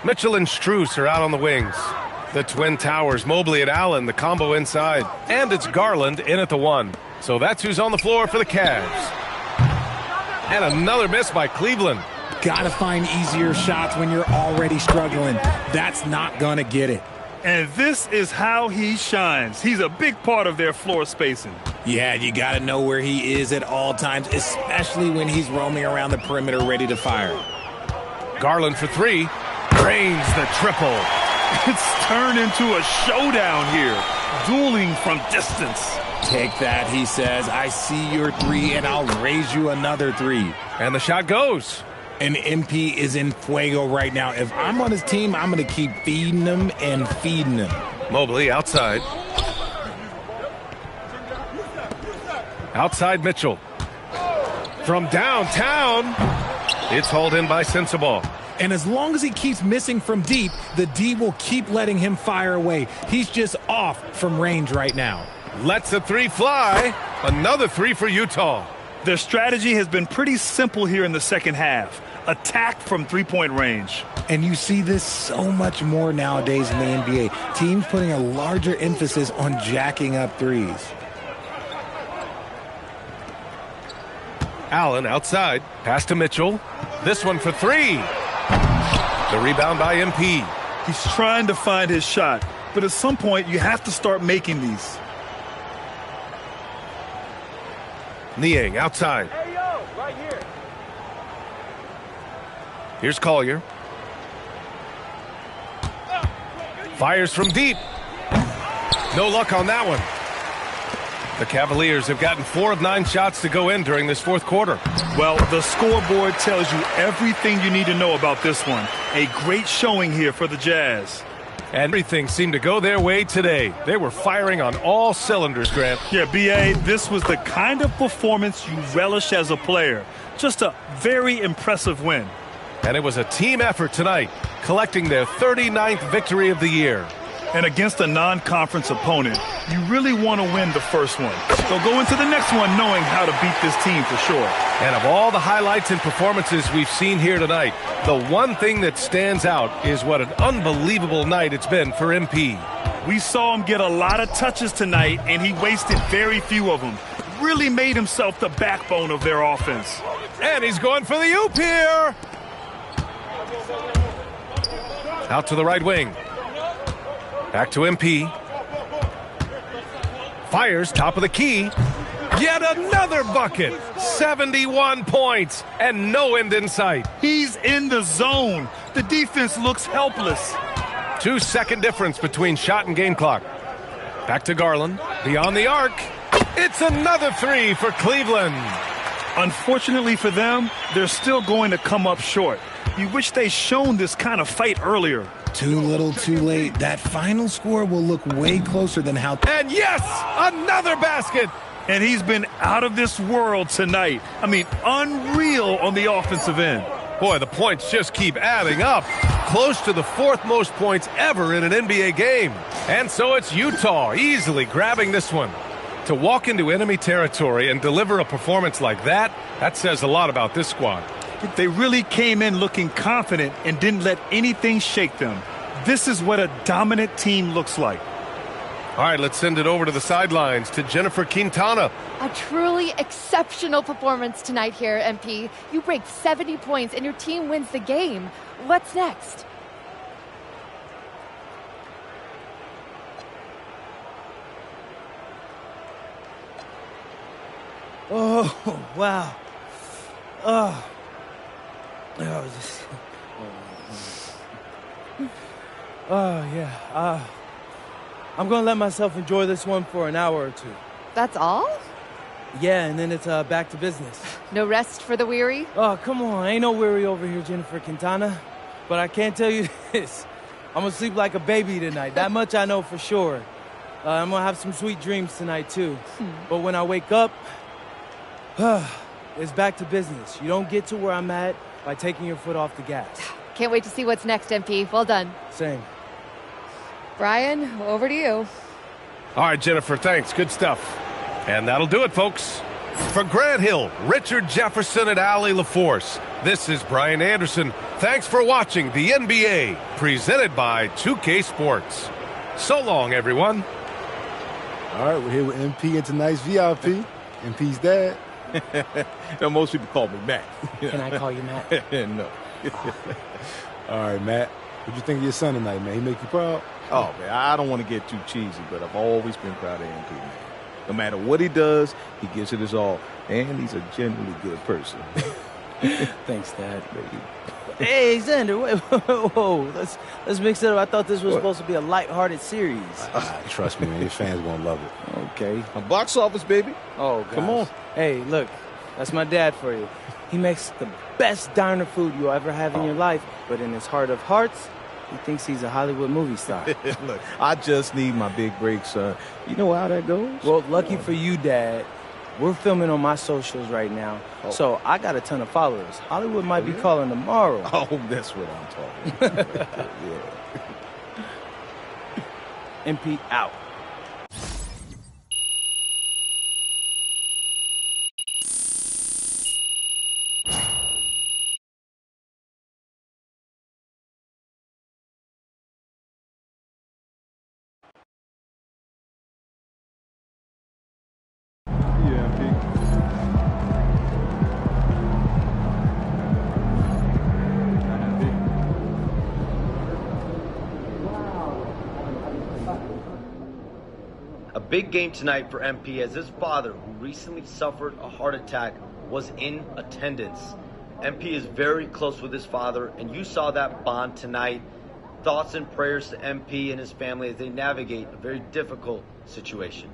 Mitchell and Strus are out on the wings. The Twin Towers, Mobley and Allen, the combo inside. And it's Garland in at the 1. So that's who's on the floor for the Cavs. And another miss by Cleveland. Gotta find easier shots when you're already struggling. That's not gonna get it. And this is how he shines. He's a big part of their floor spacing. Yeah, you gotta know where he is at all times, especially when he's roaming around the perimeter ready to fire. Garland for 3. Drains the triple. It's turned into a showdown here. Dueling from distance. Take that, he says. I see your 3, and I'll raise you another 3. And the shot goes. And MP is in fuego right now. If I'm on his team, I'm going to keep feeding him and feeding him. Mobley outside. Outside Mitchell. From downtown, it's hauled in by Sensabaugh. And as long as he keeps missing from deep, the D will keep letting him fire away. He's just off from range right now. Lets a 3 fly. Another 3 for Utah. Their strategy has been pretty simple here in the second half. Attack from three-point range. And you see this so much more nowadays in the NBA. Teams putting a larger emphasis on jacking up threes. Allen outside. Pass to Mitchell. This one for 3. The rebound by MP. He's trying to find his shot, but at some point you have to start making these. Niang outside. Hey, yo, right here. Here's Collier. Fires from deep. No luck on that one. The Cavaliers have gotten 4 of 9 shots to go in during this fourth quarter. Well, the scoreboard tells you everything you need to know about this one. A great showing here for the Jazz. And everything seemed to go their way today. They were firing on all cylinders, Grant. Yeah, B.A., this was the kind of performance you relish as a player. Just a very impressive win. And it was a team effort tonight, collecting their 39th victory of the year. And against a non-conference opponent, you really want to win the first one. So go into the next one knowing how to beat this team for sure. And of all the highlights and performances we've seen here tonight, the one thing that stands out is what an unbelievable night it's been for MP. We saw him get a lot of touches tonight, and he wasted very few of them. Really made himself the backbone of their offense. And he's going for the oop here. Out to the right wing. Back to MP. Fires top of the key. Yet another bucket. 71 points and no end in sight. He's in the zone. The defense looks helpless. 2-second difference between shot and game clock. Back to Garland. Beyond the arc. It's another three for Cleveland. Unfortunately for them, they're still going to come up short. You wish they'd shown this kind of fight earlier. Too little, too late. That final score will look way closer than how... And yes, another basket. And he's been out of this world tonight. I mean, unreal on the offensive end. Boy, the points just keep adding up. Close to the fourth most points ever in an NBA game. And so it's Utah easily grabbing this one. To walk into enemy territory and deliver a performance like that, that says a lot about this squad. They really came in looking confident and didn't let anything shake them. This is what a dominant team looks like. All right, let's send it over to the sidelines to Jennifer Quintana. A truly exceptional performance tonight here, MP. You break 70 points and your team wins the game. What's next? Oh, wow. Oh, yeah. I'm going to let myself enjoy this one for an hour or two. That's all? Yeah, and then it's back to business. No rest for the weary? Oh, come on. Ain't no weary over here, Jennifer Quintana. But I can't tell you this. I'm going to sleep like a baby tonight. That much I know for sure. I'm going to have some sweet dreams tonight, too. But when I wake up, it's back to business. You don't get to where I'm at by taking your foot off the gas. Can't wait to see what's next, MP. Well done. Same. Brian, over to you. All right, Jennifer, thanks. Good stuff. And that'll do it, folks. For Grant Hill, Richard Jefferson, and Allie LaForce, this is Brian Anderson. Thanks for watching the NBA, presented by 2K Sports. So long, everyone. All right, we're here with MP and tonight's VIP. MP's dad. Now, most people call me Matt. Can I call you Matt? No. All right, Matt. What'd you think of your son tonight, man? He make you proud? Oh, man, I don't want to get too cheesy, but I've always been proud of MP, man. No matter what he does, he gives it his all. And he's a genuinely good person. Thanks, Dad. Hey, Xander, wait, whoa. Let's mix it up. I thought this was supposed to be a lighthearted series. Trust me, man. Your fans gonna love it. Okay. A box office, baby. Oh, gosh. Come on. Hey, look. That's my dad for you. He makes the best diner food you'll ever have in your life, but in his heart of hearts, he thinks he's a Hollywood movie star. Look, I just need my big break, son. You know how that goes? Well, lucky for you, Dad, we're filming on my socials right now, so I got a ton of followers. Hollywood might be calling tomorrow. Oh, that's what I'm talking about. Yeah. MP out. A big game tonight for MP as his father, who recently suffered a heart attack, was in attendance. MP is very close with his father, and you saw that bond tonight. Thoughts and prayers to MP and his family as they navigate a very difficult situation.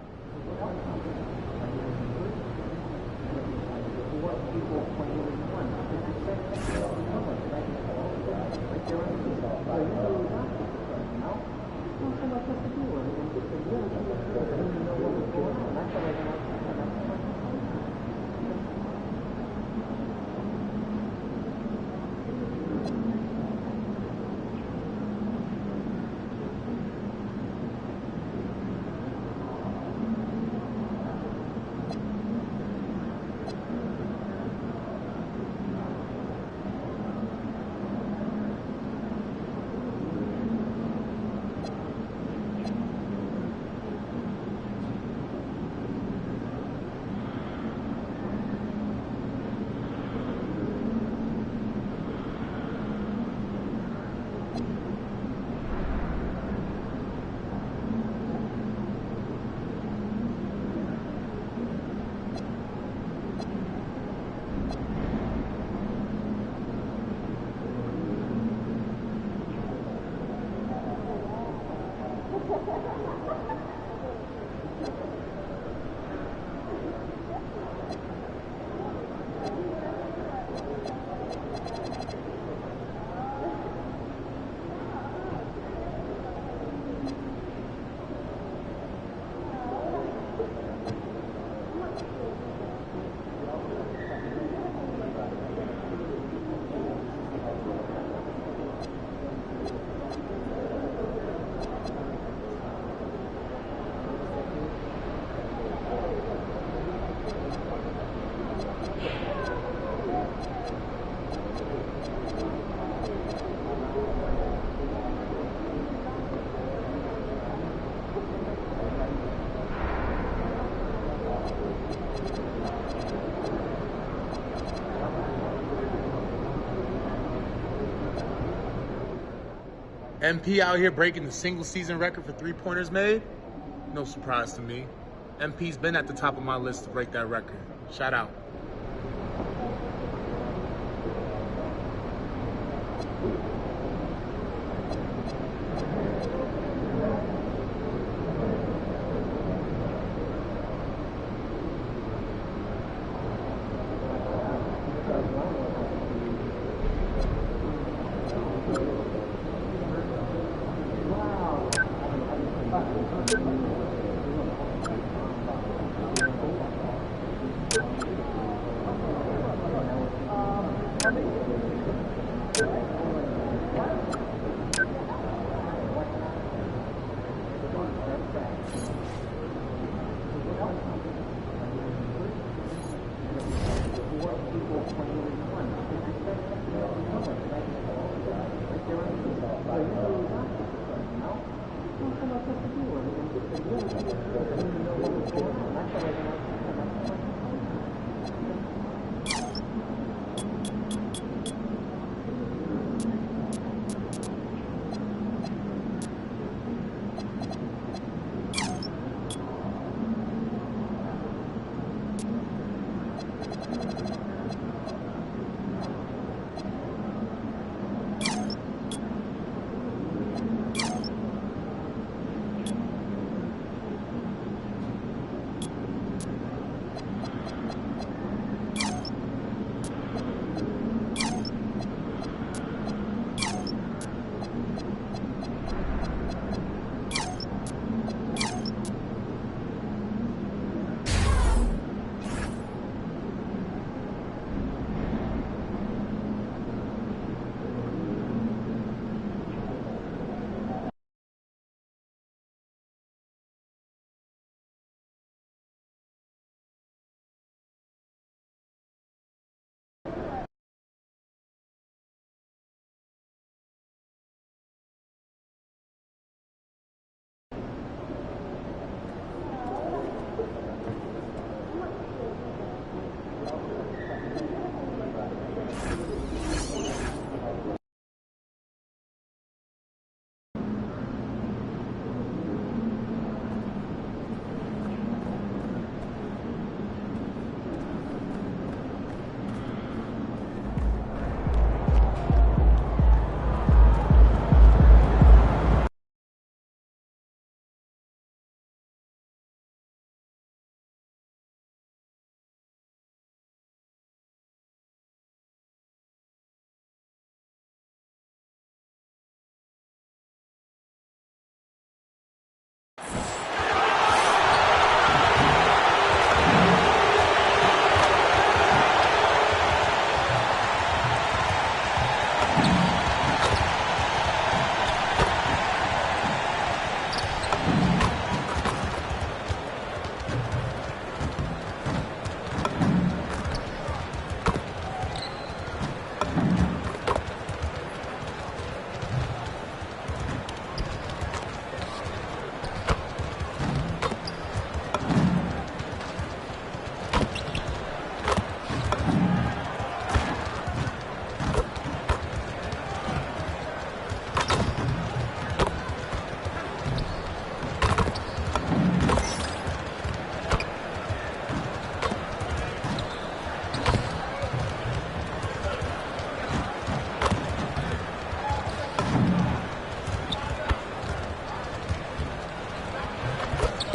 MP out here breaking the single-season record for three-pointers made? No surprise to me. MP's been at the top of my list to break that record. Shout out.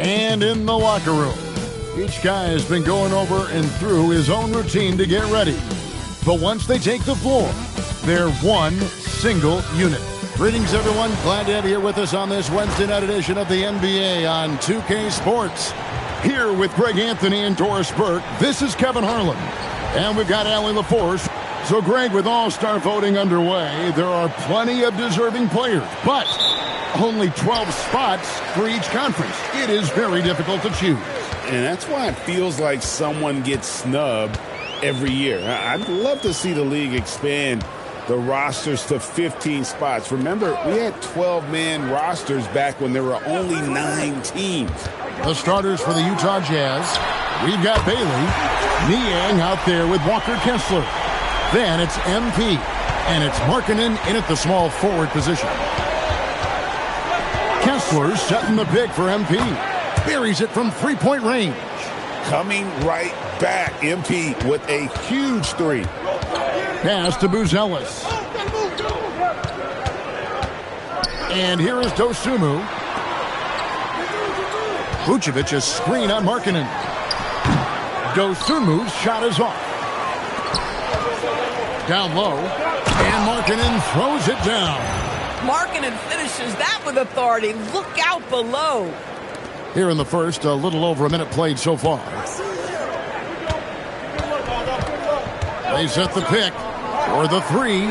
And in the locker room, each guy has been going over and through his own routine to get ready. But once they take the floor, they're one single unit. Greetings, everyone. Glad to have you here with us on this Wednesday night edition of the NBA on 2K Sports. Here with Greg Anthony and Doris Burke, this is Kevin Harlan. And we've got Allie LaForce. So, Greg, with All-Star voting underway, there are plenty of deserving players, but only 12 spots for each conference. It is very difficult to choose. And that's why it feels like someone gets snubbed every year. I'd love to see the league expand the rosters to 15 spots. Remember, we had 12-man rosters back when there were only 9 teams. The starters for the Utah Jazz, we've got Bailey, Niang out there with Walker Kessler. Then it's MP, and it's Markkanen in at the small forward position. Kessler setting the pick for MP. Buries it from three-point range. Coming right back. MP with a huge three. Pass to Buzelis. And here is Dosunmu. Vucevic a screen on Markkanen. Dosunmu's shot is off. Down low. And Markkanen throws it down. Markkanen finishes that with authority. Look out below. Here in the first, a little over a minute played so far. They set the pick for the three.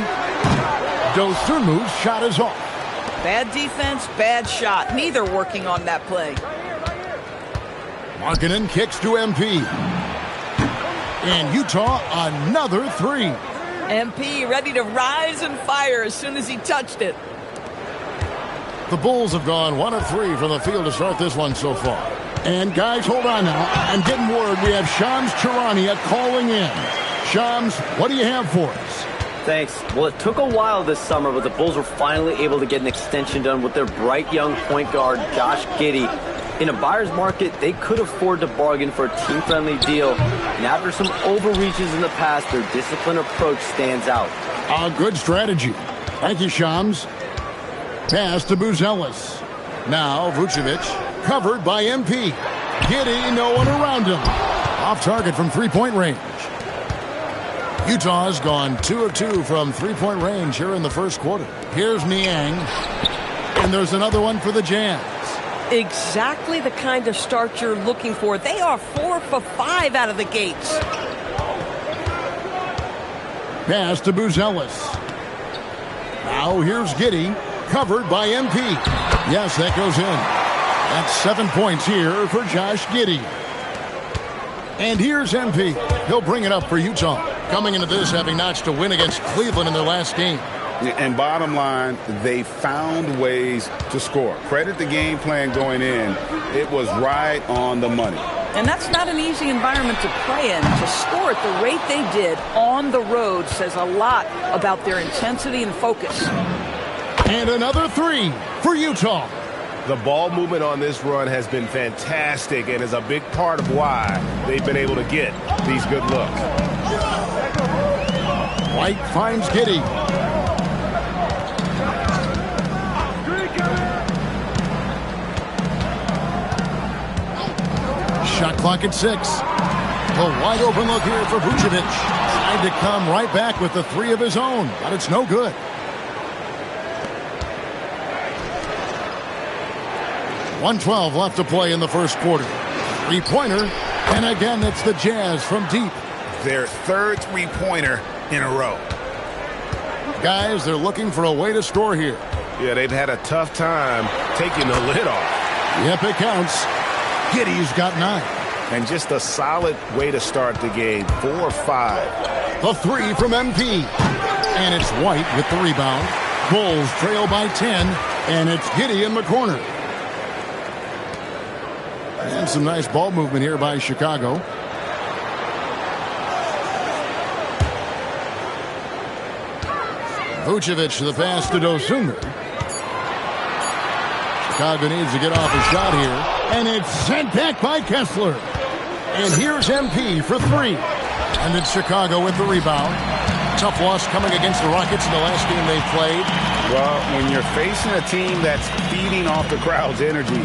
Dosunmu's shot is off. Bad defense, bad shot. Neither working on that play. Markkanen kicks to MP. And Utah, another three. MP ready to rise and fire as soon as he touched it. The Bulls have gone 1 of 3 from the field to start this one so far. And guys, hold on now. I'm getting word we have Shams Charania calling in. Shams, what do you have for us? Thanks. Well, it took a while this summer, but the Bulls were finally able to get an extension done with their bright young point guard, Josh Giddey. In a buyer's market, they could afford to bargain for a team-friendly deal. And after some overreaches in the past, their disciplined approach stands out. A good strategy. Thank you, Shams. Pass to Buzelis. Now Vucevic, covered by MP. Giddey, no one around him. Off target from three-point range. Utah's gone 2 of 2 from three-point range here in the first quarter. Here's Niang. And there's another one for the Jazz. Exactly the kind of start you're looking for. They are 4 for 5 out of the gates. Pass to Buzelis. Now here's Giddey, covered by MP. Yes, that goes in. That's 7 points here for Josh Giddey. And here's MP. He'll bring it up for Utah. Coming into this, having notched a win against Cleveland in their last game. And bottom line, they found ways to score. Credit the game plan going in. It was right on the money. And that's not an easy environment to play in. To score at the rate they did on the road says a lot about their intensity and focus. And another three for Utah. The ball movement on this run has been fantastic and is a big part of why they've been able to get these good looks. White finds Giddey. Shot clock at 6. A wide open look here for Vucevic. Tried to come right back with the three of his own, but it's no good. .112 left to play in the first quarter. Three-pointer, and again it's the Jazz from deep. Their third three-pointer in a row. Guys, they're looking for a way to score here. Yeah, they've had a tough time taking the lid off. Yep, it counts. Giddey's got 9. And just a solid way to start the game. 4-5. The three from MP. And it's White with the rebound. Bulls trail by 10, and it's Giddey in the corner. And some nice ball movement here by Chicago. Vucevic, the pass to Dosunmu. Chicago needs to get off a shot here. And it's sent back by Kessler. And here's MP for 3. And it's Chicago with the rebound. Tough loss coming against the Rockets in the last game they played. Well, when you're facing a team that's feeding off the crowd's energy,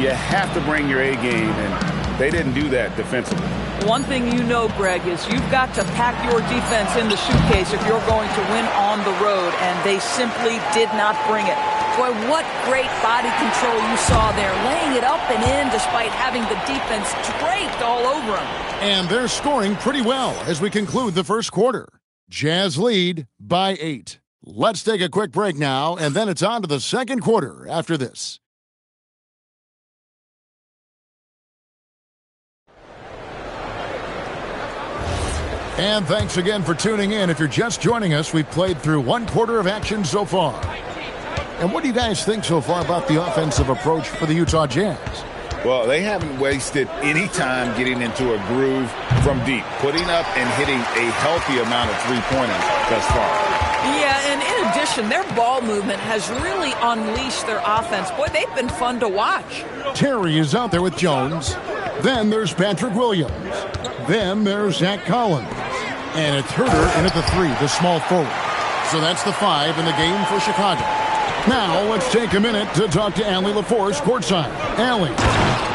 you have to bring your A game, and they didn't do that defensively. One thing you know, Greg, is you've got to pack your defense in the suitcase if you're going to win on the road, and they simply did not bring it. Boy, what great body control you saw there, laying it up and in despite having the defense draped all over them. And they're scoring pretty well as we conclude the first quarter. Jazz lead by 8. Let's take a quick break now, and then it's on to the second quarter after this. And thanks again for tuning in. If you're just joining us, we've played through one quarter of action so far. And what do you guys think so far about the offensive approach for the Utah Jazz? Well, they haven't wasted any time getting into a groove from deep, putting up and hitting a healthy amount of three-pointers thus far. Yeah, and in addition, their ball movement has really unleashed their offense. Boy, they've been fun to watch. Terry is out there with Jones. Then there's Patrick Williams. Then there's Zach Collins. And it's Herder in at the 3, the small forward. So that's the 5 in the game for Chicago. Now let's take a minute to talk to Allie LaForce courtside. Allie.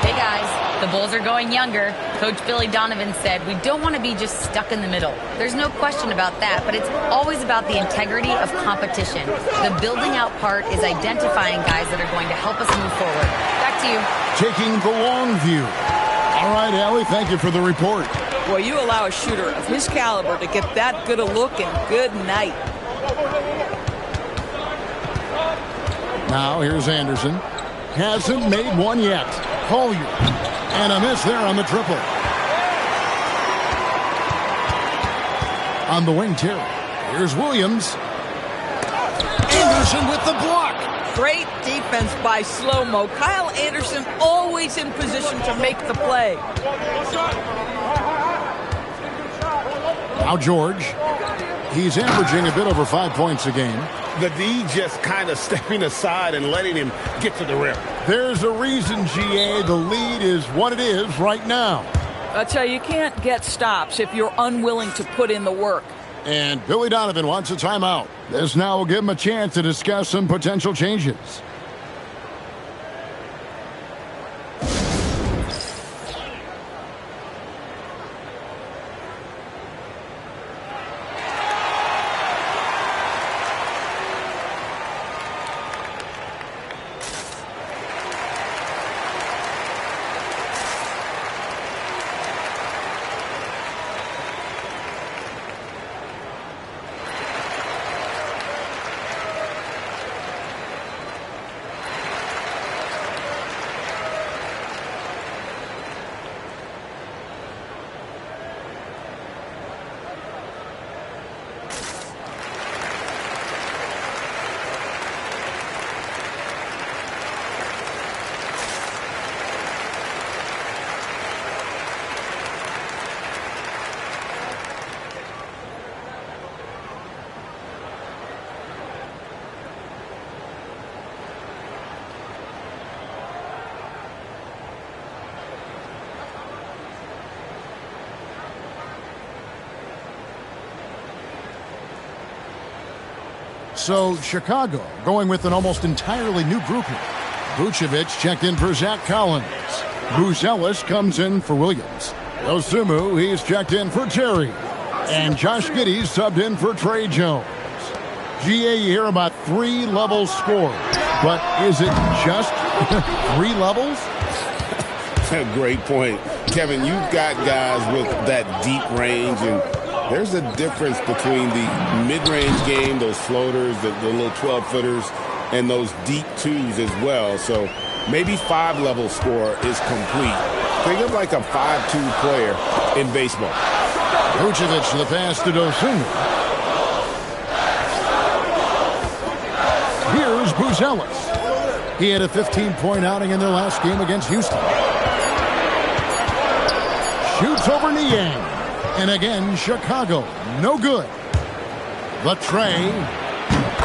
Hey guys, the Bulls are going younger. Coach Billy Donovan said we don't want to be just stuck in the middle. There's no question about that, but it's always about the integrity of competition. The building out part is identifying guys that are going to help us move forward. Back to you. Taking the long view. All right, Allie, thank you for the report. Well, you allow a shooter of his caliber to get that good a look, and good night. Now here's Anderson. Hasn't made one yet. Collier. And a miss there on the triple. On the wing, Terry. Here's Williams. Anderson with the block. Great defense by Slow-Mo. Kyle Anderson always in position to make the play. Now George. He's averaging a bit over 5 points a game. The D just kind of stepping aside and letting him get to the rim. There's a reason, GA, the lead is what it is right now. I tell you can't get stops if you're unwilling to put in the work. And Billy Donovan wants a timeout. This now will give him a chance to discuss some potential changes. So Chicago going with an almost entirely new group here. Vucevic checked in for Zach Collins. Buzelis comes in for Williams. Yosumu, he's checked in for Terry. And Josh Giddey subbed in for Trey Jones. GA, you hear about 3 levels scored. But is it just 3 levels? Great point. Kevin, you've got guys with that deep range, and there's a difference between the mid-range game, those floaters, the little 12-footers, and those deep twos as well. So maybe 5-level score is complete. Think of like a 5-2 player in baseball. Vucevic the pass to Dosunmu. Here's Buzelis. He had a 15-point outing in their last game against Houston. Shoots over Niang. And again, Chicago, no good. The tray.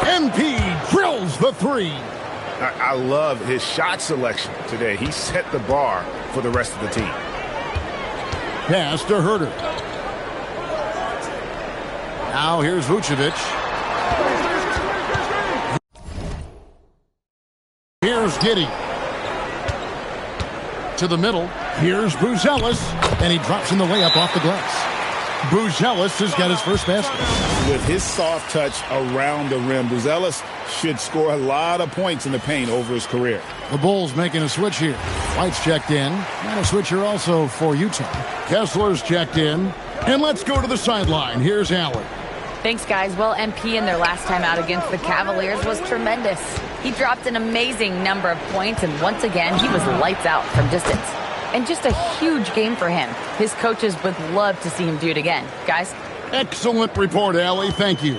MP drills the 3. I love his shot selection today. He set the bar for the rest of the team. Pass to Herder. Now here's Vucevic. Here's Giddey. To the middle. Here's Buzelis. And he drops in the layup off the glass. Buzelis has got his first basket. With his soft touch around the rim, Buzelis should score a lot of points in the paint over his career. The Bulls making a switch here. White's checked in. And a switch here also for Utah. Kessler's checked in. And let's go to the sideline. Here's Allen. Thanks, guys. Well, MP in their last time out against the Cavaliers was tremendous. He dropped an amazing number of points, and once again, he was lights out from distance. And just a huge game for him. His coaches would love to see him do it again. Guys? Excellent report, Allie. Thank you.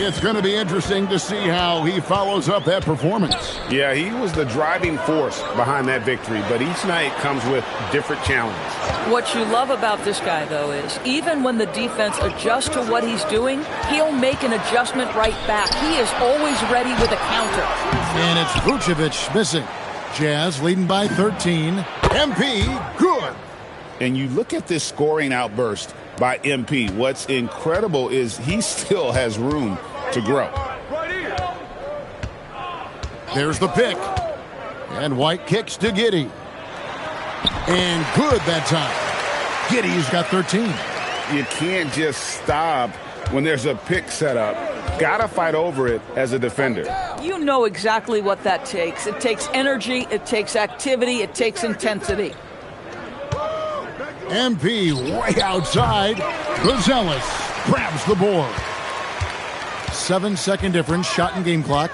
It's going to be interesting to see how he follows up that performance. Yeah, he was the driving force behind that victory, but each night comes with different challenges. What you love about this guy, though, is even when the defense adjusts to what he's doing, he'll make an adjustment right back. He is always ready with a counter. And it's Vucevic missing. Jazz leading by 13. MP, good. And you look at this scoring outburst by MP. What's incredible is he still has room to grow. There's the pick. And White kicks to Giddey. And good that time. Giddey's got 13. You can't just stop when there's a pick set up. Gotta fight over it as a defender. You know exactly what that takes. It takes energy, it takes activity, it takes intensity. MP way outside. Buzelis grabs the board. 7-second difference, shot and game clock.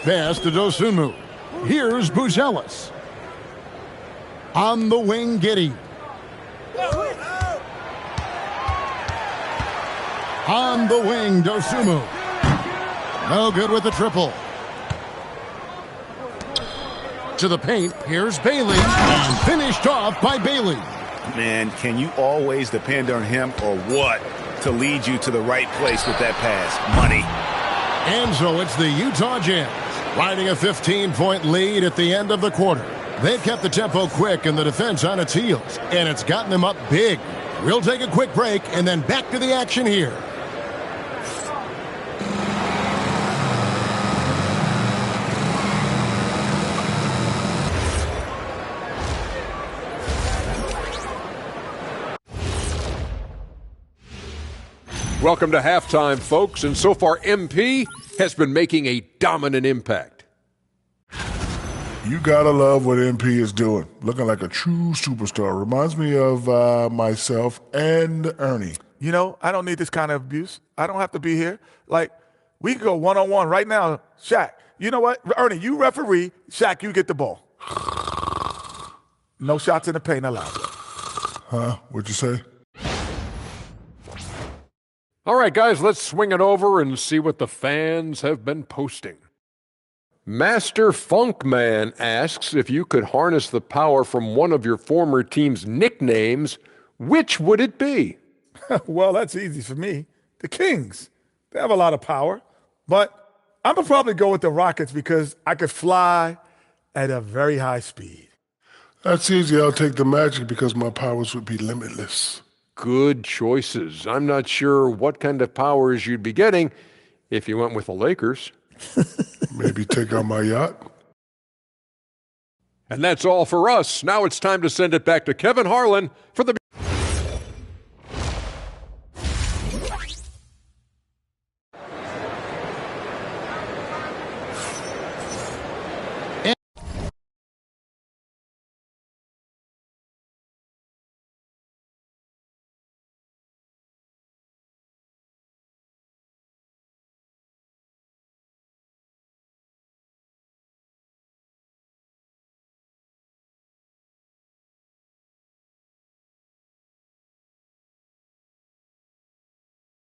Pass to Dosunmu. Here's Buzelis. On the wing, Giddey. On the wing, Dosunmu. No good with the triple. To the paint, here's Bailey. And finished off by Bailey. Man, can you always depend on him or what to lead you to the right place with that pass? Money. And so it's the Utah Jazz riding a 15-point lead at the end of the quarter. They've kept the tempo quick and the defense on its heels, and it's gotten them up big. We'll take a quick break and then back to the action here. Welcome to halftime, folks, and so far MP has been making a dominant impact. You gotta love what MP is doing. Looking like a true superstar. Reminds me of myself and Ernie. You know, I don't need this kind of abuse. I don't have to be here. Like, we can go one-on-one right now. Shaq, you know what? Ernie, you referee. Shaq, you get the ball. No shots in the paint allowed. Huh? What'd you say? All right, guys, let's swing it over and see what the fans have been posting. Master Funkman asks if you could harness the power from one of your former team's nicknames, which would it be? Well, that's easy for me. The Kings. They have a lot of power. But I'm going to probably go with the Rockets because I could fly at a very high speed. That's easy. I'll take the Magic because my powers would be limitless. Good choices. I'm not sure what kind of powers you'd be getting if you went with the Lakers. Maybe take out my yacht. And that's all for us. Now it's time to send it back to Kevin Harlan for the...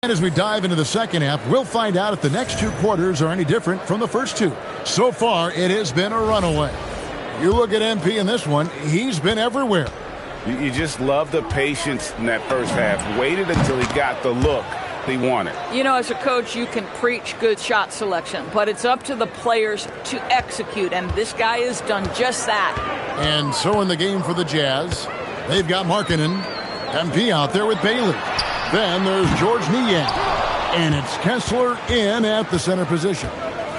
And as we dive into the second half, we'll find out if the next two quarters are any different from the first two. So far, it has been a runaway. You look at MP in this one, he's been everywhere. You just love the patience in that first half. Waited until he got the look he wanted. You know, as a coach, you can preach good shot selection, but it's up to the players to execute, and this guy has done just that. And so in the game for the Jazz, they've got Markkanen, MP out there with Bailey. Then there's George Niang, and it's Kessler in at the center position.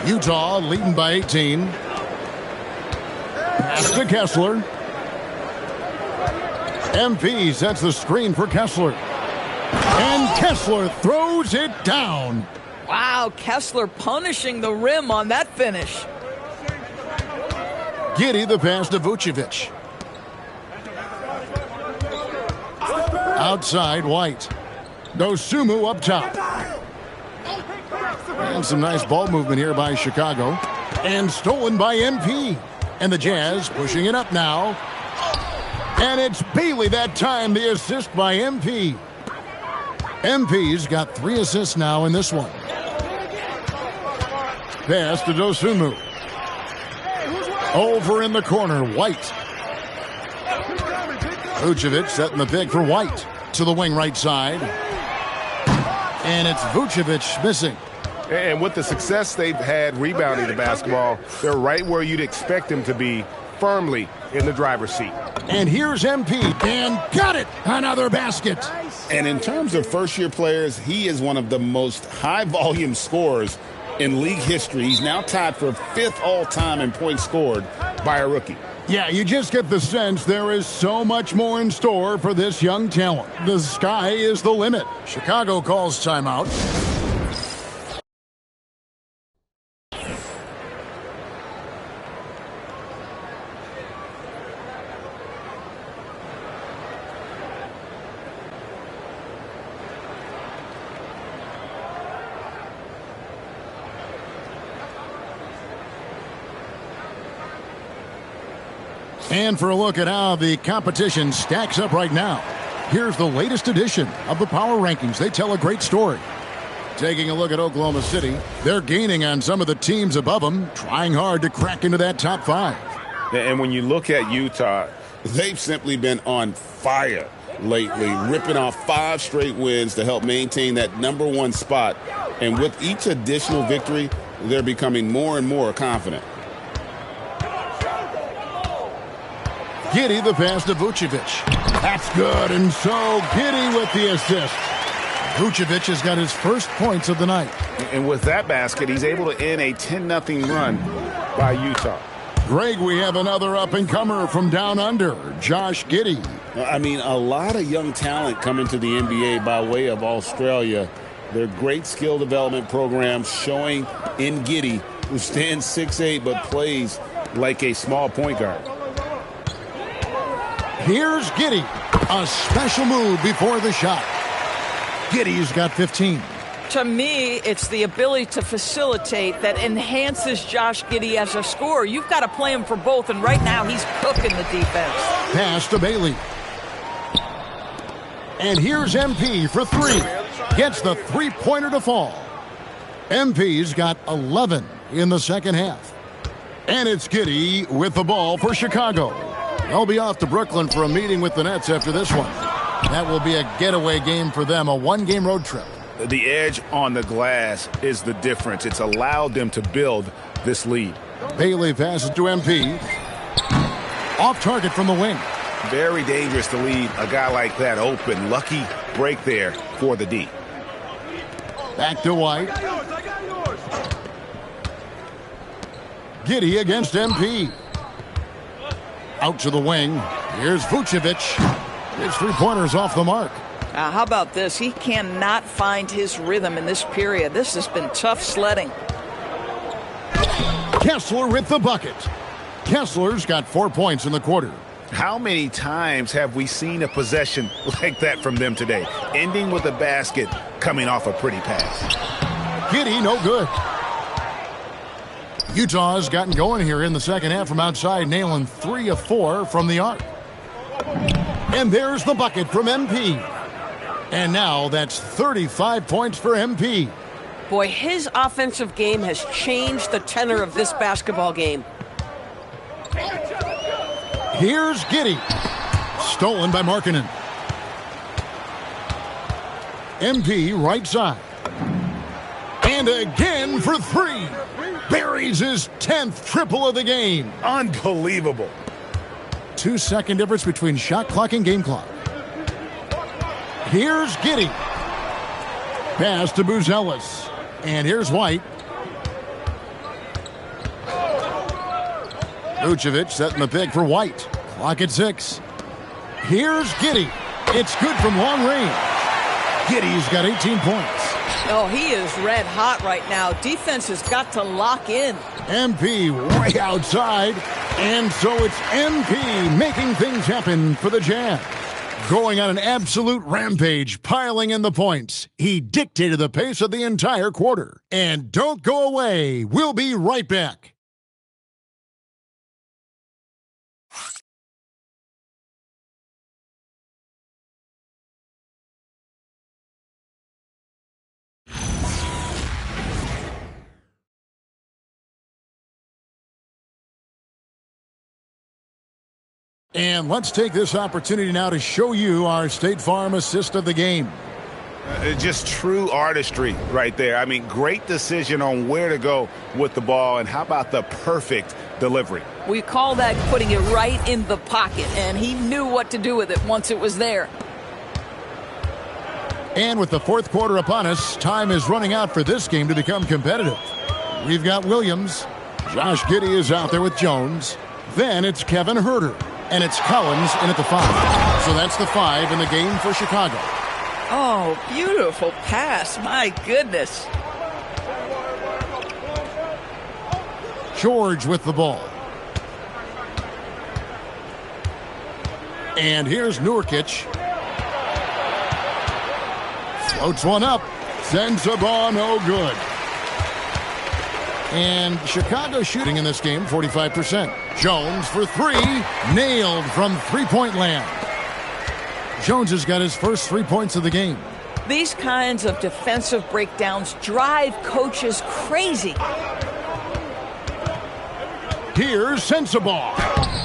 Utah leading by 18. Pass to Kessler. MP sets the screen for Kessler. And Kessler throws it down. Wow, Kessler punishing the rim on that finish. Giddey the pass to Vucevic. Outside, White. Dosunmu up top. And some nice ball movement here by Chicago. And stolen by MP. And the Jazz pushing it up now. And it's Bailey that time, the assist by MP. MP's got 3 assists now in this one. Pass to Dosunmu. Over in the corner, White. Vucevic setting the pick for White. To the wing right side. And it's Vucevic missing. And with the success they've had rebounding the basketball, they're right where you'd expect them to be, firmly in the driver's seat. And here's MP, and got it! Another basket! And in terms of first-year players, he is one of the most high-volume scorers in league history. He's now tied for 5th all-time in points scored by a rookie. Yeah, you just get the sense there is so much more in store for this young talent. The sky is the limit. Chicago calls timeout. And for a look at how the competition stacks up right now, here's the latest edition of the Power Rankings. They tell a great story. Taking a look at Oklahoma City, they're gaining on some of the teams above them, trying hard to crack into that top 5. And when you look at Utah, they've simply been on fire lately, ripping off 5 straight wins to help maintain that #1 spot. And with each additional victory, they're becoming more and more confident. Giddey the pass to Vucevic. That's good, and so Giddey with the assist. Vucevic has got his first points of the night. And with that basket, he's able to end a 10-0 run by Utah. Greg, we have another up-and-comer from down under, Josh Giddey. I mean, a lot of young talent coming to the NBA by way of Australia. Their great skill development programs showing in Giddey, who stands 6'8", but plays like a small point guard. Here's Giddey. A special move before the shot. Giddey's got 15. To me, it's the ability to facilitate that enhances Josh Giddey as a scorer. You've got to play him for both, and right now he's cooking the defense. Pass to Bailey. And here's MP for 3. Gets the three-pointer to fall. MP's got 11 in the second half. And it's Giddey with the ball for Chicago. They'll be off to Brooklyn for a meeting with the Nets after this one. That will be a getaway game for them, a 1-game road trip. The edge on the glass is the difference. It's allowed them to build this lead. Bailey passes to MP. Off target from the wing. Very dangerous to leave a guy like that open. Lucky break there for the D. Back to White. Giddey against MP. Out to the wing. Here's Vucevic. His three-pointers off the mark. How about this? He cannot find his rhythm in this period. This has been tough sledding. Kessler with the bucket. Kessler's got 4 points in the quarter. How many times have we seen a possession like that from them today? Ending with a basket, coming off a pretty pass. Giddey, no good. Utah's gotten going here in the second half from outside, nailing 3 of 4 from the arc. And there's the bucket from MP. And now that's 35 points for MP. Boy, his offensive game has changed the tenor of this basketball game. Here's Giddey. Stolen by Markkanen. MP right side. And again for 3. Buries his 10th triple of the game. Unbelievable. 2-second difference between shot clock and game clock. Here's Giddey. Pass to Buzelis. And here's White. Vucevic setting the pick for White. Clock at 6. Here's Giddey. It's good from long range. Giddey's got 18 points. Oh, he is red hot right now. Defense has got to lock in. MP way outside. And so it's MP making things happen for the Jazz. Going on an absolute rampage, piling in the points. He dictated the pace of the entire quarter. And don't go away. We'll be right back. And let's take this opportunity now to show you our State Farm assist of the game. Just true artistry right there. I mean, great decision on where to go with the ball, and how about the perfect delivery? We call that putting it right in the pocket, and he knew what to do with it once it was there. And with the fourth quarter upon us, time is running out for this game to become competitive. We've got Williams. Josh Giddey is out there with Jones. Then it's Kevin Huerter. And it's Collins in at the 5. So that's the 5 in the game for Chicago. Oh, beautiful pass. My goodness. George with the ball. And here's Nurkic. Floats one up. Sends the ball no good. And Chicago shooting in this game 45%. Jones for 3. Nailed from three-point land. Jones has got his first 3 points of the game. These kinds of defensive breakdowns drive coaches crazy. Here's Sensabaugh.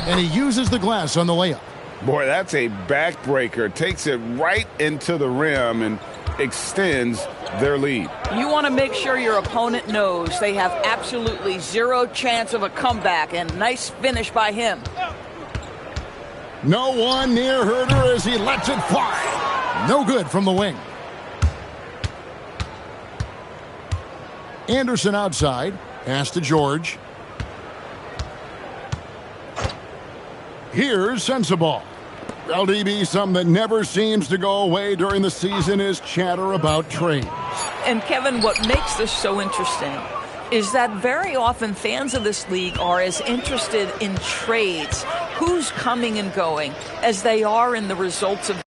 And he uses the glass on the layup. Boy, that's a backbreaker. Takes it right into the rim and extends their lead. You want to make sure your opponent knows they have absolutely zero chance of a comeback, and nice finish by him. No one near Huerter as he lets it fly. No good from the wing. Anderson outside. Pass to George. Here's Sensabaugh. LDB, something that never seems to go away during the season is chatter about trades. And Kevin, what makes this so interesting is that very often fans of this league are as interested in trades, who's coming and going, as they are in the results of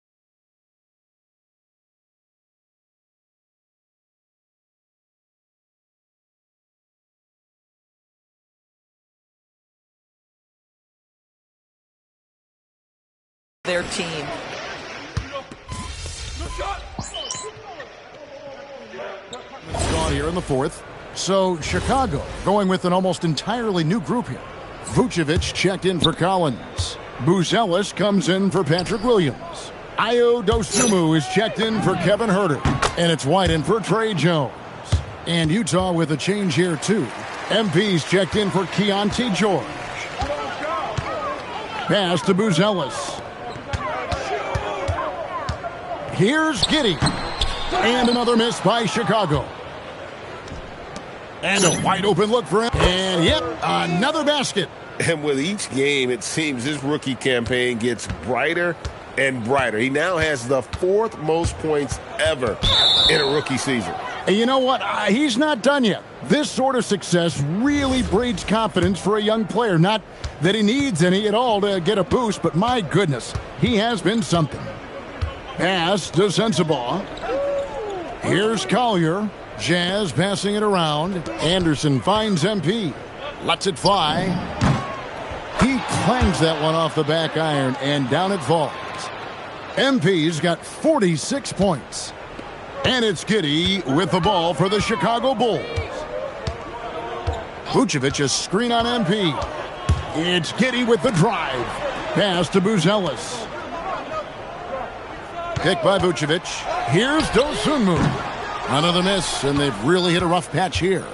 their team. It's gone here in the fourth. So Chicago going with an almost entirely new group here. Vucevic checked in for Collins. Buzelis comes in for Patrick Williams. Ayo Dosunmu is checked in for Kevin Huerter. And it's White in for Trey Jones. And Utah with a change here too. MP's checked in for Keontae George. Pass to Buzelis. Here's Giddey. And another miss by Chicago. And a wide open look for him. And yep, another basket. And with each game, it seems this rookie campaign gets brighter and brighter. He now has the 4th most points ever in a rookie season. And you know what? He's not done yet. This sort of success really breeds confidence for a young player. Not that he needs any at all to get a boost, but my goodness, he has been something. Pass to Sensabaugh. Here's Collier. Jazz passing it around. Anderson finds MP. Lets it fly. He clangs that one off the back iron, and down it falls. MP's got 46 points. And it's Giddey with the ball for the Chicago Bulls. Vucevic a screen on MP. It's Giddey with the drive. Pass to Buzelis. Pick by Vucevic. Here's Dosunmu. Another miss, and they've really hit a rough patch here.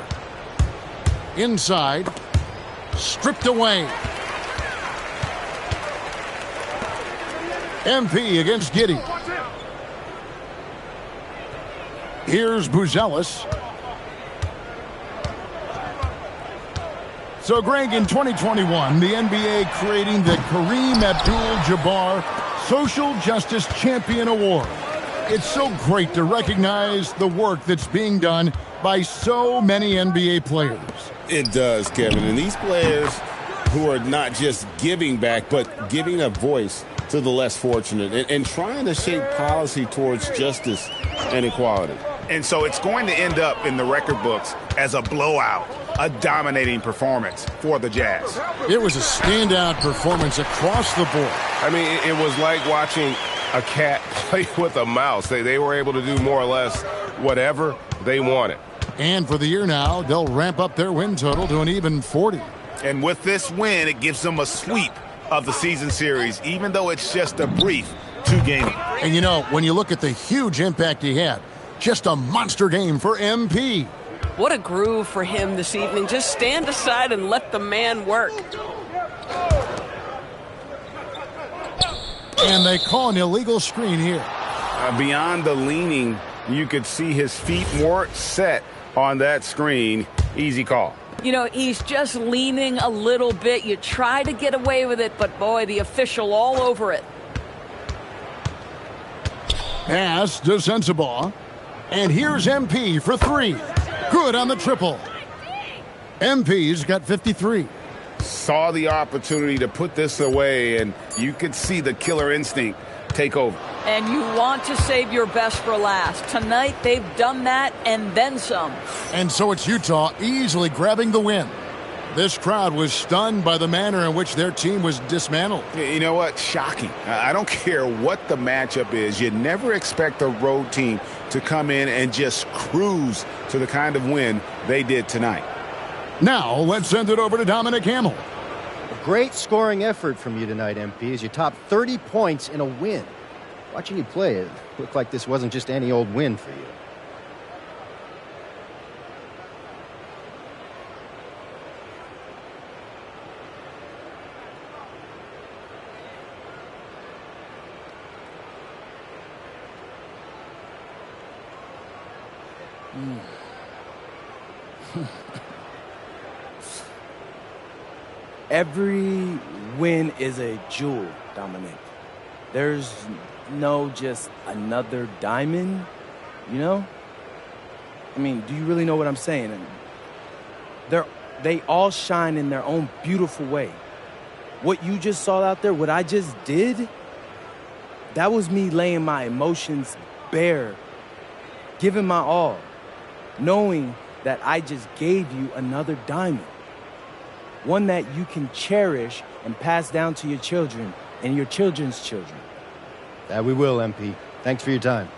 Inside. Stripped away. MP against Giddey. Here's Buzelis. So, Greg, in 2021, the NBA creating the Kareem Abdul-Jabbar Social Justice Champion Award. It's so great to recognize the work that's being done by so many NBA players. It does, Kevin. And these players who are not just giving back, but giving a voice to the less fortunate and trying to shape policy towards justice and equality. And so it's going to end up in the record books as a blowout, a dominating performance for the Jazz. It was a standout performance across the board. I mean, it was like watching a cat play with a mouse. They were able to do more or less whatever they wanted. And for the year now, they'll ramp up their win total to an even 40. And with this win, it gives them a sweep of the season series, even though it's just a brief 2-game. And you know, when you look at the huge impact he had, just a monster game for MP. What a groove for him this evening. Just stand aside and let the man work. And they call an illegal screen here. Beyond the leaning, you could see his feet more set on that screen. Easy call. You know, he's just leaning a little bit. You try to get away with it, but boy, the official all over it. Pass to Sensabaugh. And here's MP for 3. Good on the triple. MP's got 53. Saw the opportunity to put this away, and you could see the killer instinct take over. And you want to save your best for last. Tonight, they've done that and then some. And so it's Utah easily grabbing the win. This crowd was stunned by the manner in which their team was dismantled. You know what? Shocking. I don't care what the matchup is. You never expect a road team to come in and just cruise to the kind of win they did tonight. Now, let's send it over to Dominic Hamill. A great scoring effort from you tonight, MP, as you topped 30 points in a win. Watching you play, it looked like this wasn't just any old win for you. Every win is a jewel, Dominic. There's no just another diamond, you know? I mean, do you really know what I'm saying? They all shine in their own beautiful way. What you just saw out there, what I just did, that was me laying my emotions bare, giving my all, knowing that I just gave you another diamond. One that you can cherish and pass down to your children and your children's children. That we will, MP. Thanks for your time.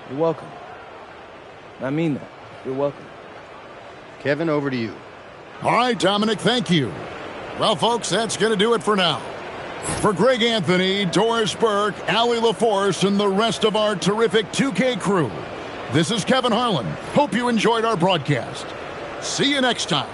You're welcome. I mean that. You're welcome. Kevin, over to you. All right, Dominic, thank you. Well, folks, that's going to do it for now. For Greg Anthony, Doris Burke, Allie LaForce, and the rest of our terrific 2K crew, this is Kevin Harlan. Hope you enjoyed our broadcast. See you next time.